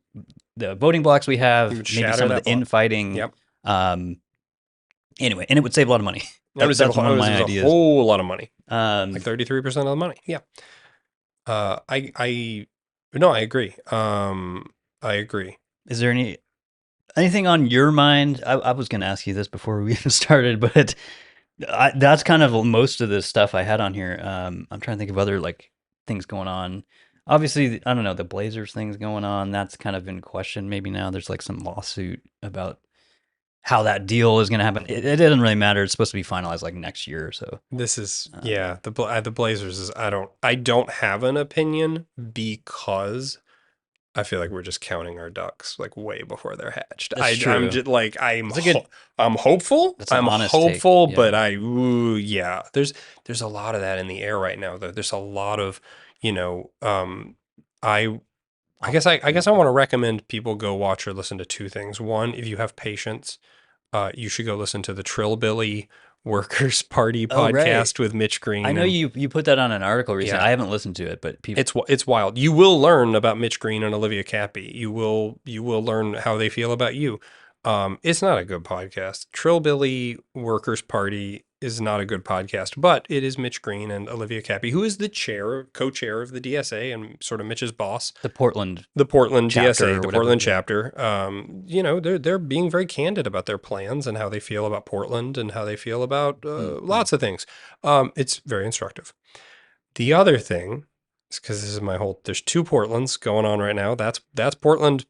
[SPEAKER 1] the voting blocks we have, maybe some of the infighting.
[SPEAKER 2] Yep.
[SPEAKER 1] Anyway, and it would save a lot of money.
[SPEAKER 2] That's one of my ideas. A whole lot of money. 33% of the money. Yeah. I agree. I agree.
[SPEAKER 1] Is there anything on your mind? I was going to ask you this before we even started, but that's kind of most of the stuff I had on here. I'm trying to think of other things going on. Obviously, I don't know, the Blazers thing's going on. That's kind of in question. Maybe now there's some lawsuit about how that deal is going to happen. It doesn't really matter. It's supposed to be finalized next year or so.
[SPEAKER 2] This is the Blazers is I don't have an opinion because I feel like we're just counting our ducks way before they're hatched.
[SPEAKER 1] That's true.
[SPEAKER 2] I'm just I'm hopeful. I'm hopeful,
[SPEAKER 1] take.
[SPEAKER 2] Yeah. But there's a lot of that in the air right now. There's a lot of I guess I want to recommend people go watch or listen to 2 things. One, if you have patience, you should go listen to the Trillbilly Workers Party podcast with Mitch Green.
[SPEAKER 1] I know you put that on an article recently.
[SPEAKER 2] Yeah.
[SPEAKER 1] I haven't listened to it, but
[SPEAKER 2] it's wild. You will learn about Mitch Green and Olivia Cappy. You will learn how they feel about you. It's not a good podcast. Trillbilly Workers Party is not a good podcast, but it is Mitch Green and Olivia Cappy, who is the co-chair of the DSA and sort of Mitch's boss.
[SPEAKER 1] The Portland chapter
[SPEAKER 2] DSA,
[SPEAKER 1] or
[SPEAKER 2] the
[SPEAKER 1] whatever,
[SPEAKER 2] Portland
[SPEAKER 1] yeah.
[SPEAKER 2] chapter. You know, they're being very candid about their plans and how they feel about Portland and how they feel about lots of things. It's very instructive. The other thing is, because this is there's two Portlands going on right now. That's Portland.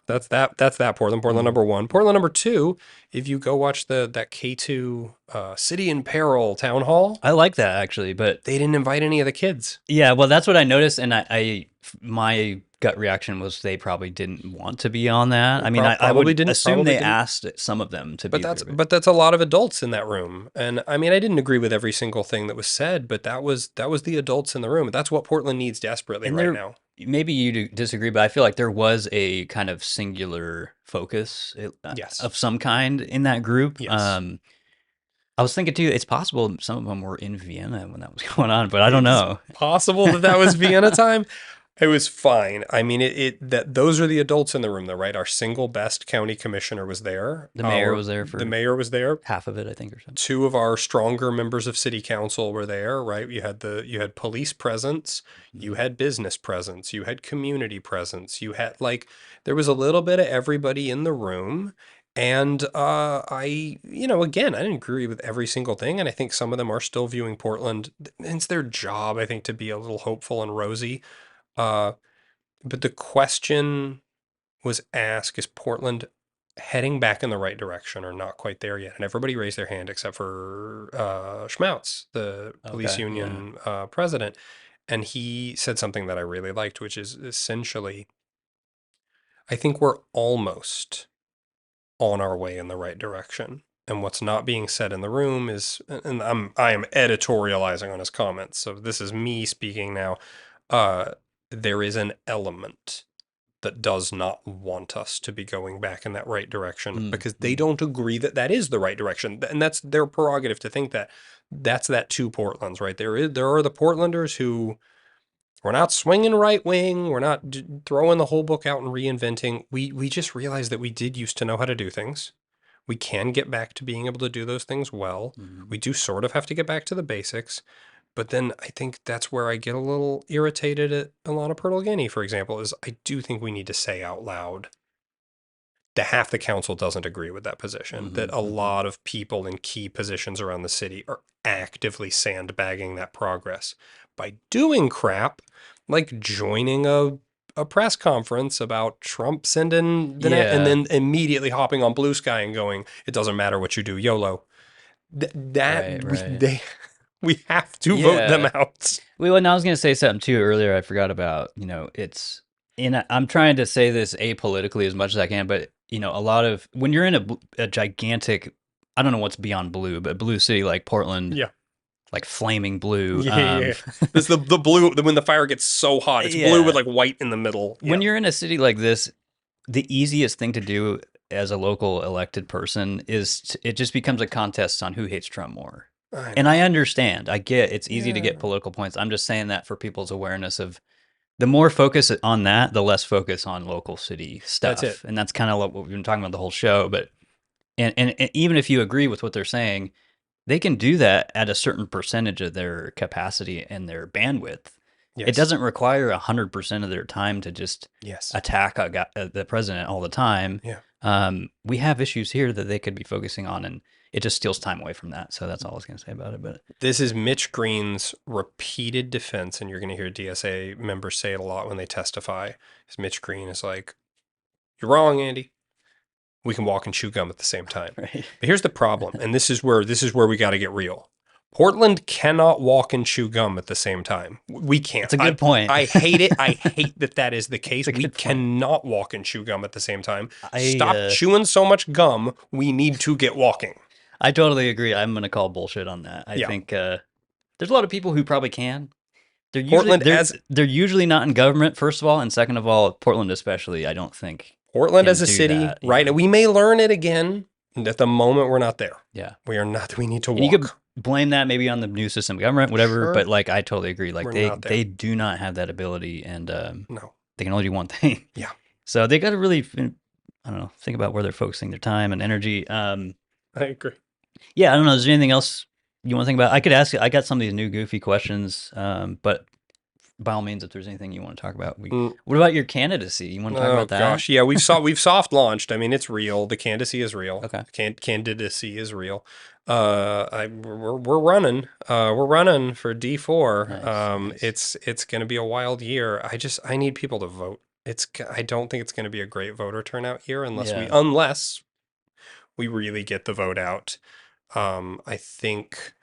[SPEAKER 2] That's that Portland. Portland number one. Portland number two. If you go watch that K2 City in Peril town hall,
[SPEAKER 1] I like that actually, but
[SPEAKER 2] they didn't invite any of the kids.
[SPEAKER 1] yeah, well, that's what I noticed, and my gut reaction was they probably didn't want to be on that. I mean, I would assume they asked some of them to be there.
[SPEAKER 2] But that's a lot of adults in that room, and I mean, I didn't agree with every single thing that was said, but that was the adults in the room. That's what Portland needs desperately right now.
[SPEAKER 1] Maybe you disagree, but I feel like there was a kind of singular focus
[SPEAKER 2] Yes.
[SPEAKER 1] of some kind in that group.
[SPEAKER 2] Yes.
[SPEAKER 1] I was thinking too, it's possible some of them were in Vienna when that was going on, but I don't know.
[SPEAKER 2] Possible that was Vienna time. It was fine. I mean, that those are the adults in the room, though, right? Our single best county commissioner was there.
[SPEAKER 1] The mayor was there
[SPEAKER 2] the mayor was there.
[SPEAKER 1] Half of it, I think, or something.
[SPEAKER 2] Two of our stronger members of city council were there, right? You had police presence, you had business presence, you had community presence, you had there was a little bit of everybody in the room. And again, I didn't agree with every single thing, and I think some of them are still viewing Portland. It's their job, I think, to be a little hopeful and rosy. But the question was asked, is Portland heading back in the right direction or not quite there yet? And everybody raised their hand except for Schmautz, the police union president. And he said something that I really liked, which is essentially, I think we're almost on our way in the right direction. And what's not being said in the room is, and I am editorializing on his comments, so this is me speaking now, there is an element that does not want us to be going back in that right direction because they don't agree that is the right direction. And that's their prerogative to think that. That's that two Portlands, right? There are the Portlanders who, we're not swinging right wing, we're not throwing the whole book out and reinventing. We just realized that we did used to know how to do things. We can get back to being able to do those things well. We do sort of have to get back to the basics. But then I think that's where I get a little irritated at Ilana Pertolgini, for example, is I do think we need to say out loud that half the council doesn't agree with that position, that a lot of people in key positions around the city are actively sandbagging that progress by doing crap like joining a press conference about Trump sending the net and then immediately hopping on Blue Sky and going, it doesn't matter what you do, YOLO. We have to vote them out.
[SPEAKER 1] Well, and I was going to say something too earlier. I forgot about, I'm trying to say this apolitically as much as I can, but a lot of, when you're in a gigantic, I don't know what's beyond blue, but blue city like Portland, like flaming blue.
[SPEAKER 2] This the blue, when the fire gets so hot, it's blue with like white in the middle.
[SPEAKER 1] When you're in a city like this, the easiest thing to do as a local elected person is it just becomes a contest on who hates Trump more. And I understand. I get it's easy to get political points. I'm just saying that for people's awareness of the more focus on that, the less focus on local city stuff.
[SPEAKER 2] That's it.
[SPEAKER 1] And that's kind of what we've been talking about the whole show. But and even if you agree with what they're saying, they can do that at a certain percentage of their capacity and their bandwidth. It doesn't require 100% of their time to just attack the president all the time. We have issues here that they could be focusing on, and it just steals time away from that. So that's all I was going to say about it. But
[SPEAKER 2] this is Mitch Green's repeated defense, and you're going to hear DSA members say it a lot when they testify. Is Mitch Green is like, "You're wrong, Andy. We can walk and chew gum at the same time."
[SPEAKER 1] Right.
[SPEAKER 2] But here's the problem, and this is where we got to get real. Portland cannot walk and chew gum at the same time. We can't.
[SPEAKER 1] That's a good point.
[SPEAKER 2] I hate it. I hate that is the case. We cannot walk and chew gum at the same time. Stop chewing so much gum. We need to get walking.
[SPEAKER 1] I totally agree. I'm going to call bullshit on that. I think there's a lot of people who probably can. They're usually not in government, first of all, and second of all, Portland especially, I don't think.
[SPEAKER 2] Portland as a city, right? We may learn it again. At the moment, we're not there.
[SPEAKER 1] Yeah.
[SPEAKER 2] We are not. We need to walk.
[SPEAKER 1] And you could blame that maybe on the new system of government, whatever, but like I totally agree. Like they do not have that ability, and
[SPEAKER 2] no,
[SPEAKER 1] they can only do one thing.
[SPEAKER 2] Yeah.
[SPEAKER 1] So they got to really, I don't know, think about where they're focusing their time and energy.
[SPEAKER 2] I agree.
[SPEAKER 1] Yeah, I don't know. Is there anything else you want to think about? I could ask you. I got some of these new goofy questions, but by all means, if there's anything you want to talk about, what about your candidacy? You want to talk
[SPEAKER 2] Oh
[SPEAKER 1] about that?
[SPEAKER 2] gosh, yeah, we've soft launched. I mean, it's real. The candidacy is real.
[SPEAKER 1] Okay.
[SPEAKER 2] Candidacy is real. We're running. We're running for D4.
[SPEAKER 1] Nice.
[SPEAKER 2] It's going to be a wild year. I need people to vote. I don't think it's going to be a great voter turnout year unless
[SPEAKER 1] Yeah.
[SPEAKER 2] we really get the vote out. I think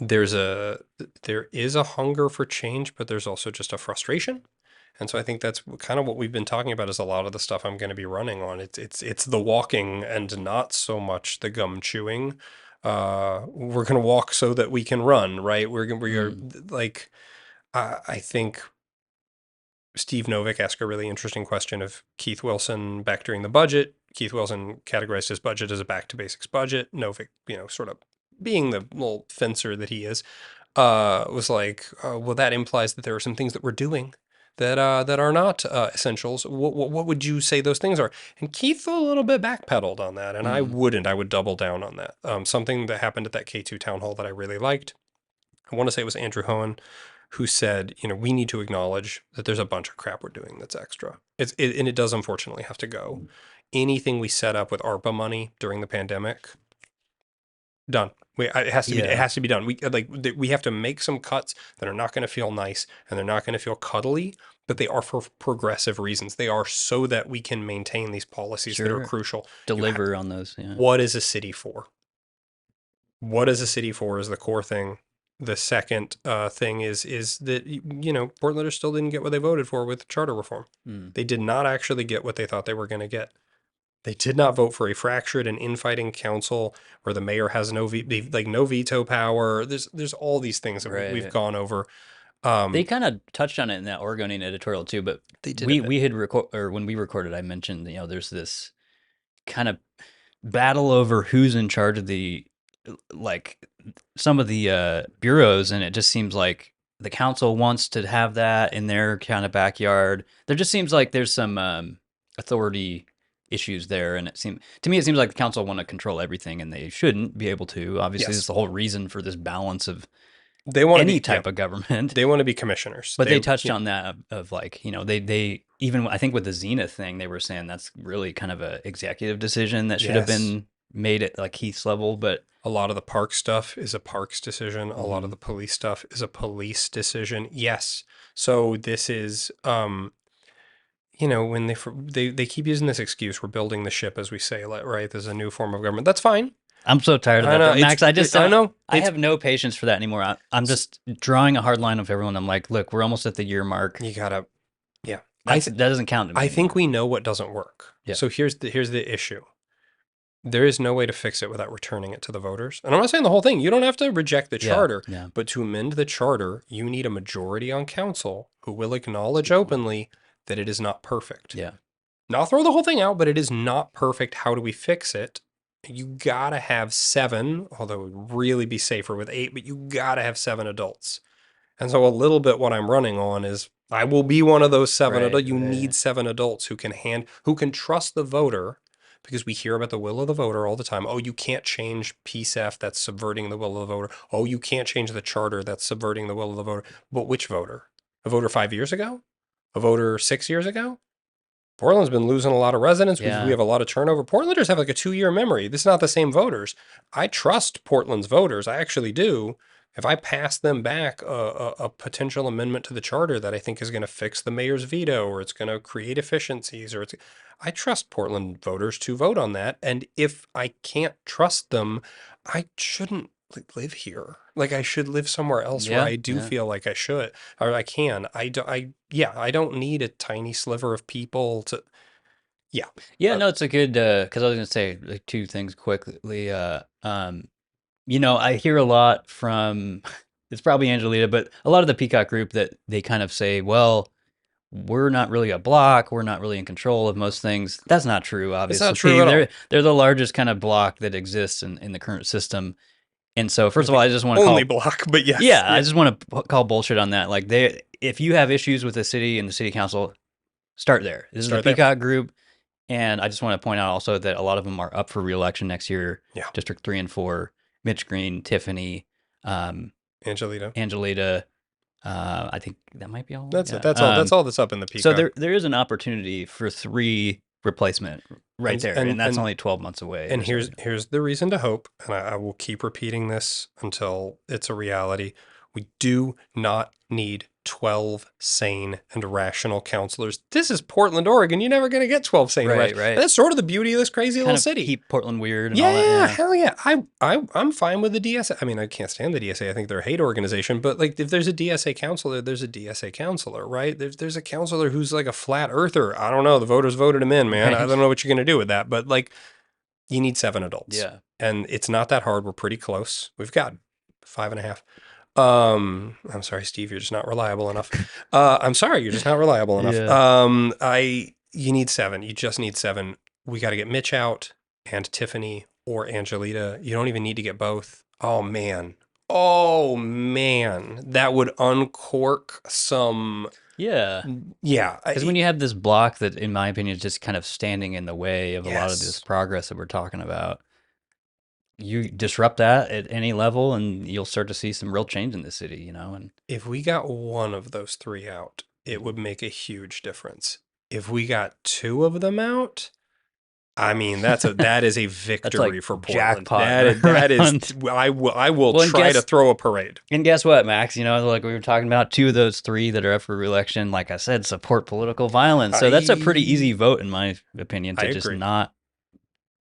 [SPEAKER 2] there is a hunger for change, but there's also just a frustration. And so I think that's kind of what we've been talking about is a lot of the stuff I'm going to be running on. It's the walking and not so much the gum chewing. We're going to walk so that we can run, right? We're like, I think Steve Novick asked a really interesting question of Keith Wilson back during the budget. Keith Wilson categorized his budget as a back to basics budget. Novick, sort of being the little fencer that he is, was like, well, that implies that there are some things that we're doing that are not essentials. What would you say those things are? And Keith a little bit backpedaled on that, and I wouldn't. I would double down on that. Something that happened at that K2 town hall that I really liked. I want to say it was Andrew Hohen who said, we need to acknowledge that there's a bunch of crap we're doing that's extra. And it does unfortunately have to go. Anything we set up with ARPA money during the pandemic, done. It has to be. It has to be done. We have to make some cuts that are not going to feel nice and they're not going to feel cuddly, but they are for progressive reasons. They are so that we can maintain these policies that are crucial.
[SPEAKER 1] Deliver on those. Yeah.
[SPEAKER 2] What is a city for? What is a city for is the core thing. The second thing is that Portlanders still didn't get what they voted for with charter reform. They did not actually get what they thought they were going to get. They did not vote for a fractured and infighting council where the mayor has no veto power. There's all these things that we've gone over.
[SPEAKER 1] They kind of touched on it in that Oregonian editorial too, but we had when we recorded, I mentioned there's this kind of battle over who's in charge of some of the bureaus, and it just seems like the council wants to have that in their kind of backyard. There just seems like there's some authority issues there, and to me it seems like the council want to control everything, and they shouldn't be able to. Obviously, this is the whole reason for this balance of any type of government.
[SPEAKER 2] They want to be commissioners,
[SPEAKER 1] but they touched on that of they even, I think with the Zenith thing, they were saying that's really kind of a executive decision that should have been made at like Heath's level. But
[SPEAKER 2] a lot of the park stuff is a parks decision. A lot of the police stuff is a police decision. Yes. So this is, when they keep using this excuse, we're building the ship, as we say, right? There's a new form of government. That's fine.
[SPEAKER 1] I'm so tired of that. Max, I know. I have no patience for that anymore. I'm just drawing a hard line with everyone. I'm like, look, we're almost at the year mark.
[SPEAKER 2] You gotta,
[SPEAKER 1] that doesn't count to me.
[SPEAKER 2] I think we know what doesn't work. Yeah. So here's the issue. There is no way to fix it without returning it to the voters. And I'm not saying the whole thing. You don't have to reject the charter. But to amend the charter, you need a majority on council who will acknowledge openly that it is not perfect.
[SPEAKER 1] Yeah.
[SPEAKER 2] Not throw the whole thing out, but it is not perfect. How do we fix it? You gotta have 7, although it would really be safer with 8, but you gotta have 7 adults. And so a little bit what I'm running on is I will be one of those 7 adults. You need 7 adults who can trust the voter, because we hear about the will of the voter all the time. Oh, you can't change PSEF, that's subverting the will of the voter. Oh, you can't change the charter, that's subverting the will of the voter. But which voter? A voter 5 years ago? A voter 6 years ago? Portland's been losing a lot of residents. We have a lot of turnover. Portlanders have like a 2-year memory. This is not the same voters. I trust Portland's voters. I actually do. If I pass them back a potential amendment to the charter that I think is going to fix the mayor's veto, or it's going to create efficiencies, I trust Portland voters to vote on that. And if I can't trust them, I shouldn't live here. Like I should live somewhere else where I do feel like I should, or I can. I don't need a tiny sliver of people to.
[SPEAKER 1] No, it's a good, because I was going to say like 2 things quickly. I hear a lot from, it's probably Angelita, but a lot of the Peacock group that they kind of say, well, we're not really a block. We're not really in control of most things. That's not true, obviously.
[SPEAKER 2] It's not true at all.
[SPEAKER 1] They're the largest kind of block that exists in the current system. And so, first of all, I just want to
[SPEAKER 2] only block, but yes.
[SPEAKER 1] Yeah, I just want to call bullshit on that. Like, if you have issues with the city and the city council, start there. This is the Peacock group. And I just want to point out also that a lot of them are up for re-election next year, District 3 and 4. Mitch Green, Tiffany,
[SPEAKER 2] Angelita.
[SPEAKER 1] Angelita. I think that might be all.
[SPEAKER 2] That's
[SPEAKER 1] Yeah.
[SPEAKER 2] it. That's all that's up in the
[SPEAKER 1] So
[SPEAKER 2] Peacock.
[SPEAKER 1] there is an opportunity for 3 replacement right there, and that's only 12 months away.
[SPEAKER 2] And
[SPEAKER 1] or so.
[SPEAKER 2] here's the reason to hope, and I will keep repeating this until it's a reality. We do not need 12 sane and rational counselors. This is Portland, Oregon. You're never going to get 12 sane and
[SPEAKER 1] Right,
[SPEAKER 2] rational.
[SPEAKER 1] right.
[SPEAKER 2] And that's sort of the beauty of this crazy
[SPEAKER 1] Kind
[SPEAKER 2] little
[SPEAKER 1] of
[SPEAKER 2] city.
[SPEAKER 1] keep Portland weird and all that.
[SPEAKER 2] Yeah,
[SPEAKER 1] Yeah,
[SPEAKER 2] hell yeah. I'm fine with the DSA. I mean, I can't stand the DSA. I think they're a hate organization. But like, if there's a DSA counselor, there's a DSA counselor, right? There's a counselor who's like a flat earther. I don't know. The voters voted him in, man.
[SPEAKER 1] Right.
[SPEAKER 2] I don't know what you're going to do with that. But like, you need 7 adults.
[SPEAKER 1] Yeah.
[SPEAKER 2] And it's not that hard. We're pretty close. We've got 5.5. I'm sorry, Steve, you're just not reliable enough. I'm sorry, you're just not reliable enough.
[SPEAKER 1] Yeah.
[SPEAKER 2] You need 7. You just need 7. We got to get Mitch out and Tiffany or Angelita. You don't even need to get both. Oh man. That would uncork some.
[SPEAKER 1] Yeah.
[SPEAKER 2] Yeah.
[SPEAKER 1] Because when you have this block that, in my opinion, is just kind of standing in the way of a lot of this
[SPEAKER 2] Yes.
[SPEAKER 1] progress that we're talking about, you disrupt that at any level and you'll start to see some real change in the city, you know? And
[SPEAKER 2] If we got one of those 3 out, it would make a huge difference. If we got 2 of them out, I mean, that is a victory
[SPEAKER 1] like
[SPEAKER 2] for Portland.
[SPEAKER 1] jackpot
[SPEAKER 2] That is,
[SPEAKER 1] around.
[SPEAKER 2] I will
[SPEAKER 1] Well, and
[SPEAKER 2] try to
[SPEAKER 1] guess-
[SPEAKER 2] throw a parade.
[SPEAKER 1] And guess what, Max? You know, like we were talking about, 2 of those 3 that are up for re-election, like I said, support political violence. So that's a pretty easy vote, in my opinion, to
[SPEAKER 2] I
[SPEAKER 1] just
[SPEAKER 2] agree.
[SPEAKER 1] not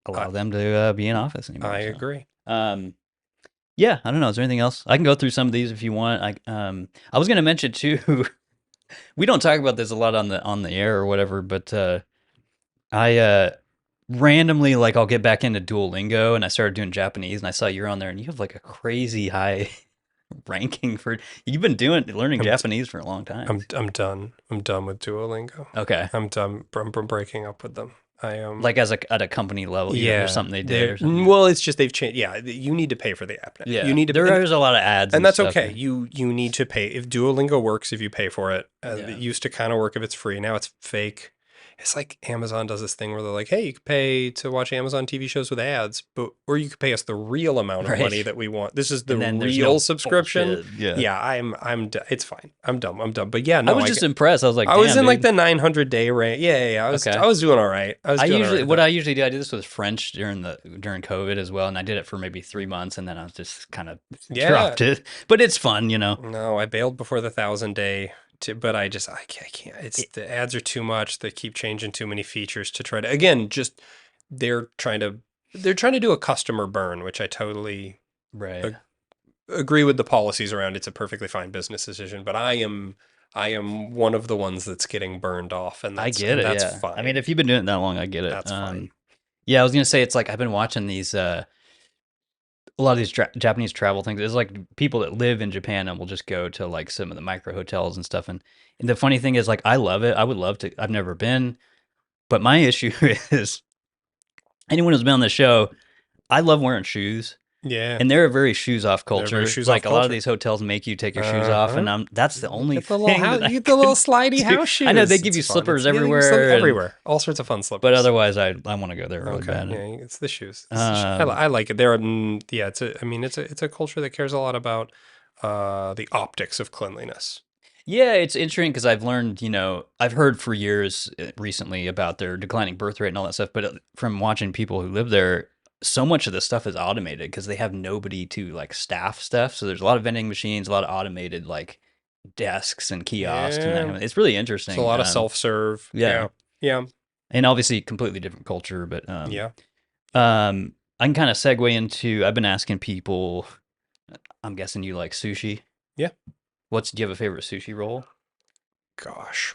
[SPEAKER 1] allow them to be in office anymore.
[SPEAKER 2] I
[SPEAKER 1] so.
[SPEAKER 2] agree.
[SPEAKER 1] Yeah, I don't know. Is there anything else? I can go through some of these if you want. I was going to mention too. We don't talk about this a lot on the air or whatever, but I randomly, like, I'll get back into Duolingo and I started doing Japanese, and I saw you're on there, and you have like a crazy high ranking for. You've been learning Japanese for a long time.
[SPEAKER 2] I'm done. I'm done with Duolingo.
[SPEAKER 1] Okay.
[SPEAKER 2] I'm done. I'm breaking up with them. I am
[SPEAKER 1] Like at a company level, there's something they did or something.
[SPEAKER 2] Well, it's just they've changed. Yeah, you need to pay for the app now.
[SPEAKER 1] Yeah,
[SPEAKER 2] You need to.
[SPEAKER 1] there's a lot of ads,
[SPEAKER 2] and that's
[SPEAKER 1] stuff.
[SPEAKER 2] okay. You need to pay. If Duolingo works, if you pay for it, it used to kind of work if it's free. Now it's fake. It's like Amazon does this thing where they're like, "Hey, you can pay to watch Amazon TV shows with ads, or you could pay us the real amount of money that we want. This is the real subscription."
[SPEAKER 1] Yeah,
[SPEAKER 2] I'm. It's fine. I'm dumb. But yeah, no,
[SPEAKER 1] I was just impressed. I was like,
[SPEAKER 2] I was in like
[SPEAKER 1] dude.
[SPEAKER 2] the 900 day range. Yeah. I was doing all right.
[SPEAKER 1] I usually do. I did this with French during COVID as well, and I did it for maybe 3 months, and then I was just kind of dropped it. But it's fun, you know.
[SPEAKER 2] No, I bailed before the 1,000 day. But I can't. The ads are too much. They keep changing too many features to try to. Again, just they're trying to do a customer burn, which I totally agree with the policies around. It's a perfectly fine business decision, but I am one of the ones that's getting burned off, and
[SPEAKER 1] I get it.
[SPEAKER 2] That's
[SPEAKER 1] yeah.
[SPEAKER 2] fine.
[SPEAKER 1] I mean, if you've been doing it that long, I get it.
[SPEAKER 2] That's fine.
[SPEAKER 1] Yeah, I was gonna say, it's like I've been watching these. A lot of these Japanese travel things. There's like people that live in Japan and will just go to like some of the micro hotels and stuff. And the funny thing is, like, I love it. I would love to. I've never been, but my issue is anyone who's been on the show, I love wearing shoes.
[SPEAKER 2] Yeah.
[SPEAKER 1] And they're a very shoes off culture.
[SPEAKER 2] Like
[SPEAKER 1] a lot of these hotels make you take your shoes off, and that's the only thing.
[SPEAKER 2] You get the little slidey house shoes.
[SPEAKER 1] I know they give you slippers everywhere.
[SPEAKER 2] All sorts of fun slippers.
[SPEAKER 1] But otherwise, I want to go there really bad.
[SPEAKER 2] Yeah, it's the shoes. I like it. It's a culture that cares a lot about the optics of cleanliness.
[SPEAKER 1] Yeah, it's interesting because I've learned, I've heard for years recently about their declining birth rate and all that stuff, but from watching people who live there, so much of the stuff is automated because they have nobody to like staff stuff. So there's a lot of vending machines, a lot of automated like desks and kiosks.
[SPEAKER 2] Yeah.
[SPEAKER 1] And it's really interesting.
[SPEAKER 2] It's a lot of self-serve.
[SPEAKER 1] Yeah. And obviously completely different culture, but I can kind of segue into, I've been asking people, I'm guessing you like sushi.
[SPEAKER 2] Yeah.
[SPEAKER 1] Do you have a favorite sushi roll?
[SPEAKER 2] Gosh.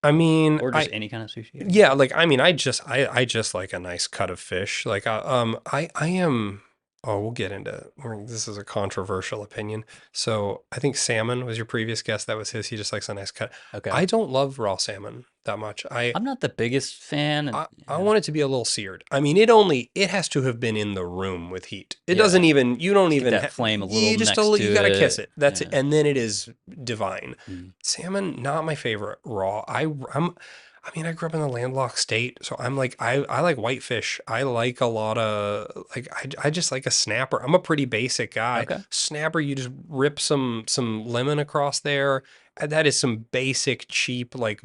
[SPEAKER 2] I mean,
[SPEAKER 1] or just any kind of sushi.
[SPEAKER 2] Yeah, like I just like a nice cut of fish. Like I am. Oh, we'll get into. This is a controversial opinion. So I think salmon was your previous guest. That was his. He just likes a nice cut.
[SPEAKER 1] Okay.
[SPEAKER 2] I don't love raw salmon that much.
[SPEAKER 1] I'm not the biggest fan.
[SPEAKER 2] I want it to be a little seared. I mean, it has to have been in the room with heat. It doesn't even. You don't even
[SPEAKER 1] that flame a little. You
[SPEAKER 2] gotta kiss it. That's it, and then it is divine. Salmon, not my favorite raw. I mean, I grew up in a landlocked state, so I'm like, I like whitefish. I like a lot of like, I just like a snapper. I'm a pretty basic guy.
[SPEAKER 1] Okay.
[SPEAKER 2] Snapper, you just rip some lemon across there. That is some basic, cheap, like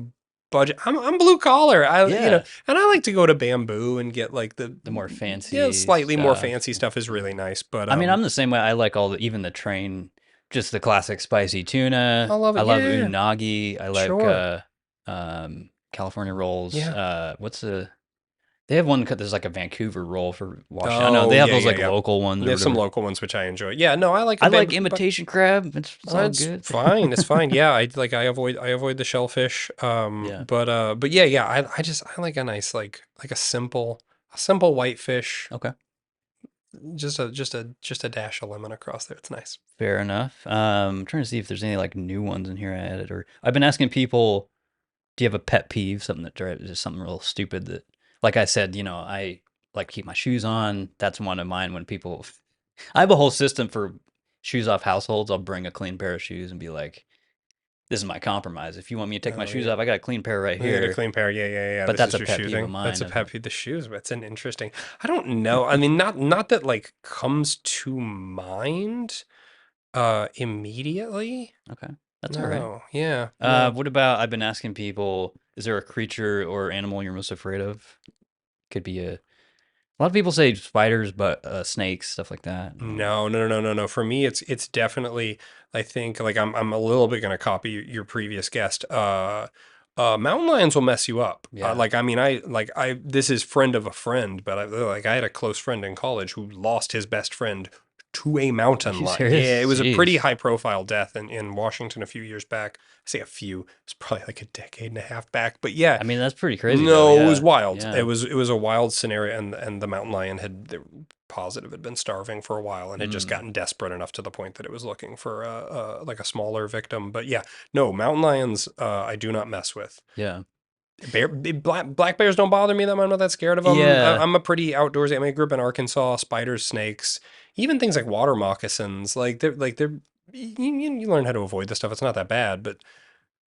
[SPEAKER 2] budget. I'm blue collar.
[SPEAKER 1] Yeah.
[SPEAKER 2] And I like to go to Bamboo and get like
[SPEAKER 1] The more
[SPEAKER 2] yeah,
[SPEAKER 1] fancy
[SPEAKER 2] slightly more
[SPEAKER 1] stuff.
[SPEAKER 2] fancy stuff is really nice. But
[SPEAKER 1] I mean, I'm the same way. I like even the train, just the classic spicy
[SPEAKER 2] I
[SPEAKER 1] tuna.
[SPEAKER 2] love
[SPEAKER 1] I
[SPEAKER 2] it.
[SPEAKER 1] love
[SPEAKER 2] Yeah,
[SPEAKER 1] unagi. I like
[SPEAKER 2] sure.
[SPEAKER 1] California rolls.
[SPEAKER 2] Yeah.
[SPEAKER 1] What's the? They have one. There's like a Vancouver roll for Washington. I know they
[SPEAKER 2] Oh,
[SPEAKER 1] have
[SPEAKER 2] yeah,
[SPEAKER 1] those
[SPEAKER 2] yeah,
[SPEAKER 1] like
[SPEAKER 2] yeah.
[SPEAKER 1] local ones
[SPEAKER 2] They
[SPEAKER 1] or
[SPEAKER 2] have some
[SPEAKER 1] whatever.
[SPEAKER 2] local ones which I enjoy. Yeah, no, I like a
[SPEAKER 1] I like
[SPEAKER 2] bamboo.
[SPEAKER 1] imitation crab. It's all
[SPEAKER 2] That's
[SPEAKER 1] good.
[SPEAKER 2] fine. It's fine. Yeah, I avoid the shellfish.
[SPEAKER 1] Yeah.
[SPEAKER 2] But yeah. I like a nice like a simple whitefish.
[SPEAKER 1] Okay.
[SPEAKER 2] Just a dash of lemon across there. It's nice.
[SPEAKER 1] Fair enough. I'm trying to see if there's any like new ones in here I added, or I've been asking people, do you have a pet peeve, something that drives just something real stupid that, like I said, I like to keep my shoes on. That's one of mine when people, I have a whole system for shoes off households. I'll bring a clean pair of shoes and be like, this is my compromise. If you want me to take my
[SPEAKER 2] Oh
[SPEAKER 1] shoes
[SPEAKER 2] yeah.
[SPEAKER 1] off, I got a clean pair right
[SPEAKER 2] You get a
[SPEAKER 1] here.
[SPEAKER 2] clean pair. Yeah.
[SPEAKER 1] But
[SPEAKER 2] This
[SPEAKER 1] that's
[SPEAKER 2] is
[SPEAKER 1] a
[SPEAKER 2] your
[SPEAKER 1] pet
[SPEAKER 2] shoe
[SPEAKER 1] peeve of
[SPEAKER 2] thing. That's
[SPEAKER 1] mine.
[SPEAKER 2] a pet peeve. The shoes. That's an interesting. I don't know. I mean, not that like comes to mind immediately.
[SPEAKER 1] Okay. That's all right.
[SPEAKER 2] No. Yeah. No.
[SPEAKER 1] What about, I've been asking people, is there a creature or animal you're most afraid of? Could be a lot of people say spiders, but snakes, stuff like that.
[SPEAKER 2] No. For me, it's definitely. I think like I'm a little bit gonna copy your previous guest. Mountain lions will mess you up.
[SPEAKER 1] Yeah.
[SPEAKER 2] Like I mean, I this is friend of a friend, but I had a close friend in college who lost his best friend to a mountain
[SPEAKER 1] Are you
[SPEAKER 2] lion.
[SPEAKER 1] serious?
[SPEAKER 2] Yeah, it was a pretty
[SPEAKER 1] Jeez.
[SPEAKER 2] high profile death in Washington a few years back. I say a few. It's probably like a decade and a half back. But yeah,
[SPEAKER 1] I mean, that's pretty crazy
[SPEAKER 2] no,
[SPEAKER 1] though.
[SPEAKER 2] it was
[SPEAKER 1] Yeah.
[SPEAKER 2] wild.
[SPEAKER 1] Yeah.
[SPEAKER 2] It was a wild scenario, and the mountain lion they were positive had been starving for a while and had just gotten desperate enough to the point that it was looking for like a smaller victim. But yeah, no, mountain lions I do not mess with.
[SPEAKER 1] Yeah.
[SPEAKER 2] Black bears don't bother me that much. I'm not that scared of them.
[SPEAKER 1] Yeah.
[SPEAKER 2] I'm a pretty outdoorsy. I mean, I grew up in Arkansas. Spiders, snakes, even things like water moccasins. They're you learn how to avoid this stuff. It's not that bad, but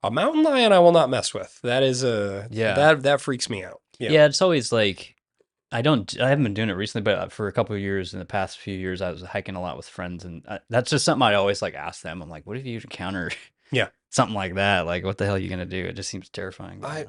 [SPEAKER 2] a mountain lion I will not mess with. That is
[SPEAKER 1] Yeah.
[SPEAKER 2] that freaks me out. Yeah.
[SPEAKER 1] Yeah. It's always like, I haven't been doing it recently, but for a couple of years, in the past few years, I was hiking a lot with friends, and that's just something I always like ask them. I'm like, what if you encounter
[SPEAKER 2] Yeah.
[SPEAKER 1] something like that? Like, what the hell are you gonna do? It just seems terrifying.
[SPEAKER 2] Like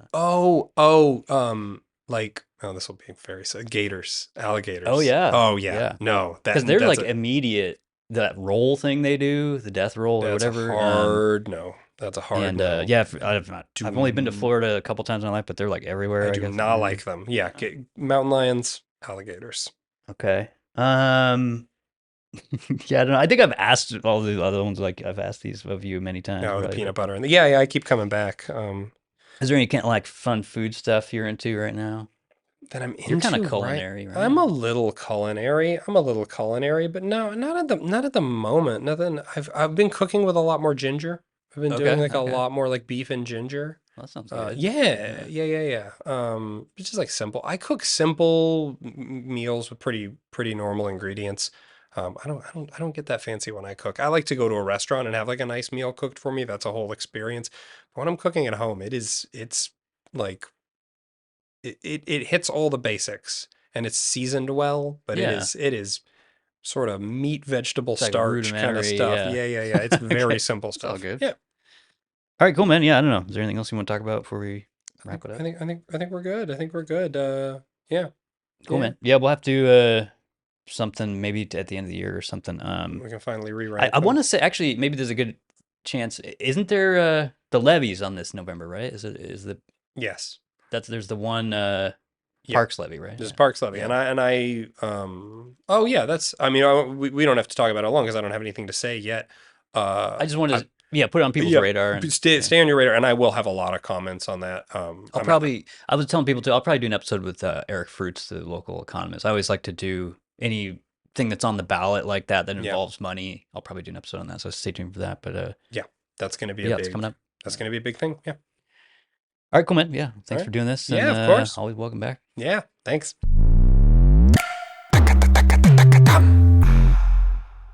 [SPEAKER 2] this will be very sad. Gators, alligators.
[SPEAKER 1] Oh yeah.
[SPEAKER 2] Oh yeah.
[SPEAKER 1] Yeah.
[SPEAKER 2] No,
[SPEAKER 1] Because they're
[SPEAKER 2] that's
[SPEAKER 1] like immediate, that roll thing they do, the death roll or
[SPEAKER 2] that's a
[SPEAKER 1] whatever.
[SPEAKER 2] hard no. That's a hard
[SPEAKER 1] And
[SPEAKER 2] no.
[SPEAKER 1] yeah, I've only been to
[SPEAKER 2] Do-
[SPEAKER 1] Florida a couple times in my life, but they're like everywhere.
[SPEAKER 2] I
[SPEAKER 1] I
[SPEAKER 2] do
[SPEAKER 1] guess.
[SPEAKER 2] not like them. Yeah, mountain lions, alligators.
[SPEAKER 1] Okay. Yeah, I don't know. I think I've asked all the other ones. Like I've asked these of you many times.
[SPEAKER 2] No, the
[SPEAKER 1] Probably,
[SPEAKER 2] peanut
[SPEAKER 1] but
[SPEAKER 2] butter and yeah, I keep coming back.
[SPEAKER 1] is there any kind of like fun food stuff you're into right now?
[SPEAKER 2] That I'm into.
[SPEAKER 1] You're kind of
[SPEAKER 2] right?
[SPEAKER 1] culinary, right?
[SPEAKER 2] I'm a little culinary. But no, not at the moment. Nothing. I've been cooking with a lot more ginger. I've been doing like a
[SPEAKER 1] Okay.
[SPEAKER 2] lot more like beef and ginger.
[SPEAKER 1] Well, that sounds good.
[SPEAKER 2] Yeah. It's just like simple. I cook simple meals with pretty normal ingredients. I don't get that fancy when I cook. I like to go to a restaurant and have like a nice meal cooked for me. That's a whole experience. But when I'm cooking at home, it's like it hits all the basics and it's seasoned well, but
[SPEAKER 1] Yeah.
[SPEAKER 2] it is sort of meat, vegetable,
[SPEAKER 1] It's like
[SPEAKER 2] starch kind of
[SPEAKER 1] rudimentary,
[SPEAKER 2] stuff.
[SPEAKER 1] yeah.
[SPEAKER 2] Yeah. It's very
[SPEAKER 1] Okay.
[SPEAKER 2] simple
[SPEAKER 1] It's all
[SPEAKER 2] stuff.
[SPEAKER 1] good.
[SPEAKER 2] Yeah.
[SPEAKER 1] All right, cool, man. Yeah, I don't know. Is there anything else you want to talk about before we wrap it up?
[SPEAKER 2] I think we're good. I think we're good. Yeah.
[SPEAKER 1] Cool,
[SPEAKER 2] Yeah.
[SPEAKER 1] man. Yeah, we'll have to something maybe at the end of the year or something.
[SPEAKER 2] We can finally rewrite
[SPEAKER 1] I
[SPEAKER 2] them.
[SPEAKER 1] want to say actually maybe there's a good chance. Isn't there the levies on this November, right?
[SPEAKER 2] Yes.
[SPEAKER 1] There's the one
[SPEAKER 2] Yeah.
[SPEAKER 1] Parks levy, right?
[SPEAKER 2] There's
[SPEAKER 1] Yeah.
[SPEAKER 2] Parks levy,
[SPEAKER 1] Yeah.
[SPEAKER 2] and I oh yeah, that's. I mean, we don't have to talk about it long because I don't have anything to say yet.
[SPEAKER 1] I just wanted to put it on people's
[SPEAKER 2] yeah,
[SPEAKER 1] radar and
[SPEAKER 2] stay on your radar, and I will have a lot of comments on that.
[SPEAKER 1] I was telling people too, I'll probably do an episode with Eric Fruits, the local economist. I always like to do anything that's on the ballot like that involves money. I'll probably do an episode on that, so stay tuned for that. But
[SPEAKER 2] yeah, that's going to be
[SPEAKER 1] it's coming up.
[SPEAKER 2] That's going to be a big thing. Yeah.
[SPEAKER 1] All right, cool, man. Yeah, thanks
[SPEAKER 2] right.
[SPEAKER 1] for doing this.
[SPEAKER 2] Yeah,
[SPEAKER 1] and,
[SPEAKER 2] of course.
[SPEAKER 1] Always welcome back.
[SPEAKER 2] Yeah, thanks.